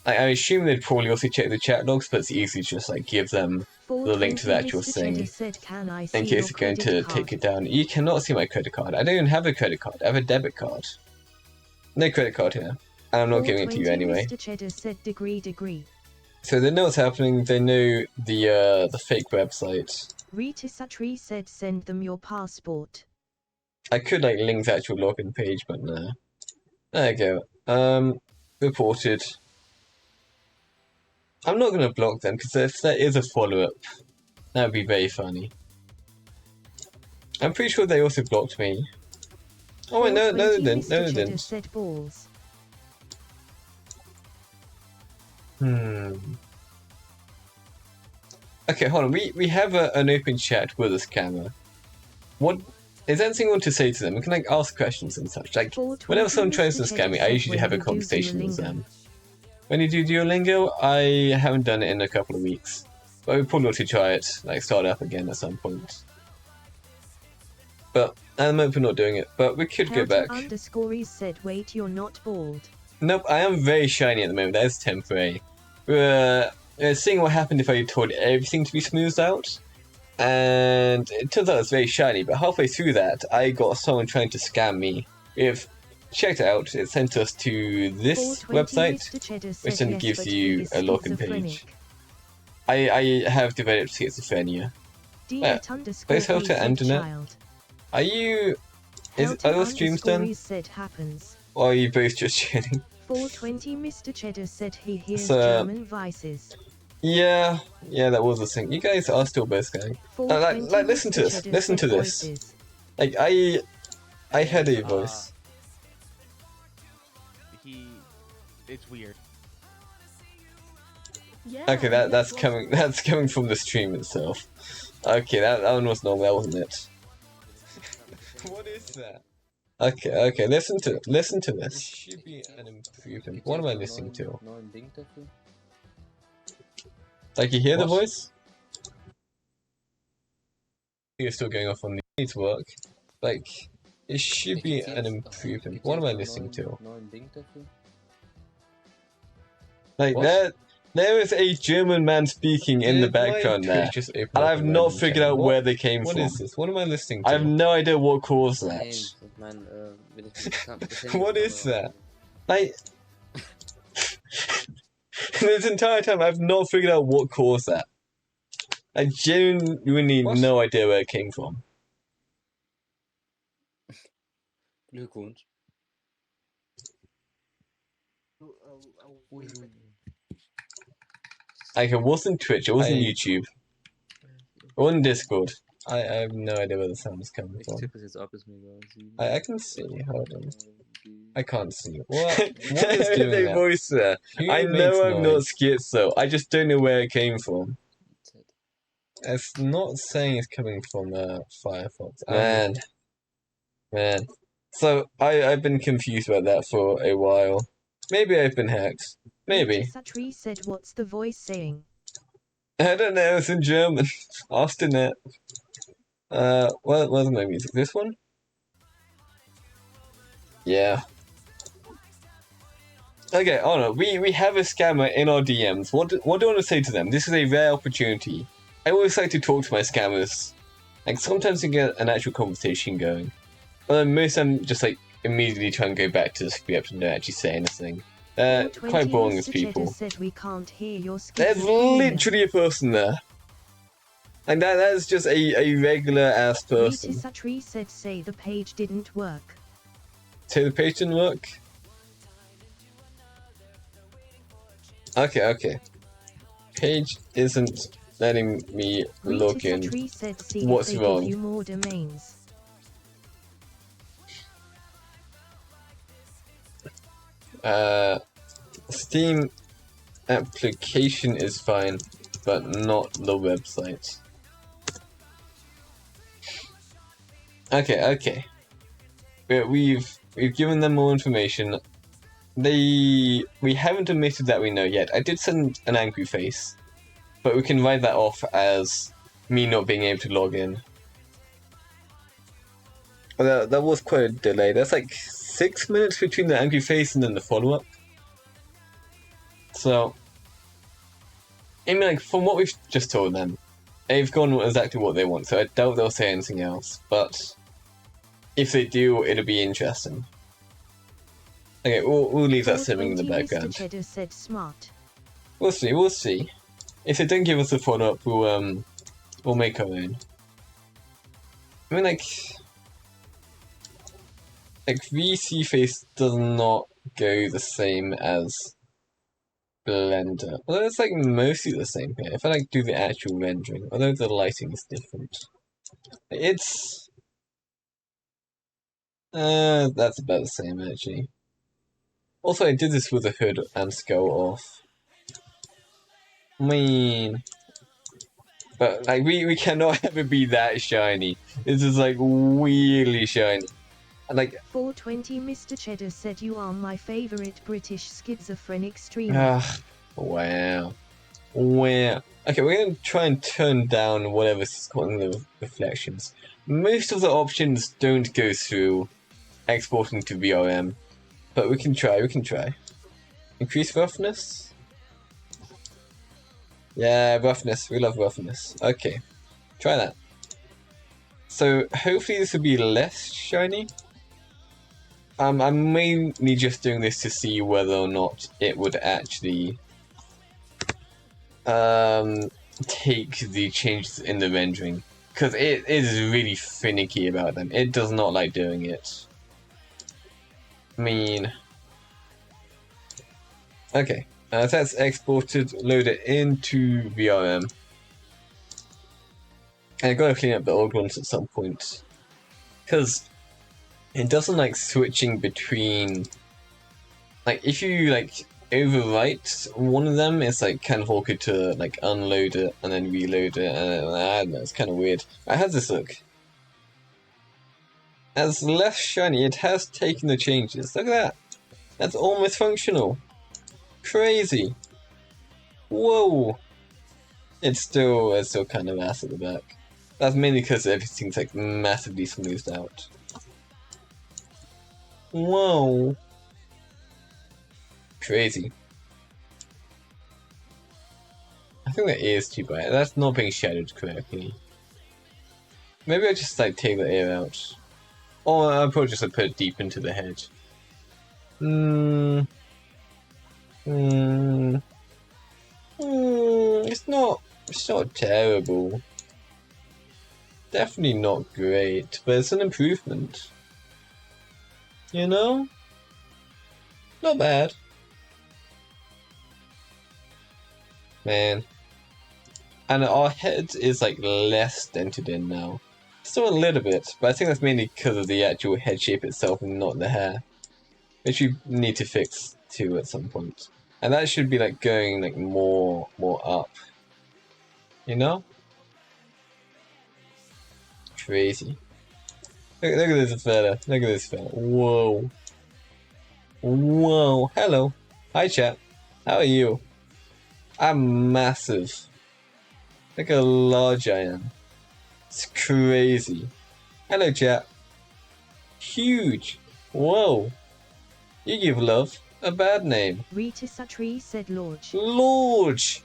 I assume they'd probably also check the chat logs, but it's easy to just like give them the link to the actual thing in case you're going to take it down. You cannot see my credit card. I don't even have a credit card. I have a debit card. No credit card here. And I'm not giving it to you anyway. Mr. Cheddar said degree. So they know what's happening. They know the fake website. Rita Satri said send them your passport. I could like link the actual login page, but no. There you go. Reported. I'm not gonna block them because if there is a follow-up, that would be very funny. I'm pretty sure they also blocked me. Oh wait, no, they didn't. No, they didn't. Said balls. Okay, hold on. We have an open chat with a scammer. What is there anything you want to say to them? We can like ask questions and such. Like whenever someone tries to scam me, I usually have a conversation with them. When you do Duolingo, I haven't done it in a couple of weeks. But we probably ought to try it, like start up again at some point. But at the moment we're not doing it, but we could go back. Underscories said wait, you're not bald. Nope, I am very shiny at the moment, that is temporary. We're seeing what happened if I told everything to be smoothed out. And it turns out it's very shiny, but halfway through that, I got someone trying to scam me. We've checked it out, it sent us to this website, which then gives you a login page. I have developed schizophrenia. Please help to internet. Are you... are those streams done? Or are you both just chatting? 420 Mr. Cheddar said he hears German voices. Yeah, that was the thing. You guys are still both going. Like, listen to this. Listen to this. Like, I had a voice. it's weird. Yeah. Okay, yes, that's what's coming. the- That's coming from the stream itself. Okay, that one was normal. That wasn't it. What is that? Okay. Listen to this. It should be an improvement. What am I listening to? Neuen Ding dafür? Like you hear the What? voice? You're still going off on the needs work. Like it should be an improvement. What am I listening to? Neuen Ding dafür? Like What? there is a German man speaking in the background there, and I've not figured out where they came from. What is this? What am I listening to? I have no idea what caused that. Nein, ich meine, wenn ich das Handy What komme, is that? Like this entire time I've not figured out what caused that. I genuinely What? no idea where it came from. Glückwunsch. Like it wasn't Twitch, it wasn't I- YouTube, it wasn't Discord. I have no idea where the sound is coming Ich from. tippe es jetzt ab, ist mir egal. I can see. Hold on. Die- I can't see. What is There's doing a that? voice there. Who I makes know I'm not noise? schizo. I just don't know where it came from. Z. It's not saying it's coming from Firefox. Man. So I've been confused about that for a while. Maybe I've been hacked. Maybe. Satri said, "What's the voice saying?" I don't know. It's in German. Asked in it. Where's my music? This one? Yeah. Okay, oh no, we have a scammer in our DMs. What do I want to say to them? This is a rare opportunity. I always like to talk to my scammers. Like, sometimes we get an actual conversation going. But then most of them just, like, immediately try and go back to the script and don't actually say anything. They're 420 quite boring as Mr. Cheddar people. said we can't hear your There's schizophrenia. literally a person there. Like, that's just a regular-ass person. Satri said, "Say the page didn't work." So the page didn't work? Okay. Page isn't letting me log in. Satri said, "See What's if they wrong? give you more domains." Steam application is fine, but not the website. Okay. We've given them more information. We haven't admitted that we know yet. I did send an angry face, but we can write that off as me not being able to log in. Well, that was quite a delay. That's like 6 minutes between the angry face and then the follow-up. So, I mean, like, from what we've just told them, they've gone exactly what they want, so I doubt they'll say anything else, but if they do, it'll be interesting. Okay, we'll leave that simmering in the 420 background. Mr. Cheddar said, "Smart." We'll see. If they don't give us a follow-up, we'll make our own. I mean, like VC Face does not go the same as Blender. Although it's like mostly the same here. If I like do the actual rendering, although the lighting is different. It's that's about the same actually. Also, I did this with the hood and skull off. I mean, but like we cannot ever be that shiny. This is like really shiny. And like 420 Mr. Cheddar said, "You are my favorite British schizophrenic streamer." wow. Okay, we're gonna try and turn down whatever's causing the reflections. Most of the options don't go through exporting to VRM, but we can try. Increase roughness. Yeah, roughness. We love roughness. Okay, try that. So hopefully this will be less shiny. I'm mainly just doing this to see whether or not it would actually take the changes in the rendering, because it is really finicky about them. It does not like doing it. I mean, okay, that's exported, load it into VRM. And I gotta clean up the old ones at some point, because it doesn't like switching between, like, if you like overwrite one of them, it's like kind of awkward to like unload it and then reload it, and I don't know, it's kind of weird. How does this look? As less shiny, it has taken the changes. Look at that. That's almost functional. Crazy. Whoa. It's still kind of ass at the back. That's mainly because everything's like massively smoothed out. Whoa. Crazy. I think that ear is too bright. That's not being shadowed correctly. Maybe I just like take the ear out. Or I'll probably just like, put it deep into the head. It's not terrible. Definitely not great, but it's an improvement. You know? Not bad. Man. And our head is like less dented in now. Still a little bit, but I think that's mainly because of the actual head shape itself and not the hair. Which we need to fix too at some point. And that should be like going like more up. You know? Crazy. Look at this fella. Look at this fella. Whoa. Whoa. Hello. Hi chat. How are you? I'm massive. Look how large I am. It's crazy. Hello chat. Huge. Whoa. You give love a bad name. Rita Satri said Lorge. Lorge!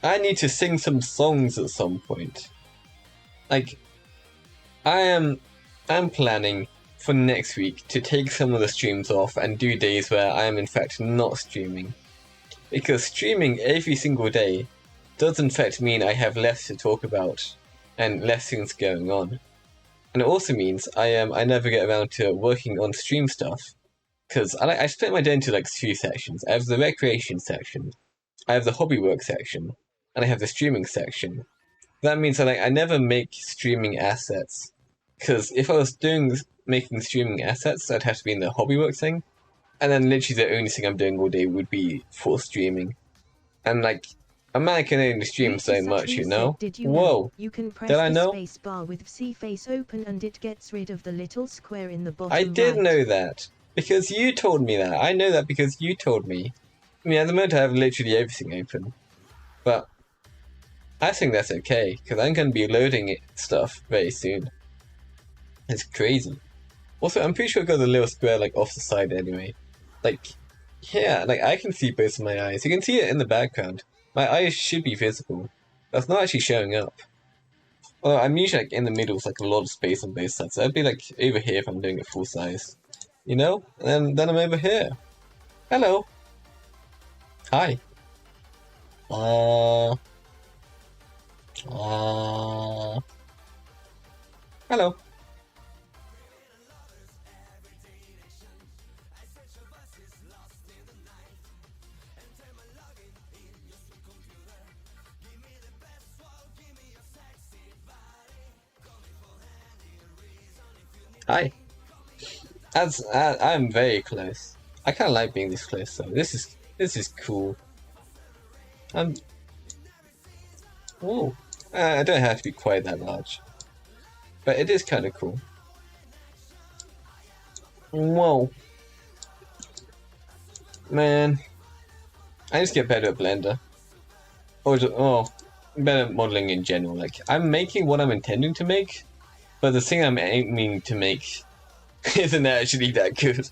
I need to sing some songs at some point. Like, I'm planning for next week to take some of the streams off and do days where I am in fact not streaming. Because streaming every single day does in fact mean I have less to talk about and less things going on. And it also means I never get around to working on stream stuff. Because I split my day into like 2 sections. I have the recreation section, I have the hobby work section, and I have the streaming section. That means that I never make streaming assets. Because if I was making streaming assets, I'd have to be in the hobby work thing. And then literally the only thing I'm doing all day would be for streaming. And like, a man can only stream so much, you know? Whoa! You can press Did I the know? space bar with C face open and it gets rid of the little square in the bottom I did right. know that. Because you told me that. I know that because you told me. I mean, at the moment I have literally everything open. But I think that's okay, because I'm going to be loading stuff very soon. It's crazy. Also, I'm pretty sure I've got the little square like off the side anyway. Like, yeah, like I can see both of my eyes. You can see it in the background. My eyes should be visible. That's not actually showing up. Well, I'm usually like in the middle with like a lot of space on both sides. So I'd be like over here if I'm doing it full size. You know? And then I'm over here. Hello. Hi. Hello. Hi. I'm very close. I kind of like being this close, though. This is cool. Whoa. I don't have to be quite that large, but it is kind of cool. Whoa. Man, I just get better at Blender. Or better at modeling in general. Like, I'm making what I'm intending to make, but the thing I'm aiming to make isn't actually that good.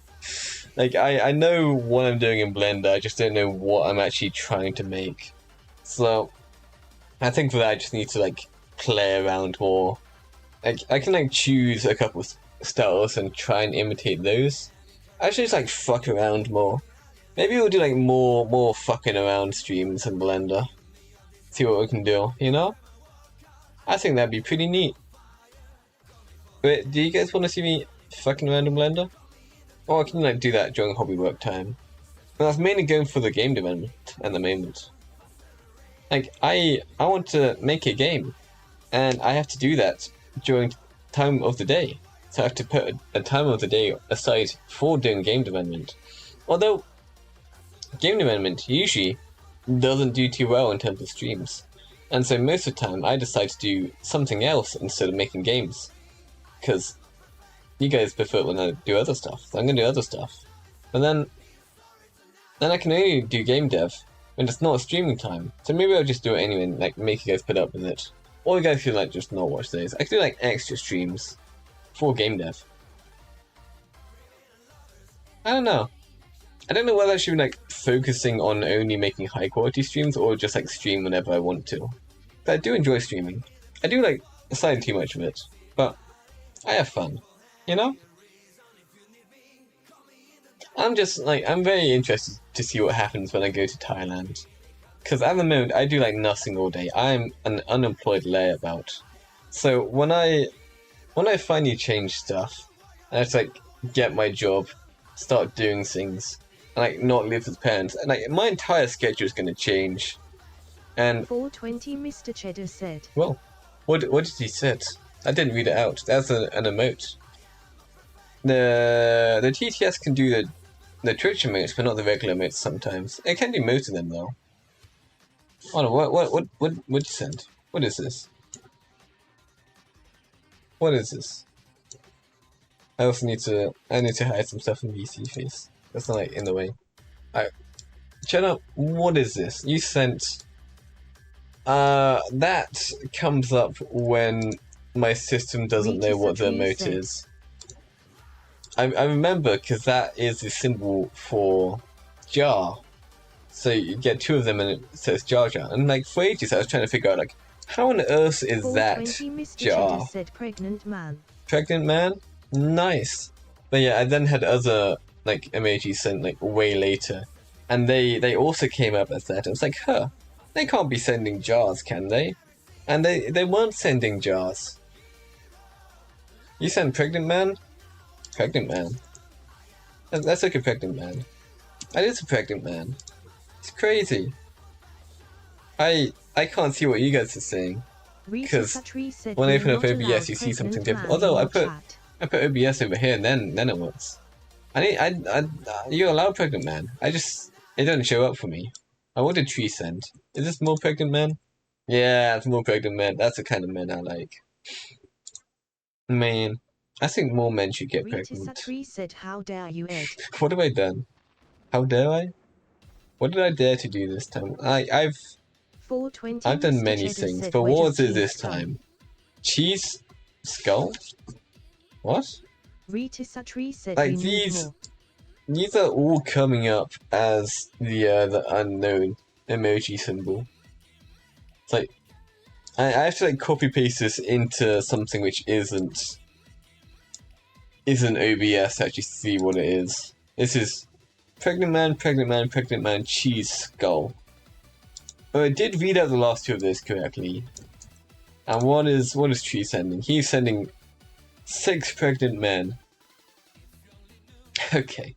Like, I know what I'm doing in Blender, I just don't know what I'm actually trying to make. So, I think for that I just need to, like, play around more. Like, I can, like, choose a couple styles and try and imitate those. I should just, like, fuck around more. Maybe we'll do, like, more fucking around streams in Blender. See what we can do, you know? I think that'd be pretty neat. Wait, do you guys want to see me fucking around in Blender? Or I can like do that during hobby work time. But that's mainly going for the game development at the moment. Like, I want to make a game, and I have to do that during time of the day. So I have to put a time of the day aside for doing game development. Although, game development usually doesn't do too well in terms of streams. And so most of the time I decide to do something else instead of making games. Because you guys prefer when I do other stuff, so I'm gonna do other stuff. But then I can only do game dev when it's not streaming time. So maybe I'll just do it anyway and like make you guys put up with it. Or you guys can like just not watch those. I could do like extra streams for game dev. I don't know. I don't know whether I should be like focusing on only making high quality streams or just like stream whenever I want to. But I do enjoy streaming. I do like slightly too much of it, but I have fun, you know? I'm very interested to see what happens when I go to Thailand. Because at the moment, I do like nothing all day. I'm an unemployed layabout. So when I finally change stuff, and I just like get my job, start doing things, and like not live with parents, and like my entire schedule is gonna change. And 420 Mr. Cheddar said. well, what did he said? I didn't read it out. That's an emote. The TTS can do the Twitch emotes, but not the regular emotes sometimes. It can do most of them though. Oh no, what you send? What is this? What is this? I need to hide some stuff in VC face. That's not like in the way. Alright. Shut up, what is this? You sent that comes up when my system doesn't know what the emote is. I remember because that is the symbol for jar. So you get two of them and it says Jar Jar. And like for ages I was trying to figure out like how on earth is that jar? Said pregnant man. Pregnant man? Nice. But yeah, I then had other like emojis sent like way later. And they also came up as that. I was like, huh, they can't be sending jars, can they? And they weren't sending jars. You sent pregnant man? Pregnant man. That's like a pregnant man. That is a pregnant man. It's crazy. I can't see what you guys are saying. Because when I open up OBS you see something different. Although I put OBS over here and then it works. You allow pregnant man. It doesn't show up for me. I wanted tree send. Is this more pregnant man? Yeah, it's more pregnant man. That's the kind of men I like. Man, I think more men should get pregnant. Said, how dare you, Ed? What have I done? How dare I? What did I dare to do this time? I've done many things, but what was it this time? Cheese skull? What? Said like these are all coming up as the unknown emoji symbol. It's like I have to like copy paste this into something which isn't OBS to actually see what it is. This is pregnant man, cheese skull. But I did read out the last two of those correctly. And what is Tree sending? He's sending 6 pregnant men. Okay.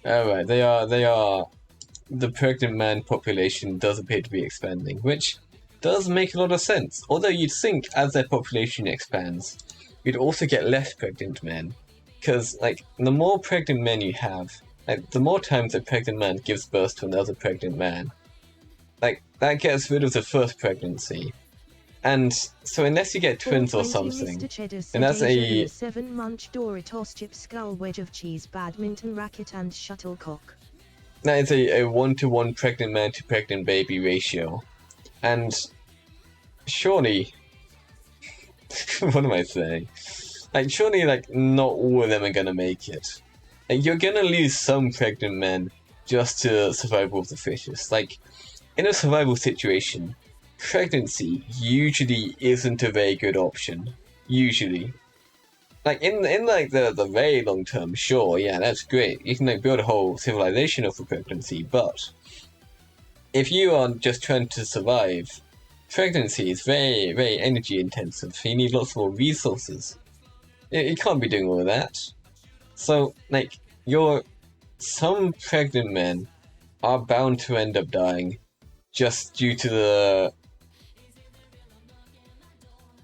Alright, they are the pregnant man population does appear to be expanding, which does make a lot of sense. Although you'd think as their population expands, you'd also get less pregnant men. Because like the more pregnant men you have, like the more times a pregnant man gives birth to another pregnant man, like that gets rid of the first pregnancy. And so unless you get twins or something, and that's a 7-month Doritos chip skull wedge of cheese badminton racket and shuttlecock. That is a 1-to-1 pregnant man to pregnant baby ratio. And surely what am I saying? Like surely like not all of them are gonna make it. Like you're gonna lose some pregnant men just to survival of the fittest. Like in a survival situation, pregnancy usually isn't a very good option. Usually. Like in like the very long term, sure, yeah, that's great. You can like build a whole civilization off of pregnancy, but if you are just trying to survive, pregnancy is very, very energy intensive. You need lots more resources. You can't be doing all of that. So, like, some pregnant men are bound to end up dying just due to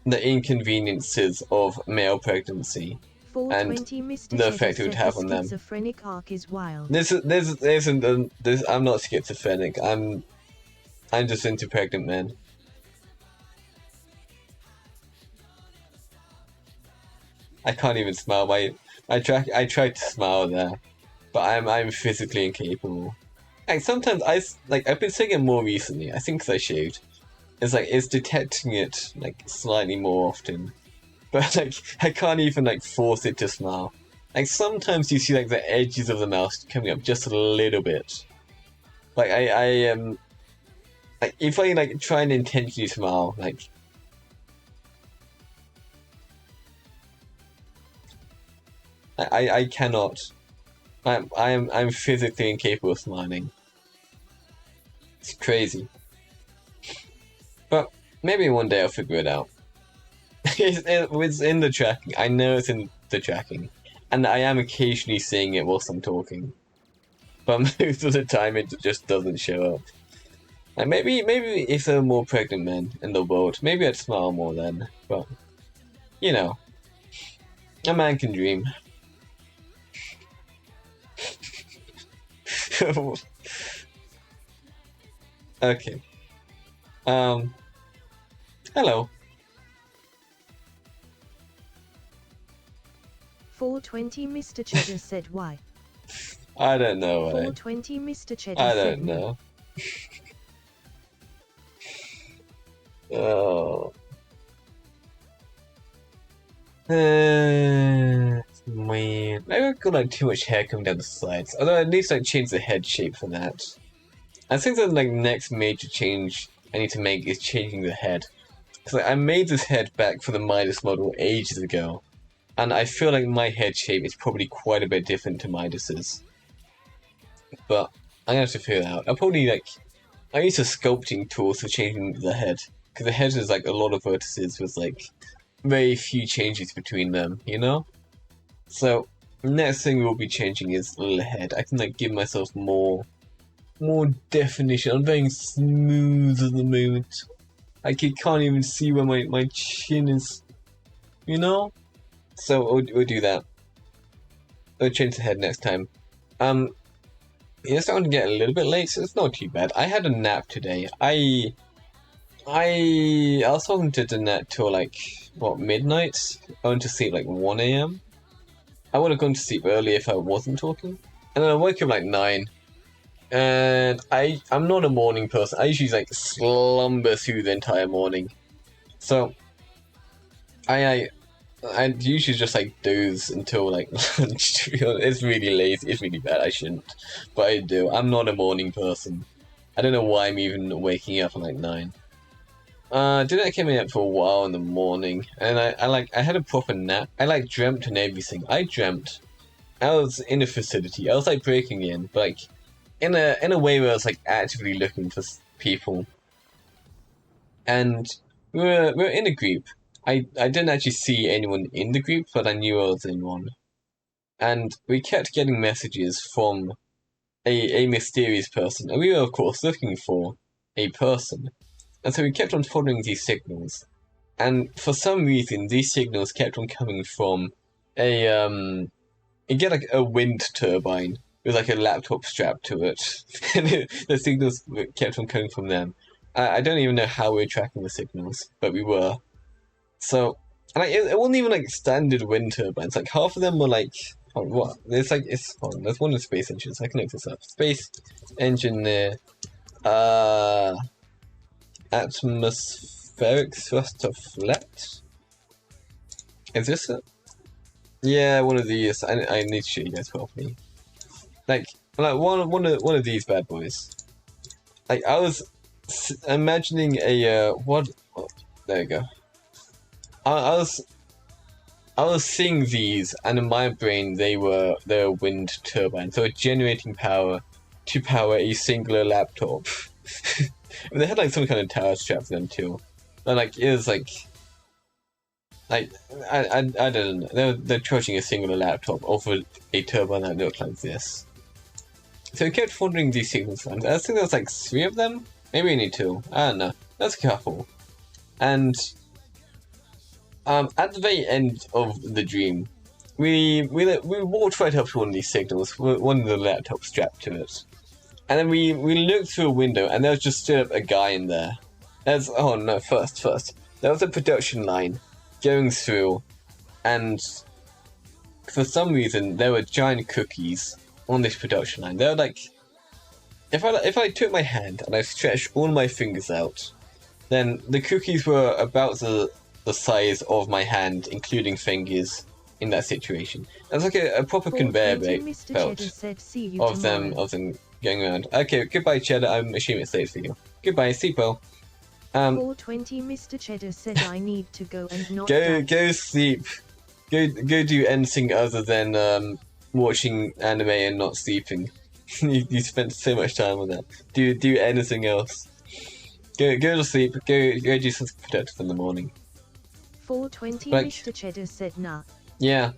the inconveniences of male pregnancy. 420 Mr. the Cheddar effect it would said have the on them. schizophrenic arc is wild. I'm not schizophrenic. I'm just into pregnant men. I can't even smile. I tried to smile there, but I'm physically incapable. Like sometimes I've been saying it more recently. I think 'cause I shaved. It's detecting it like slightly more often, but like I can't even like force it to smile. Like sometimes you see like the edges of the mouth coming up just a little bit. Like like if I like try and intentionally smile, like I cannot. I'm physically incapable of smiling. It's crazy. But maybe one day I'll figure it out. It's in the tracking. I know it's in the tracking. And I am occasionally seeing it whilst I'm talking. But most of the time it just doesn't show up. And maybe if there were more pregnant men in the world, maybe I'd smile more then. But, you know, a man can dream. Okay. Hello. 420 Mr. Cheddar said why. I don't know. 420 Mr. Cheddar I said don't know. Oh. Man. Maybe I've got like too much hair coming down the sides. Although at least like change the head shape for that. I think the like next major change I need to make is changing the head. Cause like, I made this head back for the Midas model ages ago. And I feel like my head shape is probably quite a bit different to Midas's. But I'm gonna have to figure it out. I use a sculpting tool for changing the head. Because the head is like a lot of vertices with like very few changes between them, you know? So next thing we'll be changing is the head. I can like give myself more definition. I'm very smooth at the moment. I can't even see where my chin is, you know? So we'll do that. We'll change the head next time. It's starting to get a little bit late, so it's not too bad. I had a nap today. I was talking to Danette till like what, midnight? I went to sleep like 1 AM. I would have gone to sleep early if I wasn't talking. And then I woke up like 9. And I'm not a morning person. I usually like slumber through the entire morning. So I usually just like doze until like lunch. It's really lazy. It's really bad. I shouldn't, but I do. I'm not a morning person. I don't know why I'm even waking up at like 9. Dinner came in for a while in the morning, and I had a proper nap. I like dreamt and everything. I was in a facility. I was like breaking in, but like in a way where I was like actively looking for people, and we were in a group. I didn't actually see anyone in the group, but I knew I was in one. And we kept getting messages from a mysterious person, and we were of course looking for a person. And so we kept on following these signals. And for some reason these signals kept on coming from you get like a wind turbine with like a laptop strapped to it. And the signals kept on coming from them. I don't even know how we were tracking the signals, but we were. So, and it wasn't even like standard wind turbines. Like half of them were like, oh, what? There's there's one of the space engines. I can look this up. Space engineer, atmospheric thruster flat. Is this it? Yeah, one of these. I need to show you guys properly. Like one of these bad boys. Like I was imagining a what? Oh, there you go. I was seeing these, and in my brain they were wind turbines. So generating power to power a singular laptop. And they had like some kind of tower strapped to them too. But like it was like I don't know. They're charging a singular laptop over a turbine that looked like this. So we kept wondering these signals. I think there was like 3 of them. Maybe only 2. I don't know. That's a couple. And at the very end of the dream, we walked right up to one of these signals, one of the laptops strapped to it, and then we looked through a window, and there was just straight up a guy in there. Oh no, first, there was a production line going through, and for some reason there were giant cookies on this production line. They were like, if I took my hand and I stretched all my fingers out, then the cookies were about the size of my hand, including fingers, in that situation. It's like a proper conveyor belt of them going around. Okay, goodbye, Cheddar. I'm assuming it's late for you. Goodbye, sleep-well. 420 Mr. Cheddar said I need to go and not go sleep. Go do anything other than watching anime and not sleeping. you spent so much time on that. Do anything else. Go to sleep. Go do something productive in the morning. 420 Like, Mr. Cheddar said nah. Yeah.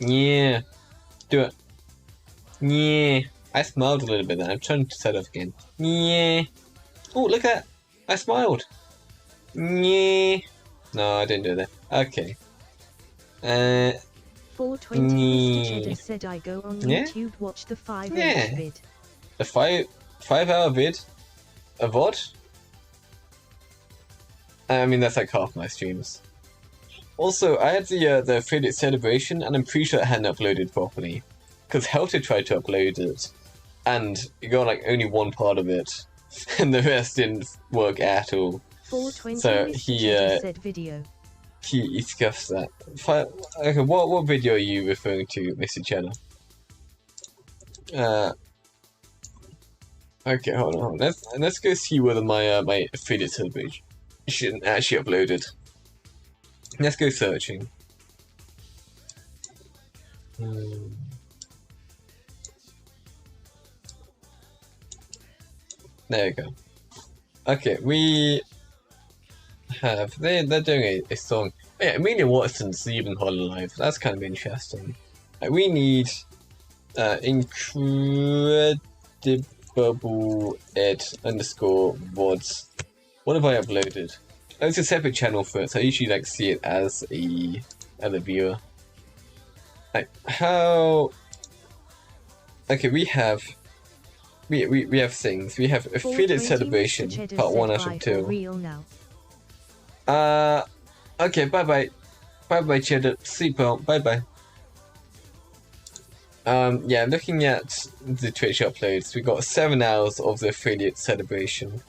Do it. Yeah. I smiled a little bit then. I'm trying to set up again. Yeah. Oh, look at that. I smiled. Yeah. No, I didn't do that. Okay. 420 Mr. Cheddar said I go on YouTube watch the 5-hour vid. The 5-hour vid? A VOD? I mean, that's like half my streams. Also, I had the affiliate celebration, and I'm pretty sure it hadn't uploaded properly. Because Helter tried to upload it, and it got like only one part of it, and the rest didn't work at all. 420 So Mr. said video. He scuffs that. Okay, what video are you referring to, Mr. Cheddar? Okay, hold on. Let's go see whether my my affiliate celebration shouldn't actually uploaded. Let's go searching. There we go. Okay, we have they're doing a song. Oh, yeah, Amelia Watson's leaving Hololive. That's kind of interesting. We need incredible ed underscore vods. What have I uploaded? Oh, it's a separate channel for it, so I usually like see it as a viewer. Like how? Okay, we have things. We have affiliate celebration part 1 out of 2. Okay, bye bye Cheddar. Sleep well. Bye bye. Yeah, looking at the Twitch uploads, we got 7 hours of the affiliate celebration.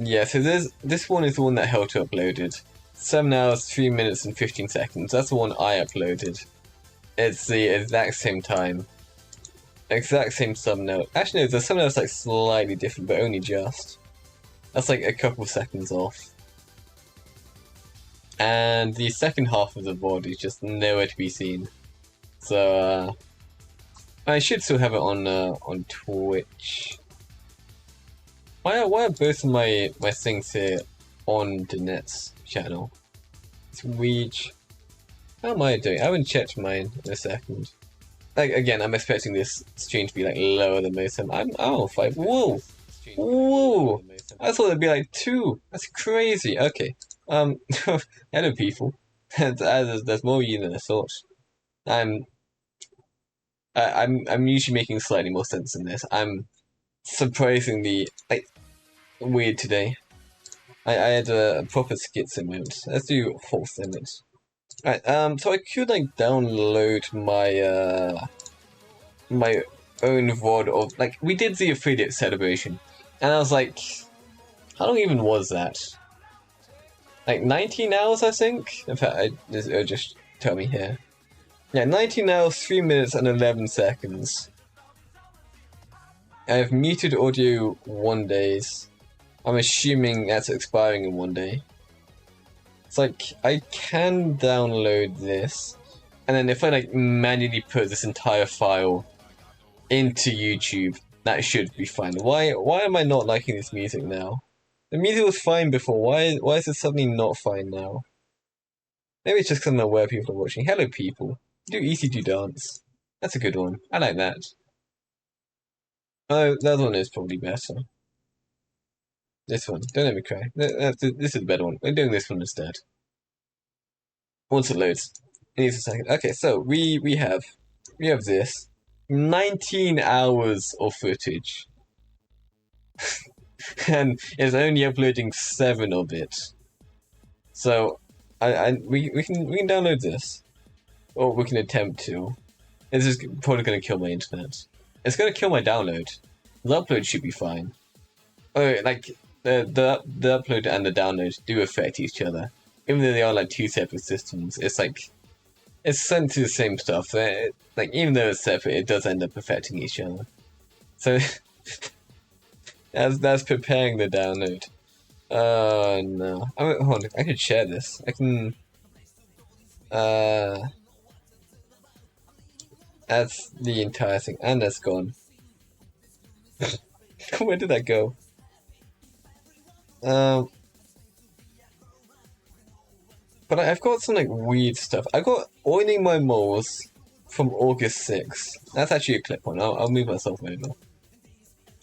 Yeah, so this one is the one that Helter uploaded. 7 hours, 3 minutes and 15 seconds. That's the one I uploaded. It's the exact same time. Exact same thumbnail. Actually, no, the thumbnail's like slightly different, but only just. That's like a couple seconds off. And the second half of the VOD is just nowhere to be seen. So, I should still have it on Twitch. Why are both of my things here on the Net's channel? It's weird. How am I doing? I haven't checked mine in a second. Like, again, I'm expecting this stream to be like lower than most of them. I'm on 5. Whoa! Whoa! I thought it'd be like 2. That's crazy. Okay. Hello people. There's more of you than I thought. I'm usually making slightly more sense than this. I'm surprisingly like weird today. I had a proper schizo moment. Let's do fourth limit. Right, so I could like download my my own VOD of like we did the affiliate celebration, and I was like, how long even was that? Like 19 hours, I think. In fact, it'll just tell me here. Yeah, 19 hours, 3 minutes and 11 seconds. I have muted audio 1 days. I'm assuming that's expiring in 1 day. It's like, I can download this, and then if I like manually put this entire file into YouTube, that should be fine. Why am I not liking this music now? The music was fine before, why is it suddenly not fine now? Maybe it's just because I'm aware people are watching. Hello people. Do ECG dance. That's a good one. I like that. Oh, the other one is probably better. This one. Don't let me cry. This is the better one. We're doing this one instead. Once it loads, it needs a second. Okay, so we have this 19 hours of footage, and it's only uploading 7 of it. So we can download this, or we can attempt to. This is probably going to kill my internet. It's going to kill my download. The upload should be fine. Oh, like the upload and the download do affect each other, even though they are like 2 separate systems. It's like it's sent to the same stuff. Like even though it's separate, it does end up affecting each other. So that's preparing the download. No. Hold on, I could share this. I can. That's the entire thing, and that's gone. Where did that go? But I've got some like weird stuff. I got oiling my moles from August 6th. That's actually a clip one. I'll move myself over.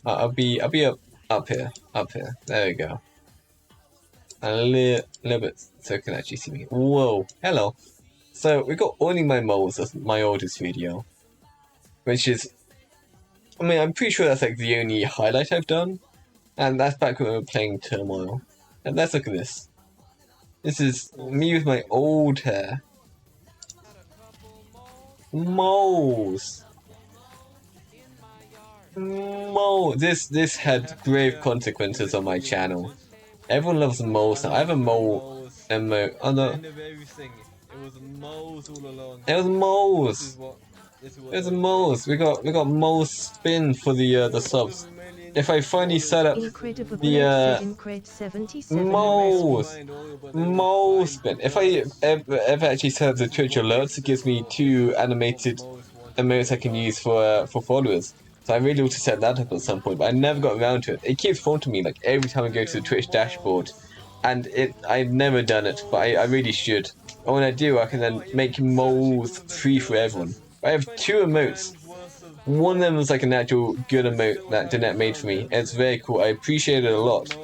I'll be up here. There we go. A little bit so you can actually see me. Whoa, hello. So we got oiling my moles as my oldest video, which is, I mean, I'm pretty sure that's like the only highlight I've done, and that's back when we were playing Turmoil. And let's look at this. This is me with my old hair. Moles. This had grave consequences on my channel. Everyone loves moles now. I have a mole emote. Oh no. It was moles all along. It was moles. This is what It was moles. We got mole spin for the subs. If I finally set up Incredible the Incred 77. mole spin. If I ever actually set up the Twitch alerts, it gives me 2 animated emotes I can use for followers. So I really ought to set that up at some point, but I never got around to it. It keeps haunting me like every time I go to the Twitch dashboard, and I've never done it, but I really should. And when I do, I can then make moles free for everyone. I have 2 emotes. One of them was like an actual good emote that Danette made for me. It's very cool. I appreciate it a lot.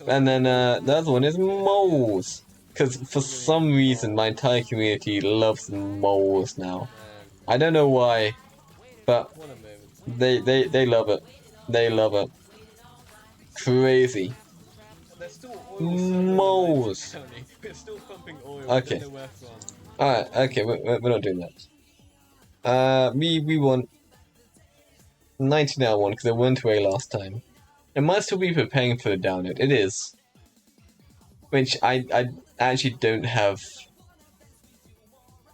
And then the other one is moles. Because for some reason, my entire community loves moles now. I don't know why, but they love it. They love it. Crazy. Moles. Okay. Alright, okay, we're not doing that. We want 99 one because it went away last time. It might still be preparing for the download. It is. Which I actually don't have.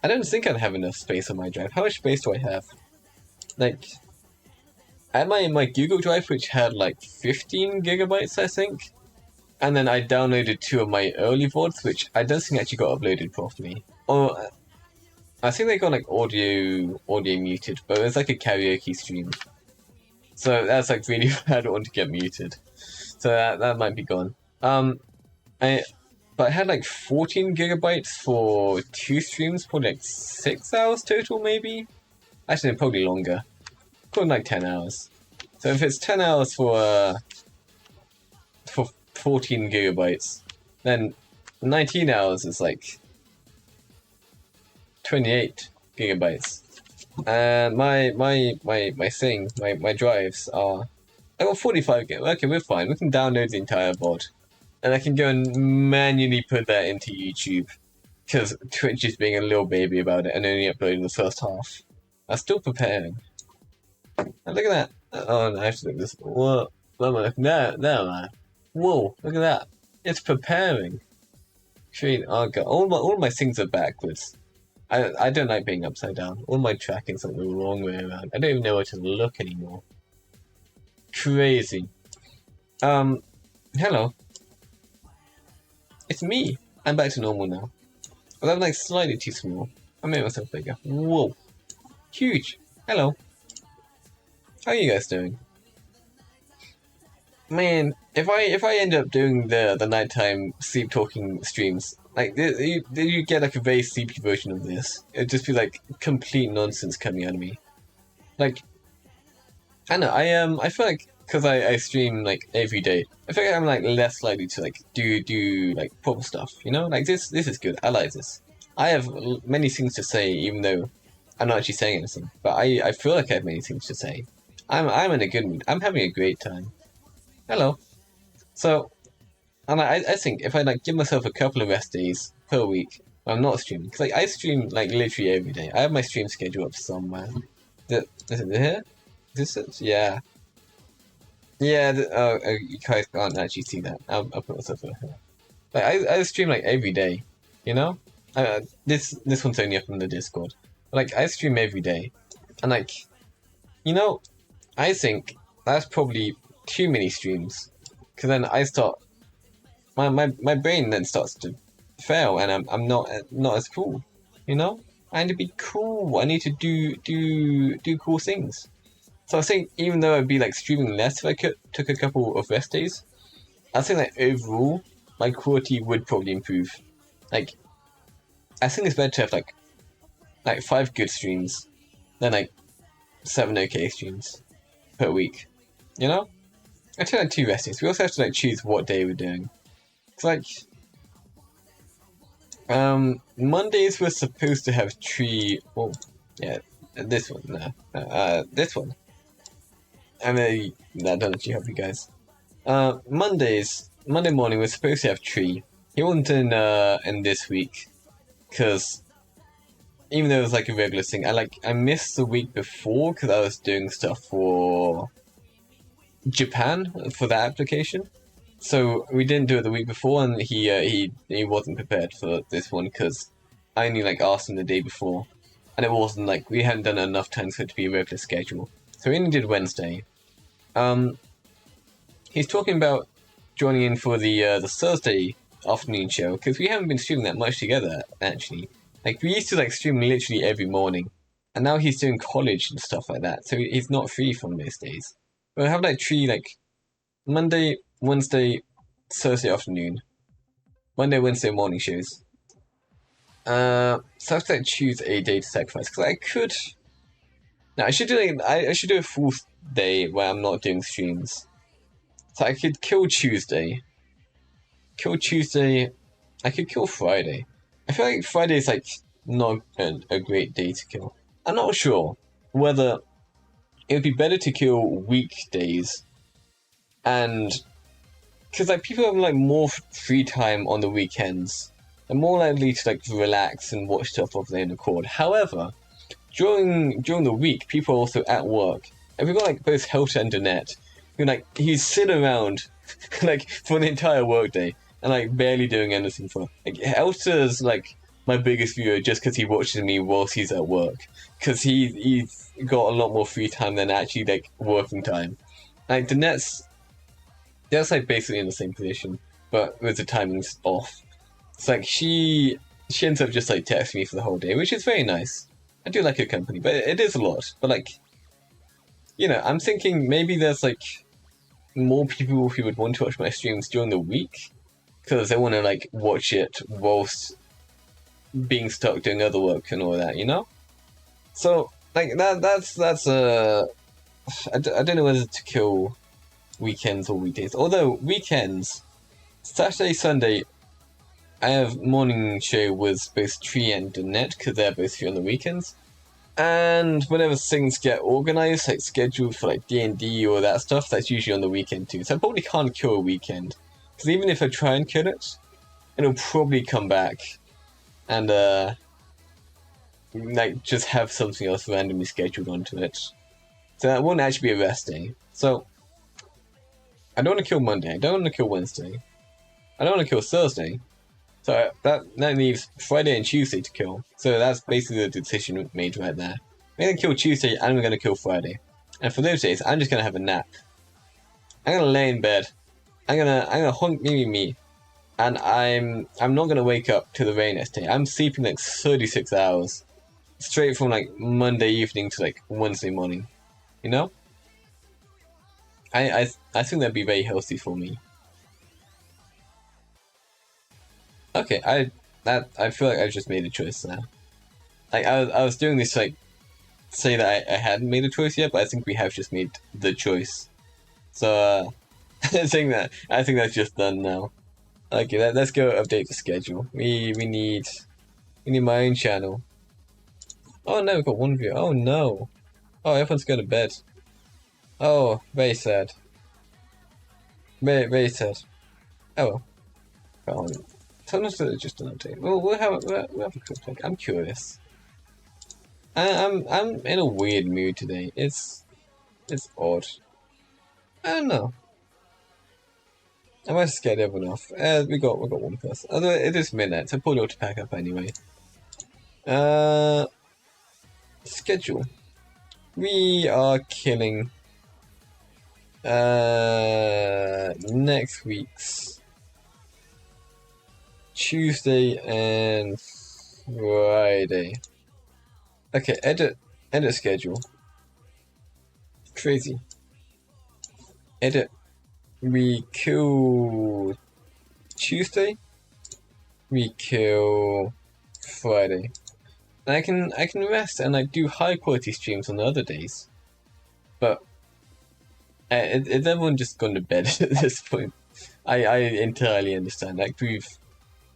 I don't think I'd have enough space on my drive. How much space do I have? Like, I had my Google Drive, which had like 15 gigabytes, I think. And then I downloaded 2 of my early VODs, which I don't think actually got uploaded properly. Or I think they got like audio muted, but it was like a karaoke stream. So that's like really bad one to get muted. So that might be gone. But I had like 14 gigabytes for 2 streams, probably like 6 hours total maybe? Actually, probably longer. Probably like 10 hours. So if it's 10 hours for 14 gigabytes, then 19 hours is like 28 gigabytes. And my drives are, I got 45 gigabytes. Okay, we're fine. We can download the entire VOD. And I can go and manually put that into YouTube. Because Twitch is being a little baby about it and only uploading the first half. I'm still preparing. And look at that. Oh, no, I have to look this. Whoa. There. Whoa, look at that. It's preparing. Oh god, all my things are backwards. I don't like being upside down. All my tracking's like the wrong way around. I don't even know where to look anymore. Crazy. Hello. It's me. I'm back to normal now. But I'm like slightly too small. I made myself bigger. Whoa. Huge. Hello. How are you guys doing? Man, if I end up doing the nighttime sleep talking streams, like you get like a very sleepy version of this. It'd just be like complete nonsense coming out of me. Like, I don't know. I feel like because I stream like every day, I feel like I'm like less likely to like do like proper stuff. You know, like this is good. I like this. I have many things to say, even though I'm not actually saying anything. But I feel like I have many things to say. I'm in a good mood. I'm having a great time. Hello. So, and I think if I like give myself a couple of rest days per week, I'm not streaming, because like I stream like literally every day. I have my stream schedule up somewhere. Is it here? This is, yeah. Yeah, you guys can't actually see that. I'll put myself over here. Like I stream like every day, you know. This one's only up in the Discord. Like I stream every day, and like, you know, I think that's probably too many streams, because then I start my brain then starts to fail, and I'm not as cool, you know. I need to be cool. I need to do cool things. So I think even though I'd be like streaming less if I took a couple of rest days, I think that overall my quality would probably improve. Like, I think it's better to have like 5 good streams than like 7 okay streams per week. You know? I take like 2 rest days. We also have to like choose what day we're doing. It's like Mondays we're supposed to have 3. Oh, yeah, this one. No, this one. I mean, that doesn't actually help you guys. Monday morning we're supposed to have Tree. He wasn't in this week, because even though it was like a regular thing, I missed the week before because I was doing stuff for Japan for that application. So we didn't do it the week before, and he wasn't prepared for this one because I only like asked him the day before, and it wasn't like we hadn't done it enough times for it to be a regular schedule. So we only did Wednesday. He's talking about joining in for the Thursday afternoon show, because we haven't been streaming that much together, actually. Like, we used to like stream literally every morning, and now he's doing college and stuff like that, so he's not free from those days. We'll have like 3 like Monday, Wednesday, Thursday afternoon, Monday, Wednesday morning shows. So I have to like choose a day to sacrifice, because I could. No, I should do like I should do a full day where I'm not doing streams. So I could kill Tuesday. I could kill Friday. I feel like Friday is like not a great day to kill. I'm not sure whether it would be better to kill weekdays, and because like people have like more free time on the weekends, they're more likely to like relax and watch stuff of their own accord. However, during the week, people are also at work, and we've got like both Helter and Donette, who like he's sitting around like for an entire workday and like barely doing anything for. Like Helter's like my biggest viewer just because he watches me whilst he's at work, because he's got a lot more free time than actually like working time. Like Donette's, that's like basically in the same position, but with the timings off. It's like she ends up just like texting me for the whole day, which is very nice. I do like her company, but it is a lot. But like, you know, I'm thinking maybe there's like more people who would want to watch my streams during the week, because they want to like watch it whilst being stuck doing other work and all that, you know. So like that's I don't know whether to kill weekends or weekdays. Although weekends, Saturday, Sunday, I have morning show with both Tree and Donette, because they're both free on the weekends. And whenever things get organized, like scheduled for like D&D or that stuff, that's usually on the weekend too. So I probably can't kill a weekend, because even if I try and kill it, it'll probably come back and like just have something else randomly scheduled onto it. So that won't actually be a rest day. So I don't want to kill Monday, I don't want to kill Wednesday, I don't want to kill Thursday. So that leaves Friday and Tuesday to kill. So that's basically the decision made right there. I'm going to kill Tuesday and I'm going to kill Friday. And for those days, I'm just going to have a nap. I'm going to lay in bed. I'm gonna honk me. And I'm not going to wake up to the very next day. I'm sleeping like 36 hours. Straight from like Monday evening to like Wednesday morning. You know? I think that'd be very healthy for me. Okay, I feel like I've just made a choice there. Like I was doing this to like say that I hadn't made a choice yet, but I think we have just made the choice. So I think that's just done now. Okay, let's go update the schedule. We need We need my own channel. Oh no, we've got one view. Oh no. Oh, everyone's going to bed. Oh, very sad. Very, very sad. Oh well. Sometimes it's just an update. We'll have a quick look. I'm curious. I'm in a weird mood today. It's odd. I don't know. I might have scared everyone off. We got one person. Although it is midnight, so probably ought to pack up anyway. Schedule. We are killing next week's Tuesday and Friday. Okay, edit schedule. Crazy. Edit. We kill Tuesday. We kill Friday. And I can rest and like do high quality streams on the other days. But is everyone just gone to bed at this point? I entirely understand. Like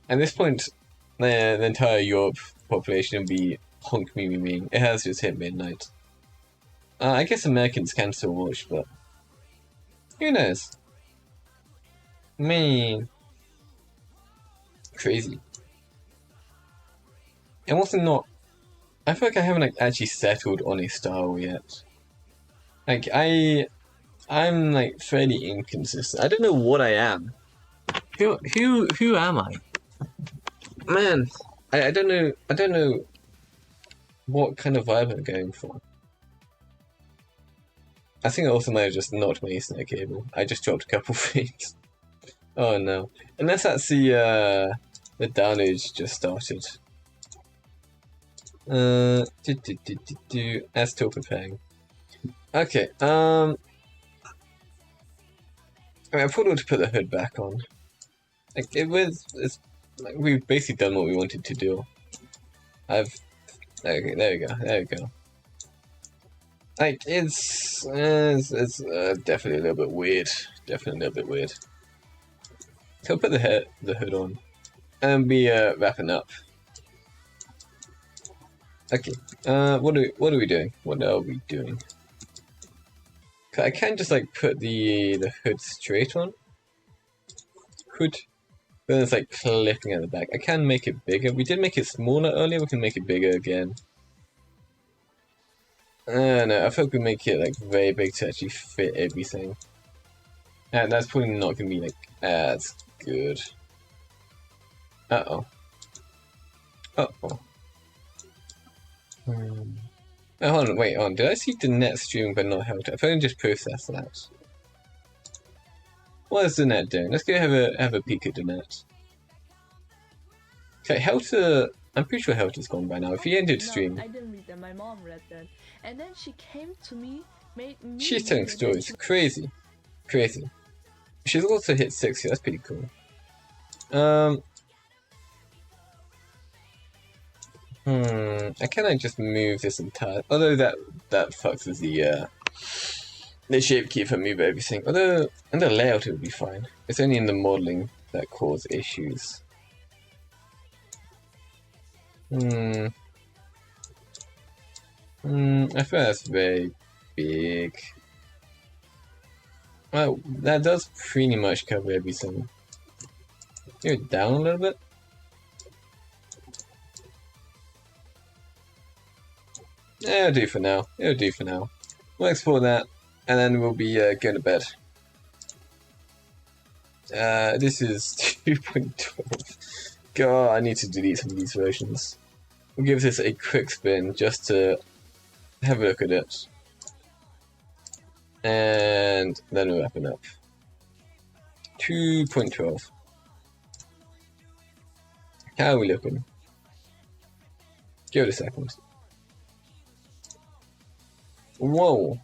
at this point, the entire Europe population will be honk me. It has just hit midnight. I guess Americans can still watch, but who knows? Man, crazy. I'm also not. I feel like I haven't like actually settled on a style yet. Like I'm like fairly inconsistent. I don't know what I am. Who am I? Man, I don't know. I don't know what kind of vibe I'm going for. I think I also might have just knocked my Ethernet cable. I just dropped a couple things. Oh no! Unless that's the downloads just started. As still preparing. Okay. I mean, I probably ought to put the hood back on. Like it's like we've basically done what we wanted to do. Okay, there we go. Like it's definitely a little bit weird. Definitely a little bit weird. So I'll put the hood on, and be wrapping up. Okay. What are we doing? What are we doing? I can't just like put the hood straight on. Hood. Then it's like clipping at the back. I can make it bigger. We did make it smaller earlier. We can make it bigger again. No, I thought we make it like very big to actually fit everything. And that's probably not gonna be like as good. Uh-oh. Uh-oh. Oh, hold on, wait on. Did I see the net streaming but not Helter? If I can just process that. What is the net doing? Let's go have a peek at the net. Okay, Helter. I'm pretty sure Helter's gone by now. If he ended stream. No, I didn't read that. My mom read that, and then she came to me, made me. She's telling stories. Crazy. She's also hit 60. That's pretty cool. I can like just move this entire. Although that fucks with the shape key if I move everything. Although in the layout it would be fine. It's only in the modeling that cause issues. I feel that's very big. Well, that does pretty much cover everything. Go down a little bit. Yeah, it'll do for now. We'll explore that, and then we'll be going to bed. This is 2.12. God, I need to delete some of these versions. We'll give this a quick spin just to have a look at it. And then we'll wrap it up. 2.12. How are we looking? Give it a second. Whoa.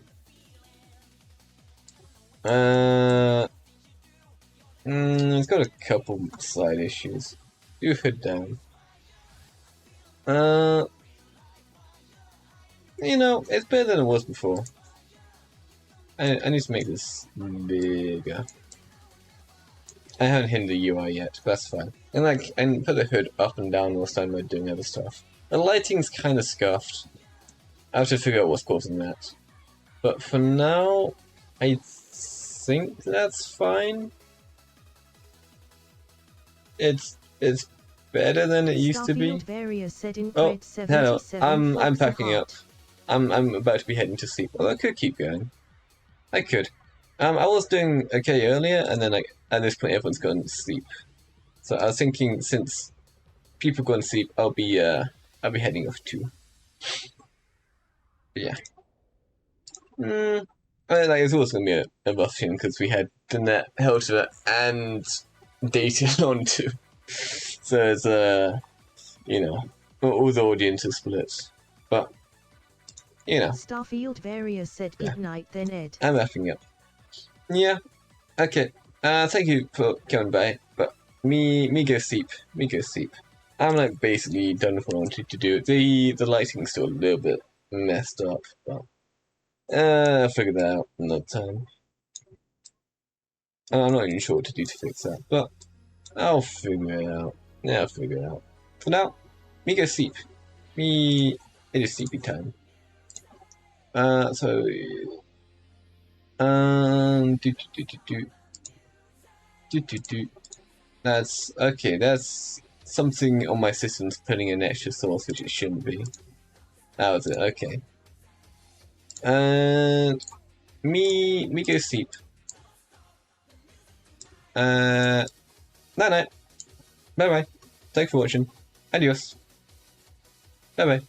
It's got a couple slight issues. Do hood down. You know, it's better than it was before. I need to make this bigger. I haven't hidden the UI yet, but that's fine. And put the hood up and down whilst I'm doing other stuff. The lighting's kind of scuffed. I have to figure out what's causing that. But for now, I think that's fine. It's better than it used to be. Starfield Varia said in Oh, Cred hello. 77 I'm Fox packing up. apart. I'm about to be heading to sleep. Well, I could keep going. I could. I was doing okay earlier, and then at this point everyone's gone to sleep. So I was thinking, since people go to sleep, I'll be heading off too. But yeah. It's also gonna be a rough stream because we had the net Helter and data on too. So it's all the audience is split. But Starfield Varia said good night then Ed. I'm wrapping up. Yeah. Okay. Thank you for coming by. But me go sleep. Me go sleep. I'm basically done with what I wanted to do. The lighting's still a little bit messed up, but I'll figure that out another time. I'm not even sure what to do to fix that, but I'll figure it out. Yeah, I'll figure it out. For now, me go sleep. It is sleepy time. That's okay. That's something on my system's putting an extra source, which it shouldn't be. That was it. Okay. And me go sleep. Night night. Bye bye. Thanks for watching. Adios. Bye bye.